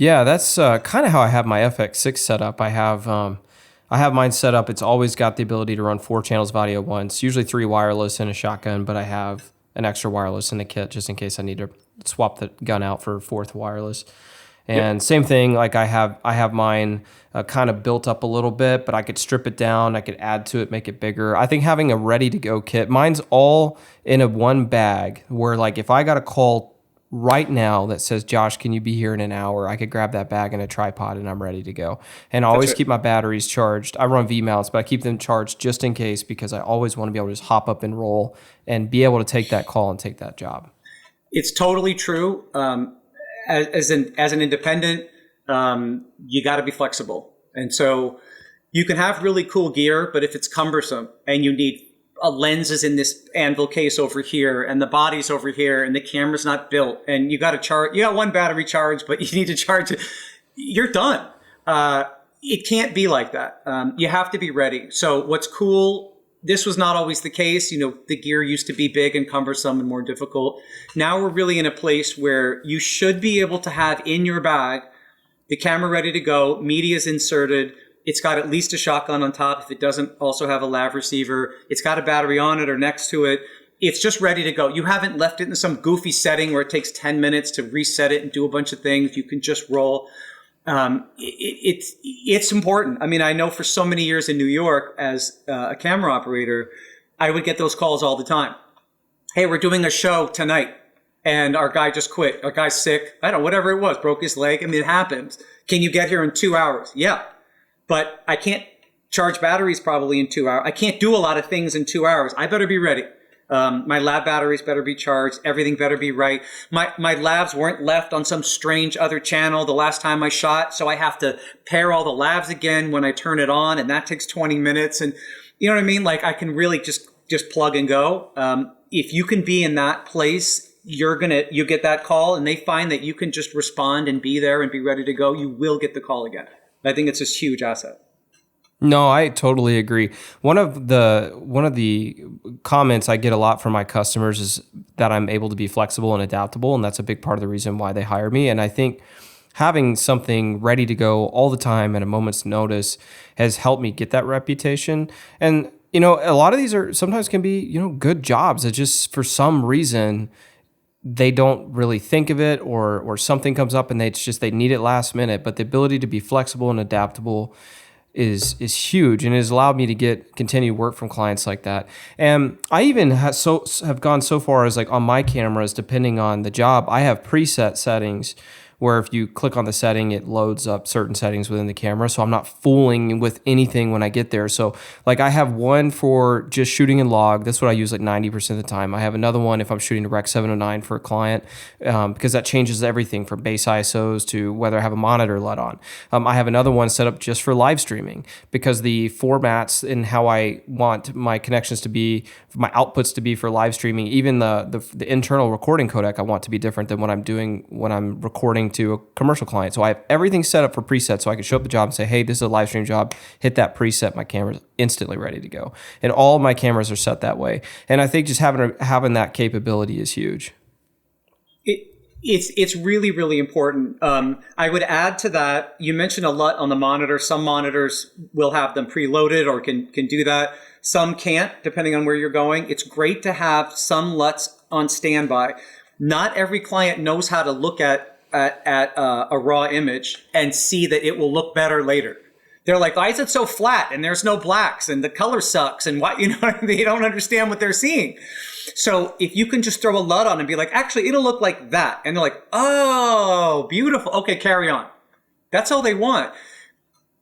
Yeah, that's kind of how I have my FX6 set up. I have mine set up. It's always got the ability to run 4 channels of audio at once, usually 3 wireless and a shotgun, but I have an extra wireless in the kit just in case I need to swap the gun out for 4th wireless. And Same thing, like I have mine kind of built up a little bit, but I could strip it down, I could add to it, make it bigger. I think having a ready-to-go kit, mine's all in a one bag where like if I got a call right now that says, Josh, can you be here in an hour? I could grab that bag and a tripod and I'm ready to go. And I always keep my batteries charged. I run V-mounts, but I keep them charged just in case because I always want to be able to just hop up and roll and be able to take that call and take that job. It's totally true. As an independent, you got to be flexible. And so you can have really cool gear, but if it's cumbersome and you need lenses in this anvil case over here and the body's over here and the camera's not built and you got one battery charge, but you need to charge it, you're done. It can't be like that. You have to be ready. So what's cool, this was not always the case. The gear used to be big and cumbersome and more difficult. Now we're really in a place where you should be able to have in your bag the camera ready to go, media's inserted. It's got at least a shotgun on top if it doesn't also have a lav receiver. It's got a battery on it or next to it. It's just ready to go. You haven't left it in some goofy setting where it takes 10 minutes to reset it and do a bunch of things. You can just roll. It's important. I mean, I know for so many years in New York as a camera operator, I would get those calls all the time. Hey, we're doing a show tonight and our guy just quit. Our guy's sick. I don't know, whatever it was, broke his leg. I mean, it happens. Can you get here in 2 hours? Yeah. But I can't charge batteries probably in 2 hours. I can't do a lot of things in 2 hours. I better be ready. My lab batteries better be charged. Everything better be right. My labs weren't left on some strange other channel the last time I shot. So I have to pair all the labs again when I turn it on. And that takes 20 minutes. And you know what I mean? Like I can really just plug and go. If you can be in that place, you get that call and they find that you can just respond and be there and be ready to go. You will get the call again. I think it's a huge asset. No, I totally agree. One of the comments I get a lot from my customers is that I'm able to be flexible and adaptable, and that's a big part of the reason why they hire me. And I think having something ready to go all the time at a moment's notice has helped me get that reputation. And a lot of these sometimes can be good jobs that just for some reason they don't really think of it or something comes up and they need it last minute. But the ability to be flexible and adaptable is huge, and it has allowed me to continue work from clients like that. And I even have gone so far as like on my cameras, depending on the job, I have preset settings where if you click on the setting, it loads up certain settings within the camera. So I'm not fooling with anything when I get there. So like I have one for just shooting in log. That's what I use like 90% of the time. I have another one if I'm shooting to Rec 709 for a client, because that changes everything from base ISOs to whether I have a monitor let on. I have another one set up just for live streaming because the formats and how I want my connections to be, my outputs to be for live streaming, even the internal recording codec I want to be different than what I'm doing when I'm recording to a commercial client. So I have everything set up for preset so I can show up the job and say, hey, this is a live stream job, hit that preset, my camera's instantly ready to go. And all my cameras are set that way. And I think just having that capability is huge. It's really, really important. I would add to that, you mentioned a LUT on the monitor. Some monitors will have them preloaded or can do that. Some can't, depending on where you're going. It's great to have some LUTs on standby. Not every client knows how to look at a raw image and see that it will look better later. They're like, why is it so flat and there's no blacks and the color sucks and what, they don't understand what they're seeing. So if you can just throw a LUT on and be like, actually, it'll look like that. And they're like, oh, beautiful. Okay, carry on. That's all they want.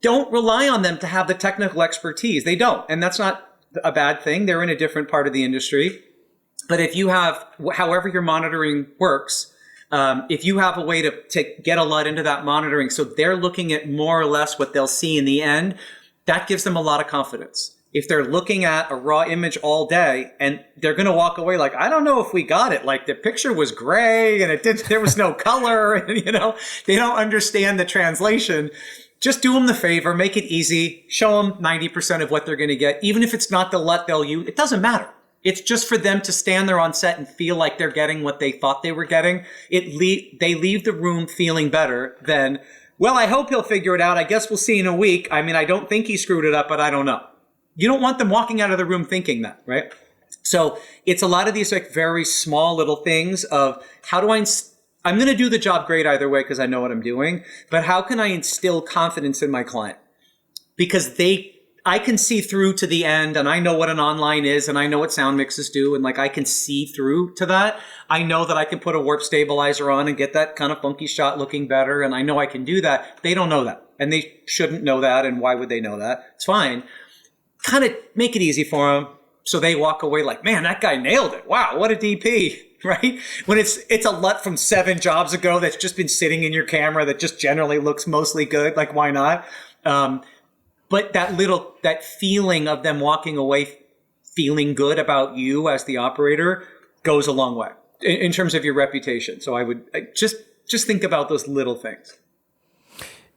Don't rely on them to have the technical expertise. They don't. And that's not a bad thing. They're in a different part of the industry. But if you have, however your monitoring works, If you have a way to get a LUT into that monitoring, so they're looking at more or less what they'll see in the end, that gives them a lot of confidence. If they're looking at a raw image all day and they're going to walk away like, I don't know if we got it. Like the picture was gray and there was no color and, they don't understand the translation. Just do them the favor, make it easy, show them 90% of what they're going to get. Even if it's not the LUT they'll use, it doesn't matter. It's just for them to stand there on set and feel like they're getting what they thought they were getting. They leave the room feeling better than, well, I hope he'll figure it out. I guess we'll see in a week. I mean, I don't think he screwed it up, but I don't know. You don't want them walking out of the room thinking that, right? So it's a lot of these like very small little things of how do I'm going to do the job great either way because I know what I'm doing, but how can I instill confidence in my client? Because I can see through to the end and I know what an online is and I know what sound mixes do and like I can see through to that. I know that I can put a warp stabilizer on and get that kind of funky shot looking better and I know I can do that. They don't know that and they shouldn't know that and why would they know that? It's fine. Kind of make it easy for them so they walk away like, man, that guy nailed it. Wow, what a DP, right? When it's a LUT from 7 jobs ago that's just been sitting in your camera that just generally looks mostly good, like why not? But that feeling of them walking away feeling good about you as the operator goes a long way in terms of your reputation. So I would just think about those little things.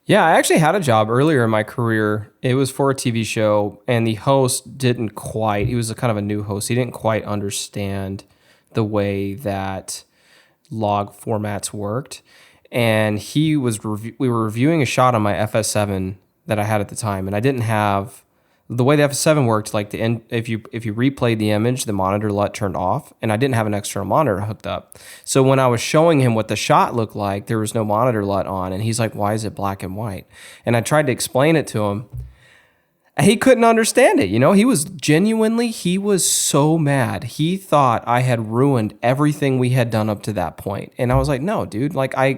Yeah, I actually had a job earlier in my career. It was for a TV show, and the host he was a kind of a new host. He didn't quite understand the way that log formats worked. And we were reviewing a shot on my FS7 that I had at the time, and I didn't have the way the FS7 worked. Like if you replayed the image, the monitor LUT turned off, and I didn't have an external monitor hooked up. So when I was showing him what the shot looked like, there was no monitor LUT on, and he's like, "Why is it black and white?" And I tried to explain it to him. He couldn't understand it. He was so mad. He thought I had ruined everything we had done up to that point. And I was like, no, dude, like I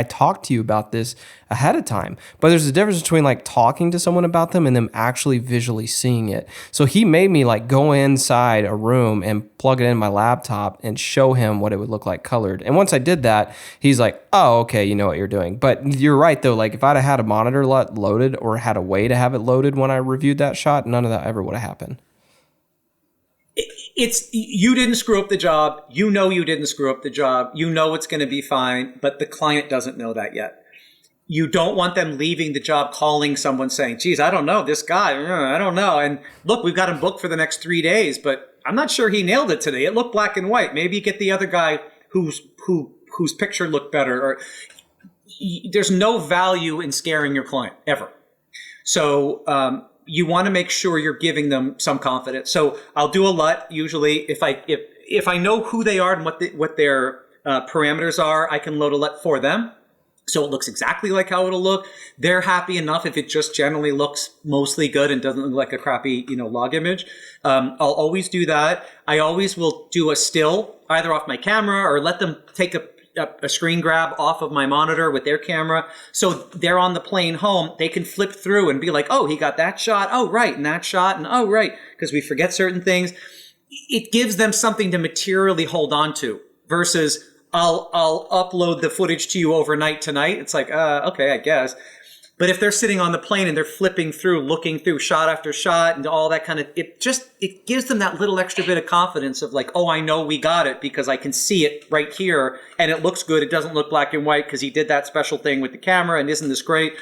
talked to you about this ahead of time. But there's a difference between like talking to someone about them and them actually visually seeing it. So he made me like go inside a room and plug it in my laptop and show him what it would look like colored. And once I did that, he's like, oh, okay, you know what you're doing. But you're right though. Like if I'd have had a monitor LUT loaded or had a way to have it loaded when I reviewed that shot, none of that ever would have happened. You didn't screw up the job. You didn't screw up the job. It's going to be fine, but the client doesn't know that yet. You don't want them leaving the job calling someone saying, geez, I don't know, this guy, I don't know. And look, we've got him booked for the next 3 days, but I'm not sure he nailed it today. It looked black and white. Maybe get the other guy whose picture looked better. Or there's no value in scaring your client ever. So you want to make sure you're giving them some confidence. So I'll do a LUT usually if I know who they are and what their parameters are. I can load a LUT for them, so it looks exactly like how it'll look. They're happy enough if it just generally looks mostly good and doesn't look like a crappy log image. I'll always do that. I always will do a still either off my camera or let them take a screen grab off of my monitor with their camera. So they're on the plane home. They can flip through and be like, oh, he got that shot. Oh, right. And that shot. And oh, right. Because we forget certain things. It gives them something to materially hold on to versus I'll upload the footage to you overnight tonight. It's like, okay, I guess. But if they're sitting on the plane and they're flipping through, looking through shot after shot and all that kind of, it gives them that little extra bit of confidence of like, oh, I know we got it because I can see it right here and it looks good. It doesn't look black and white because he did that special thing with the camera and isn't this great?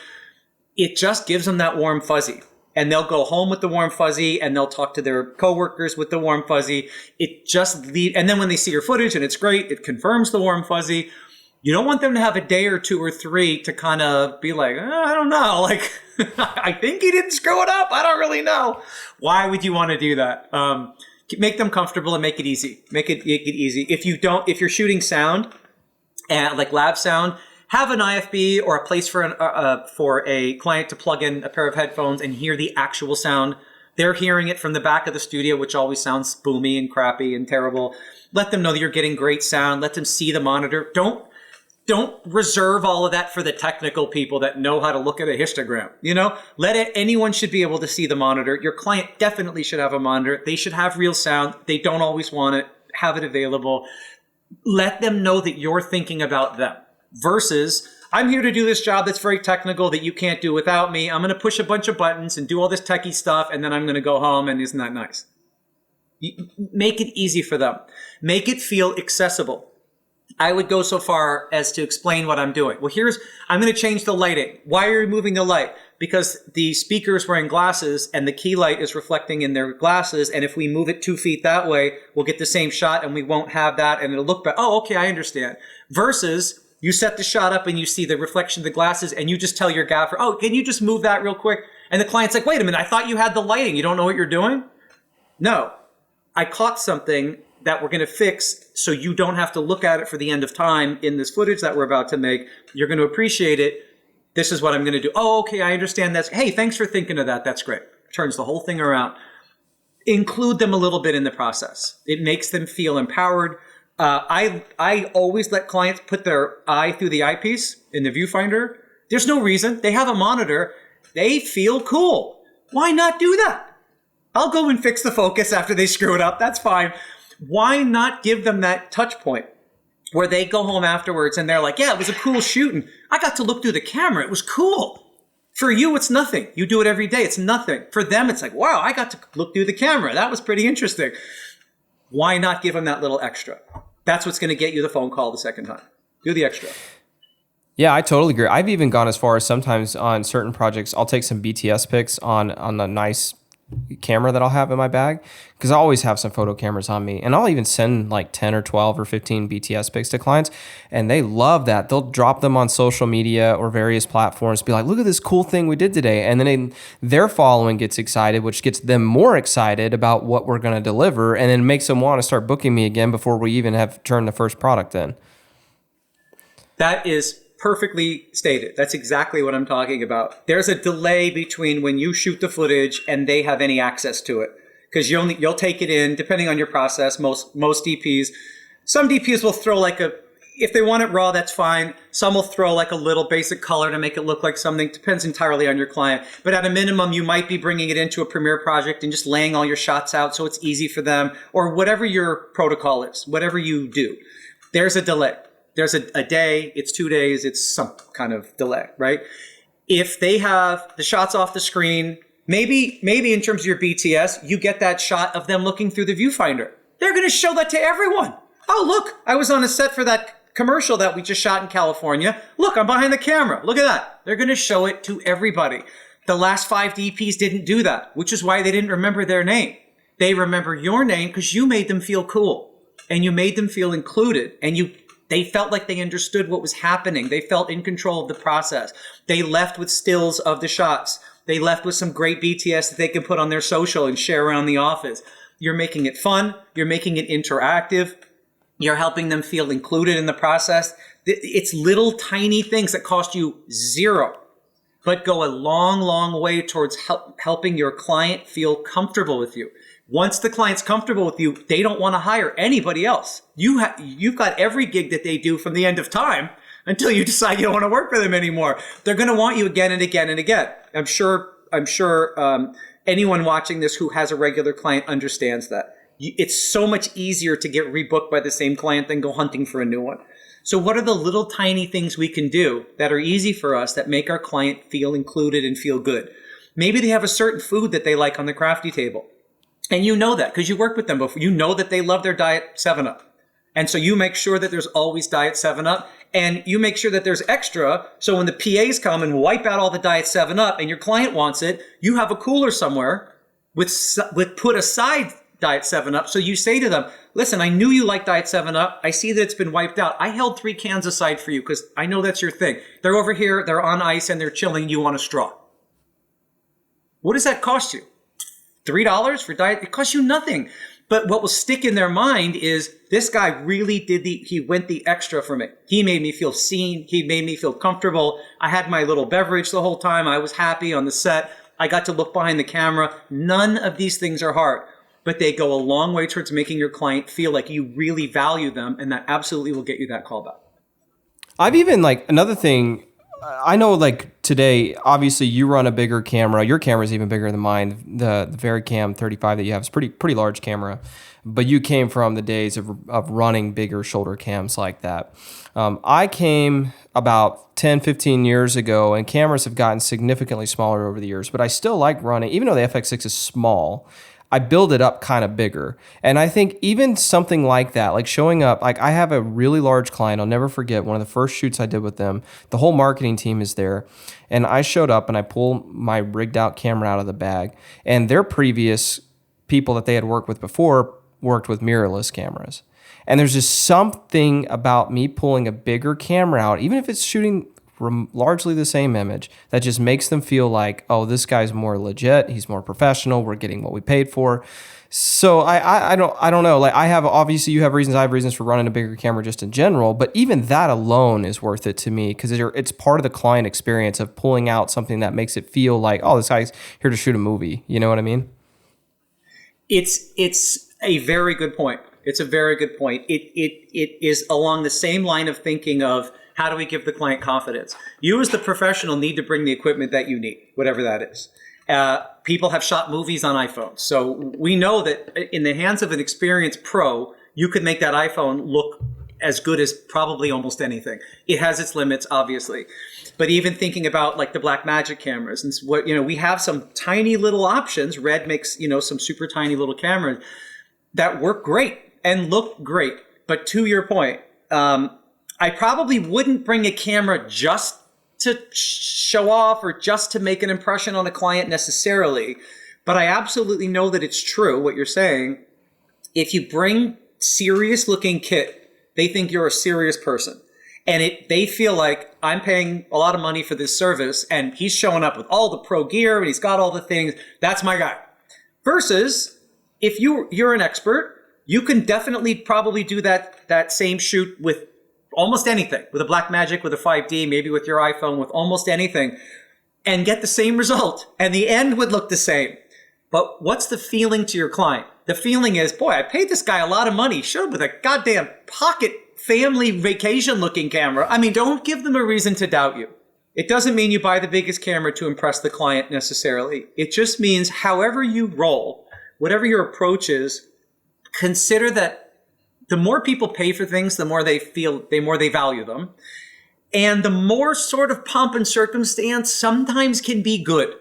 It just gives them that warm fuzzy. And they'll go home with the warm fuzzy and they'll talk to their coworkers with the warm fuzzy. And then when they see your footage and it's great, it confirms the warm fuzzy. You don't want them to have a day or 2 or 3 to kind of be like, I don't know, like, I think he didn't screw it up. I don't really know. Why would you want to do that? Make them comfortable and make it easy. Make it easy. If you're shooting sound, like lab sound, have an IFB or a place for a client to plug in a pair of headphones and hear the actual sound. They're hearing it from the back of the studio, which always sounds boomy and crappy and terrible. Let them know that you're getting great sound. Let them see the monitor. Don't reserve all of that for the technical people that know how to look at a histogram. Anyone should be able to see the monitor. Your client definitely should have a monitor. They should have real sound. They don't always want it. Have it available. Let them know that you're thinking about them versus I'm here to do this job that's very technical that you can't do without me. I'm going to push a bunch of buttons and do all this techie stuff, and then I'm going to go home, and isn't that nice? Make it easy for them. Make it feel accessible. I would go so far as to explain what I'm doing. Well, I'm going to change the lighting. Why are you removing the light? Because the speaker's wearing glasses and the key light is reflecting in their glasses. And if we move it 2 feet that way, we'll get the same shot and we won't have that and it'll look better. Oh, okay, I understand. Versus you set the shot up and you see the reflection of the glasses and you just tell your gaffer, oh, can you just move that real quick? And the client's like, wait a minute, I thought you had the lighting. You don't know what you're doing? No, I caught something that we're going to fix so you don't have to look at it for the end of time in this footage that we're about to make. You're going to appreciate it. This is what I'm going to do. Oh, okay, I understand that. Hey, thanks for thinking of that. That's great. Turns the whole thing around. Include them a little bit in the process. It makes them feel empowered. I always let clients put their eye through the eyepiece in the viewfinder. There's no reason. They have a monitor. They feel cool. Why not do that? I'll go and fix the focus after they screw it up. That's fine. Why not give them that touch point where they go home afterwards and they're like, yeah, it was a cool shoot. And I got to look through the camera. It was cool. For you, it's nothing. You do it every day. It's nothing. For them, it's like, wow, I got to look through the camera. That was pretty interesting. Why not give them that little extra? That's what's going to get you the phone call the second time. Do the extra. Yeah, I totally agree. I've even gone as far as sometimes on certain projects, I'll take some BTS pics on the nice camera that I'll have in my bag because I always have some photo cameras on me, and I'll even send like 10 or 12 or 15 BTS pics to clients, and they love that. They'll drop them on social media or various platforms, be like, look at this cool thing we did today, and then their following gets excited, which gets them more excited about what we're going to deliver, and then makes them want to start booking me again before we even have turned the first product in. That is perfectly stated. That's exactly what I'm talking about. There's a delay between when you shoot the footage and they have any access to it, because you'll take it in depending on your process. Most DPs, some DPs will throw if they want it raw, that's fine. Some will throw like a little basic color to make it look like something. Depends entirely on your client. But at a minimum, you might be bringing it into a Premiere project and just laying all your shots out so it's easy for them, or whatever your protocol is, whatever you do. There's a delay. There's a day, it's 2 days, it's some kind of delay, right? If they have the shots off the screen, maybe in terms of your BTS, you get that shot of them looking through the viewfinder. They're going to show that to everyone. Oh, look, I was on a set for that commercial that we just shot in California. Look, I'm behind the camera. Look at that. They're going to show it to everybody. The last 5 DPs didn't do that, which is why they didn't remember their name. They remember your name because you made them feel cool and you made them feel included, and they felt like they understood what was happening. They felt in control of the process. They left with stills of the shots. They left with some great BTS that they can put on their social and share around the office. You're making it fun. You're making it interactive. You're helping them feel included in the process. It's little tiny things that cost you zero, but go a long, long way towards helping your client feel comfortable with you. Once the client's comfortable with you, they don't want to hire anybody else. You've got every gig that they do from the end of time until you decide you don't want to work for them anymore. They're going to want you again and again and again. I'm sure anyone watching this who has a regular client understands that. It's so much easier to get rebooked by the same client than go hunting for a new one. So what are the little tiny things we can do that are easy for us that make our client feel included and feel good? Maybe they have a certain food that they like on the crafty table. And you know that because you worked with them before. You know that they love their Diet 7-Up. And so you make sure that there's always Diet 7-Up. And you make sure that there's extra. So when the PAs come and wipe out all the Diet 7-Up and your client wants it, you have a cooler somewhere with put aside Diet 7-Up. So you say to them, listen, I knew you like Diet 7-Up. I see that it's been wiped out. I held 3 cans aside for you because I know that's your thing. They're over here. They're on ice and they're chilling. You want a straw. What does that cost you? $3 for Diet? It costs you nothing. But what will stick in their mind is this guy really he went the extra for me. He made me feel seen. He made me feel comfortable. I had my little beverage the whole time. I was happy on the set. I got to look behind the camera. None of these things are hard, but they go a long way towards making your client feel like you really value them, and that absolutely will get you that call back. I've even another thing I know, like today, obviously you run a bigger camera. Your camera is even bigger than mine. The Varicam 35 that you have is pretty large camera, but you came from the days of running bigger shoulder cams like that. I came about 10, 15 years ago, and cameras have gotten significantly smaller over the years, but I still like running, even though the FX6 is small. I build it up kind of bigger. And I think even something like that, like showing up, like I have a really large client. I'll never forget one of the first shoots I did with them. The whole marketing team is there. And I showed up and I pulled my rigged out camera out of the bag. And their previous people that they had worked with before worked with mirrorless cameras. And there's just something about me pulling a bigger camera out, even if it's shooting largely the same image, that just makes them feel like, oh, this guy's more legit, he's more professional, we're getting what we paid for. So I don't know. Like I have, obviously you have reasons, I have reasons for running a bigger camera just in general, but even that alone is worth it to me because it's part of the client experience of pulling out something that makes it feel like, oh, this guy's here to shoot a movie. You know what I mean? It's a very good point. It's a very good point. It is along the same line of thinking of how do we give the client confidence? You as the professional need to bring the equipment that you need, whatever that is. People have shot movies on iPhones. So we know that in the hands of an experienced pro, you could make that iPhone look as good as probably almost anything. It has its limits, obviously. But even thinking about like the Blackmagic cameras and what, we have some tiny little options. Red makes, some super tiny little cameras that work great and look great. But to your point, I probably wouldn't bring a camera just to show off or just to make an impression on a client necessarily. But I absolutely know that it's true what you're saying. If you bring serious looking kit, they think you're a serious person. And they feel like I'm paying a lot of money for this service and he's showing up with all the pro gear and he's got all the things. That's my guy. Versus if you're an expert, you can definitely probably do that same shoot with almost anything, with a Blackmagic, with a 5D, maybe with your iPhone, with almost anything, and get the same result. And the end would look the same. But what's the feeling to your client? The feeling is, boy, I paid this guy a lot of money. Shoot with a goddamn pocket family vacation looking camera. I mean, don't give them a reason to doubt you. It doesn't mean you buy the biggest camera to impress the client necessarily. It just means however you roll, whatever your approach is, consider that the more people pay for things, the more they value them. And the more sort of pomp and circumstance sometimes can be good.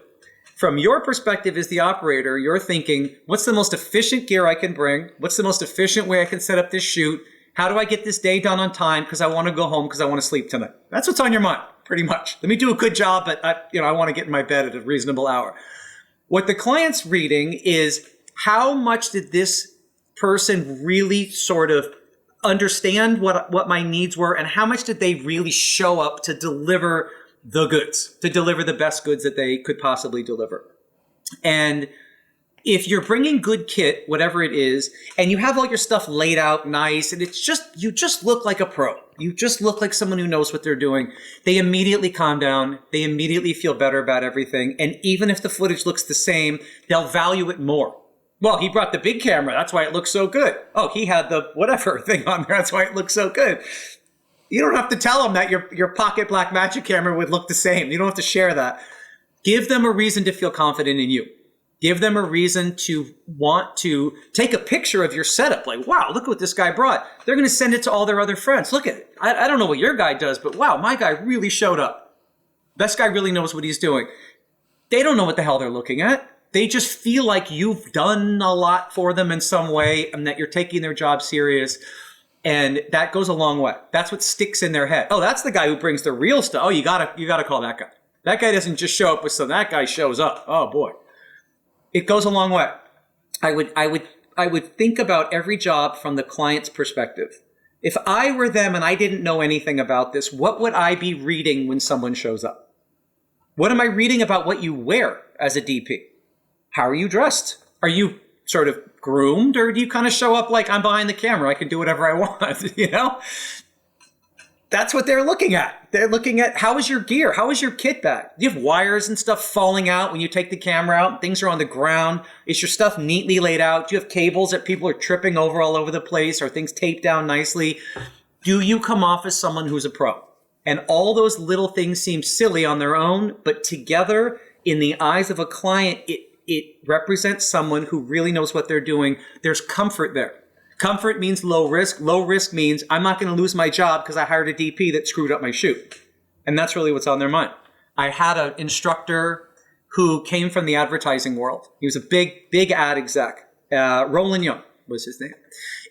From your perspective as the operator, you're thinking, what's the most efficient gear I can bring? What's the most efficient way I can set up this shoot? How do I get this day done on time? Because I want to go home because I want to sleep tonight. That's what's on your mind, pretty much. Let me do a good job, but I want to get in my bed at a reasonable hour. What the client's reading is how much did this person really sort of understand what my needs were and how much did they really show up to deliver the goods, to deliver the best goods that they could possibly deliver. And if you're bringing good kit, whatever it is, and you have all your stuff laid out nice and you just look like a pro. You just look like someone who knows what they're doing. They immediately calm down. They immediately feel better about everything. And even if the footage looks the same, they'll value it more. Well, he brought the big camera. That's why it looks so good. Oh, he had the whatever thing on there. That's why it looks so good. You don't have to tell them that your pocket Blackmagic camera would look the same. You don't have to share that. Give them a reason to feel confident in you. Give them a reason to want to take a picture of your setup. Like, wow, look what this guy brought. They're going to send it to all their other friends. Look at it. I don't know what your guy does, but wow, my guy really showed up. This guy really knows what he's doing. They don't know what the hell they're looking at. They just feel like you've done a lot for them in some way and that you're taking their job serious. And that goes a long way. That's what sticks in their head. Oh, that's the guy who brings the real stuff. Oh, you gotta call that guy. That guy doesn't just show up with some, that guy shows up. Oh boy. It goes a long way. I would think about every job from the client's perspective. If I were them and I didn't know anything about this, what would I be reading when someone shows up? What am I reading about what you wear as a DP? How are you dressed? Are you sort of groomed, or do you kind of show up like I'm behind the camera, I can do whatever I want, That's what they're looking at. They're looking at, how is your gear? How is your kit bag? Do you have wires and stuff falling out when you take the camera out? Things are on the ground. Is your stuff neatly laid out? Do you have cables that people are tripping over all over the place? Are things taped down nicely? Do you come off as someone who's a pro? And all those little things seem silly on their own, but together in the eyes of a client, it represents someone who really knows what they're doing. There's comfort there. Comfort means low risk. Low risk means I'm not going to lose my job because I hired a DP that screwed up my shoot. And that's really what's on their mind. I had an instructor who came from the advertising world. He was a big ad exec. Roland Young was his name.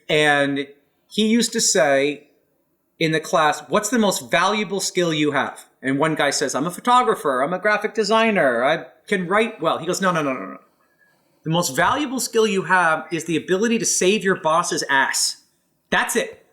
And he used to say in the class, what's the most valuable skill you have? And one guy says, I'm a photographer. I'm a graphic designer. I can write well. He goes, no. The most valuable skill you have is the ability to save your boss's ass. That's it.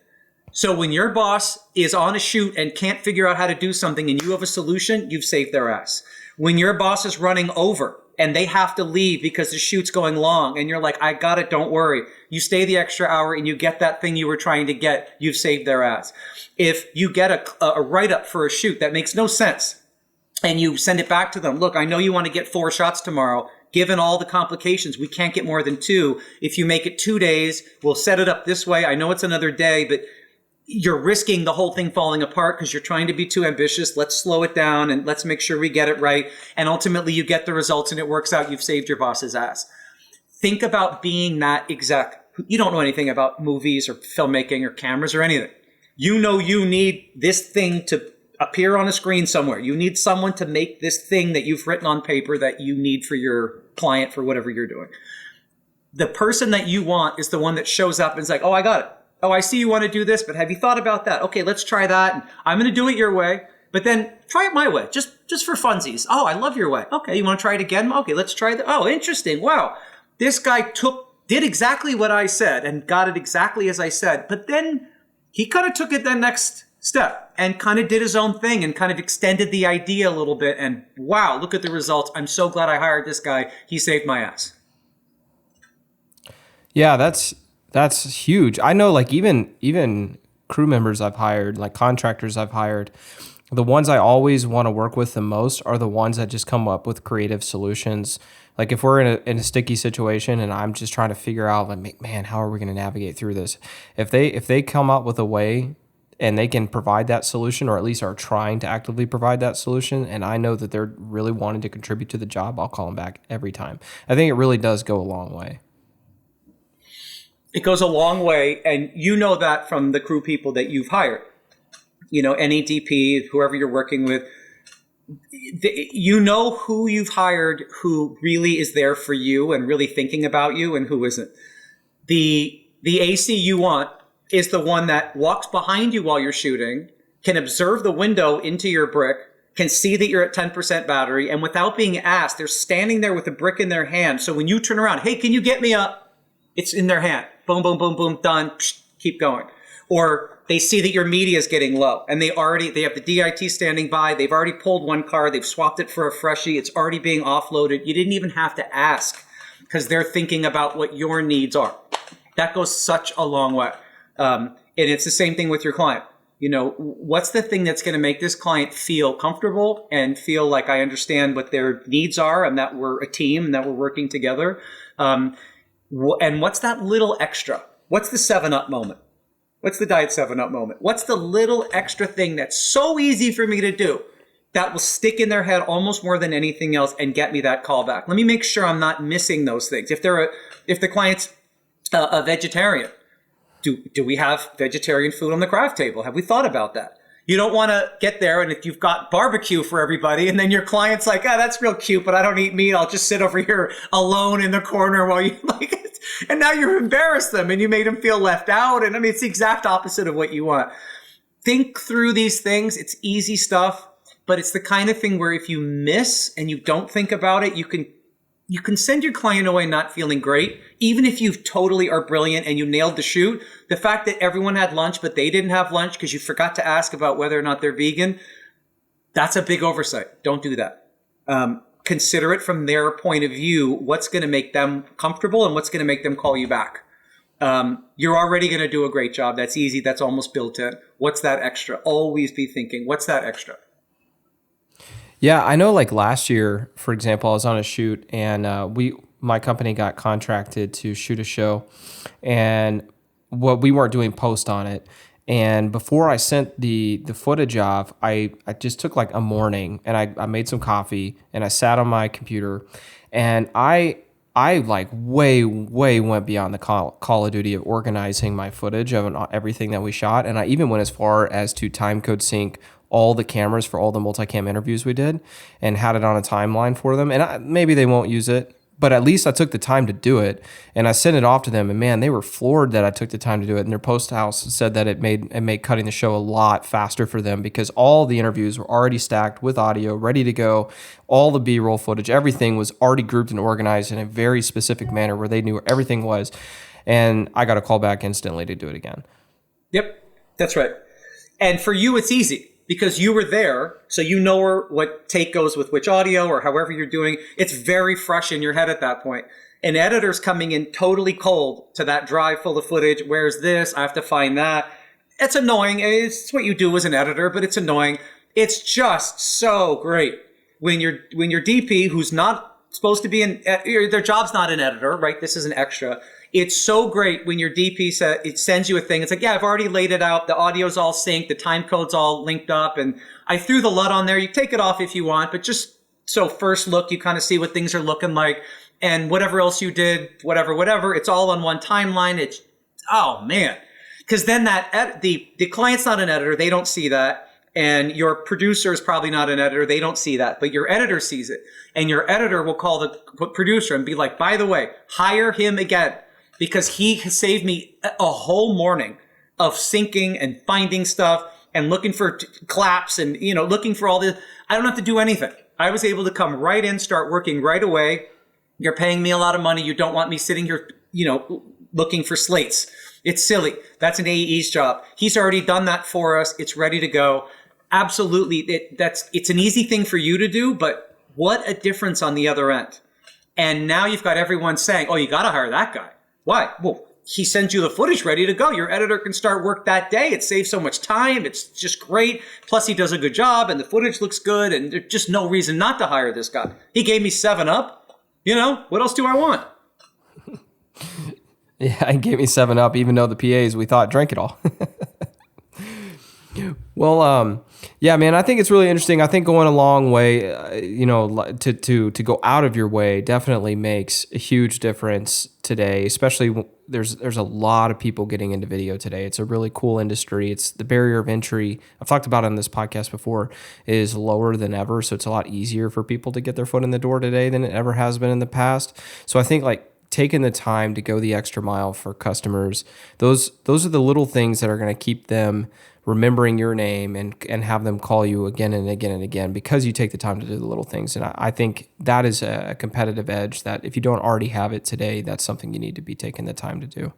So when your boss is on a shoot and can't figure out how to do something and you have a solution, you've saved their ass. When your boss is running over and they have to leave because the shoot's going long and you're like, I got it, don't worry. You stay the extra hour and you get that thing you were trying to get, you've saved their ass. If you get a write-up for a shoot that makes no sense and you send it back to them, look, I know you want to get 4 shots tomorrow. Given all the complications, we can't get more than 2. If you make it 2 days, we'll set it up this way. I know it's another day, but you're risking the whole thing falling apart because you're trying to be too ambitious. Let's slow it down and let's make sure we get it right. And ultimately you get the results and it works out. You've saved your boss's ass. Think about being that exec. You don't know anything about movies or filmmaking or cameras or anything. You know you need this thing to appear on a screen somewhere. You need someone to make this thing that you've written on paper that you need for your client for whatever you're doing. The person that you want is the one that shows up and is like, oh, I got it. Oh, I see you want to do this, but have you thought about that? Okay, let's try that. And I'm going to do it your way, but then try it my way, just for funsies. Oh, I love your way. Okay, you want to try it again? Okay, let's try that. Oh, interesting. Wow. This guy did exactly what I said and got it exactly as I said, but then he kind of took it the next step and kind of did his own thing and kind of extended the idea a little bit. And wow, look at the results. I'm so glad I hired this guy. He saved my ass. Yeah, that's huge. I know, like even crew members I've hired, like contractors I've hired, the ones I always want to work with the most are the ones that just come up with creative solutions. Like if we're in a sticky situation and I'm just trying to figure out, like, man, how are we going to navigate through this? If they come up with a way and they can provide that solution, or at least are trying to actively provide that solution, and I know that they're really wanting to contribute to the job, I'll call them back every time. I think it really does go a long way. It goes a long way, and you know that from the crew people that you've hired. You know, any DP, whoever you're working with, you know who you've hired who really is there for you and really thinking about you and who isn't. The AC you want is the one that walks behind you while you're shooting, can observe the window into your brick, can see that you're at 10% battery, and without being asked, they're standing there with a brick in their hand. So when you turn around, hey, can you get me up? It's in their hand. Boom, boom, boom, boom, done. Psh, keep going. Or they see that your media is getting low and they have the DIT standing by. They've already pulled one car. They've swapped it for a freshie. It's already being offloaded. You didn't even have to ask because they're thinking about what your needs are. That goes such a long way. And it's the same thing with your client. You know, what's the thing that's going to make this client feel comfortable and feel like I understand what their needs are and that we're a team and that we're working together? And what's that little extra? What's the 7-Up moment? What's the Diet 7-Up moment? What's the little extra thing that's so easy for me to do that will stick in their head almost more than anything else and get me that call back? Let me make sure I'm not missing those things. If the client's a vegetarian, do we have vegetarian food on the craft table? Have we thought about that? You don't want to get there and if you've got barbecue for everybody and then your client's like, that's real cute, but I don't eat meat. I'll just sit over here alone in the corner while you like it. And now you embarrassed them and you made them feel left out. And I mean, it's the exact opposite of what you want. Think through these things. It's easy stuff, but it's the kind of thing where if you miss and you don't think about it, you can send your client away not feeling great. Even if you totally are brilliant and you nailed the shoot, the fact that everyone had lunch, but they didn't have lunch because you forgot to ask about whether or not they're vegan, that's a big oversight. Don't do that. Consider it from their point of view, what's going to make them comfortable and what's going to make them call you back. You're already going to do a great job. That's easy. That's almost built in. What's that extra? Always be thinking, what's that extra? Yeah, I know like last year, for example, I was on a shoot and my company got contracted to shoot a show and we weren't doing post on it. And before I sent the footage off, I just took like a morning and I made some coffee and I sat on my computer and I like way went beyond the Call of Duty of organizing my footage of everything that we shot. And I even went as far as to time code sync all the cameras for all the multicam interviews we did and had it on a timeline for them. And maybe they won't use it, but at least I took the time to do it, and I sent it off to them. And man, they were floored that I took the time to do it. And their post house said that it made cutting the show a lot faster for them because all the interviews were already stacked with audio, ready to go. All the B-roll footage, everything was already grouped and organized in a very specific manner where they knew where everything was. And I got a call back instantly to do it again. Yep, that's right. And for you, it's easy, because you were there, so you know what take goes with which audio or however you're doing. It's very fresh in your head at that point. An editor's coming in totally cold to that drive full of footage. Where's this? I have to find that. It's annoying. It's what you do as an editor, but it's annoying. It's just so great when your DP, who's not supposed to be their job's not an editor, right? This is an extra. It's so great when your DP it sends you a thing. It's like, yeah, I've already laid it out. The audio's all synced. The time code's all linked up. And I threw the LUT on there. You take it off if you want, but just so first look, you kind of see what things are looking like. And whatever else you did, whatever, it's all on one timeline. It's, oh man. Because then the client's not an editor. They don't see that. And your producer is probably not an editor. They don't see that, but your editor sees it. And your editor will call the producer and be like, by the way, hire him again, because he has saved me a whole morning of syncing and finding stuff and looking for claps and, looking for all this. I don't have to do anything. I was able to come right in, start working right away. You're paying me a lot of money. You don't want me sitting here, looking for slates. It's silly. That's an AE's job. He's already done that for us. It's ready to go. Absolutely. It's an easy thing for you to do, but what a difference on the other end. And now you've got everyone saying, oh, you got to hire that guy. Why? Well, he sends you the footage ready to go. Your editor can start work that day. It saves so much time. It's just great. Plus, he does a good job and the footage looks good. And there's just no reason not to hire this guy. He gave me 7-Up. What else do I want? Yeah, he gave me 7-Up, even though the PAs, we thought, drank it all. Well, yeah, man, I think it's really interesting. I think going a long way, to go out of your way definitely makes a huge difference today, especially there's a lot of people getting into video today. It's a really cool industry. It's the barrier of entry, I've talked about it on this podcast before, is lower than ever. So it's a lot easier for people to get their foot in the door today than it ever has been in the past. So I think taking the time to go the extra mile for customers, those are the little things that are going to keep them remembering your name and have them call you again and again and again because you take the time to do the little things. And I think that is a competitive edge that if you don't already have it today, that's something you need to be taking the time to do.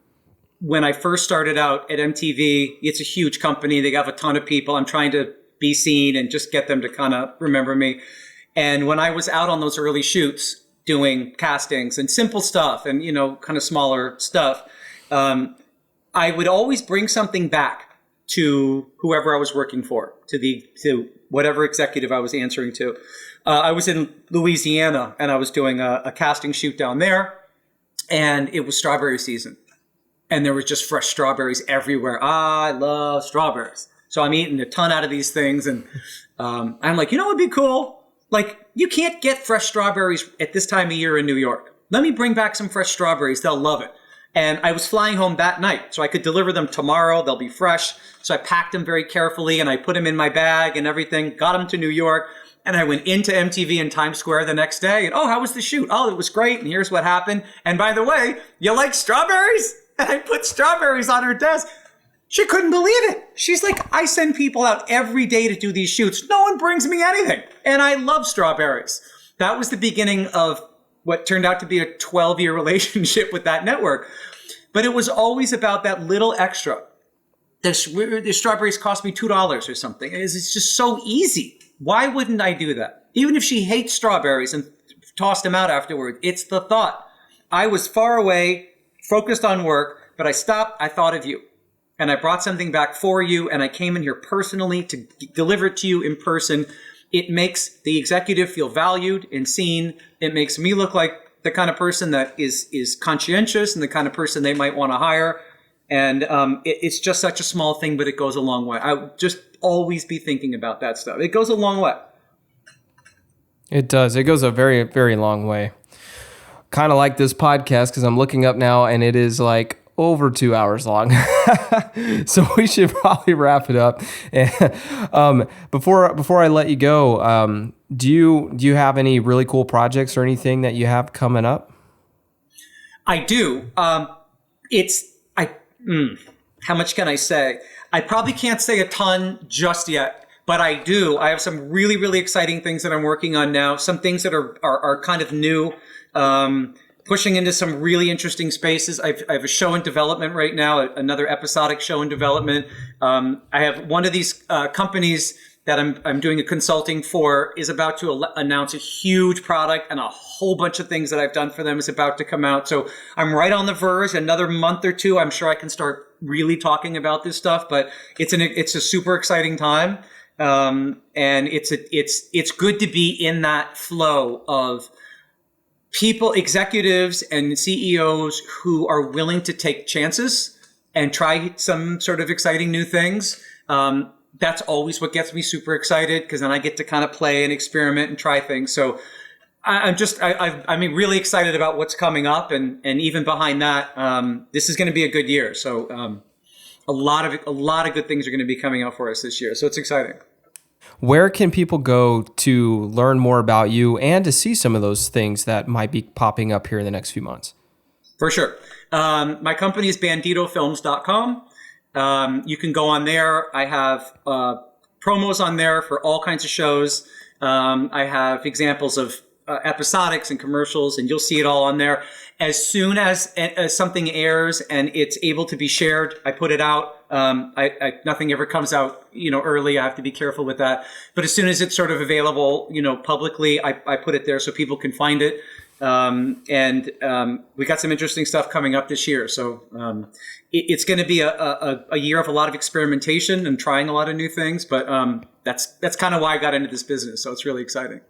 When I first started out at MTV, it's a huge company. They have a ton of people. I'm trying to be seen and just get them to kind of remember me. And when I was out on those early shoots doing castings and simple stuff and, kind of smaller stuff, I would always bring something back to whoever I was working for, to whatever executive I was answering to. I was in Louisiana and I was doing a casting shoot down there, and it was strawberry season. And there was just fresh strawberries everywhere. I love strawberries. So I'm eating a ton out of these things. And I'm like, what would be cool? You can't get fresh strawberries at this time of year in New York. Let me bring back some fresh strawberries. They'll love it. And I was flying home that night, so I could deliver them tomorrow. They'll be fresh. So I packed them very carefully, and I put them in my bag and everything, got them to New York, and I went into MTV in Times Square the next day. And, how was the shoot? Oh, it was great, and here's what happened. And by the way, you like strawberries? And I put strawberries on her desk. She couldn't believe it. She's like, I send people out every day to do these shoots. No one brings me anything. And I love strawberries. That was the beginning of what turned out to be a 12-year relationship with that network. But it was always about that little extra. The strawberries cost me $2 or something. It's just so easy. Why wouldn't I do that? Even if she hates strawberries and tossed them out afterward, it's the thought. I was far away, focused on work, but I stopped. I thought of you. And I brought something back for you, and I came in here personally to deliver it to you in person. It makes the executive feel valued and seen. It makes me look like the kind of person that is conscientious and the kind of person they might want to hire. And it's just such a small thing, but it goes a long way. I would just always be thinking about that stuff. It goes a long way. It does. It goes a very, very long way. Kind of like this podcast, because I'm looking up now and it is like over 2 hours long. So we should probably wrap it up. Before I let you go, do you have any really cool projects or anything that you have coming up? I do. How much can I say? I probably can't say a ton just yet, but I do. I have some really, really exciting things that I'm working on now. Some things that are kind of new, pushing into some really interesting spaces. I have a show in development right now, another episodic show in development. I have one of these companies that I'm doing a consulting for is about to announce a huge product, and a whole bunch of things that I've done for them is about to come out. So I'm right on the verge. Another month or two, I'm sure I can start really talking about this stuff. But it's a super exciting time, and it's good to be in that flow of people, executives, and CEOs who are willing to take chances and try some sort of exciting new things. That's always what gets me super excited, because then I get to kind of play and experiment and try things. So I'm really excited about what's coming up, and even behind that, this is going to be a good year. So a lot of good things are going to be coming out for us this year. So it's exciting. Where can people go to learn more about you and to see some of those things that might be popping up here in the next few months? For sure. My company is banditofilms.com. You can go on there. I have promos on there for all kinds of shows. I have examples of episodics and commercials, and you'll see it all on there. As soon as something airs and it's able to be shared, I put it out. Nothing ever comes out, early. I have to be careful with that. But as soon as it's sort of available, publicly, I put it there so people can find it. We got some interesting stuff coming up this year. So it's going to be a year of a lot of experimentation and trying a lot of new things. But that's kind of why I got into this business. So it's really exciting.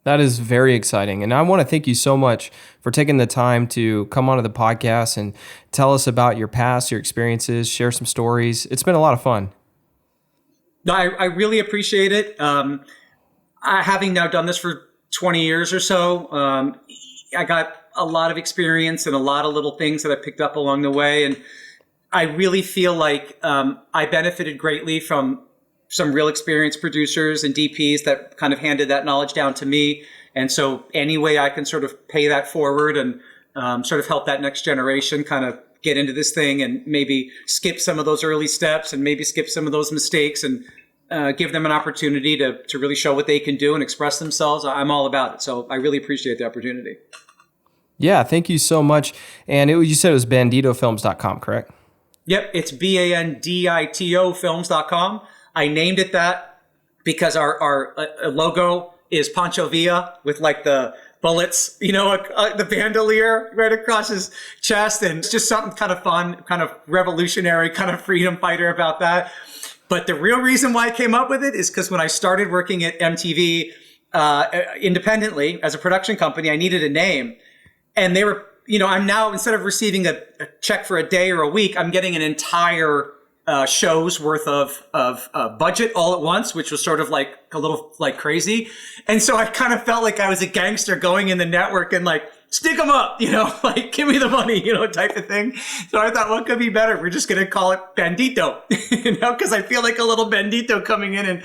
That is very exciting. And I want to thank you so much for taking the time to come onto the podcast and tell us about your past, your experiences, share some stories. It's been a lot of fun. No, I really appreciate it. Having now done this for 20 years or so, I got a lot of experience and a lot of little things that I picked up along the way. And I really feel like I benefited greatly from some real experienced producers and DPs that kind of handed that knowledge down to me. And so any way I can sort of pay that forward and sort of help that next generation kind of get into this thing and maybe skip some of those early steps and maybe skip some of those mistakes and give them an opportunity to really show what they can do and express themselves, I'm all about it. So I really appreciate the opportunity. Yeah, thank you so much. And you said it was banditofilms.com, correct? Yep, it's BANDITO films.com. I named it that because our logo is Pancho Villa with like the bullets, the bandolier right across his chest. And it's just something kind of fun, kind of revolutionary, kind of freedom fighter about that. But the real reason why I came up with it is because when I started working at MTV independently as a production company, I needed a name. And they were, I'm now, instead of receiving a check for a day or a week, I'm getting an entire show's worth of budget all at once, which was sort of like a little like crazy. And so I kind of felt like I was a gangster going in the network and like, stick them up, like give me the money, type of thing. So I thought, what could be better? We're just going to call it Bandito, because I feel like a little Bandito coming in and,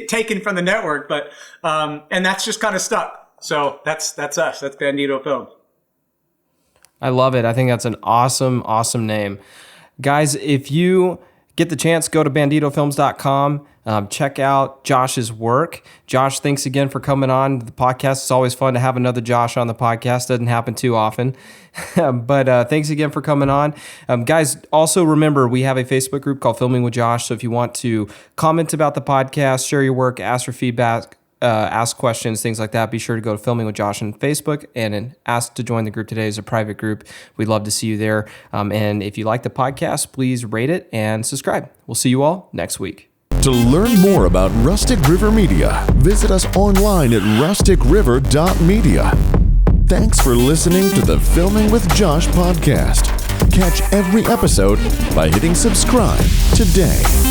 taken from the network. But, and that's just kind of stuck. So that's us. That's Bandito Film. I love it. I think that's an awesome, awesome name. Guys, if you get the chance, go to banditofilms.com. Check out Josh's work. Josh, thanks again for coming on the podcast. It's always fun to have another Josh on the podcast. Doesn't happen too often. But thanks again for coming on. Guys, also remember, we have a Facebook group called Filming with Josh. So if you want to comment about the podcast, share your work, ask for feedback, ask questions, things like that, be sure to go to Filming with Josh on Facebook and ask to join the group today as a private group. We'd love to see you there. And if you like the podcast, please rate it and subscribe. We'll see you all next week. To learn more about Rustic River Media, visit us online at rusticriver.media. Thanks for listening to the Filming with Josh podcast. Catch every episode by hitting subscribe today.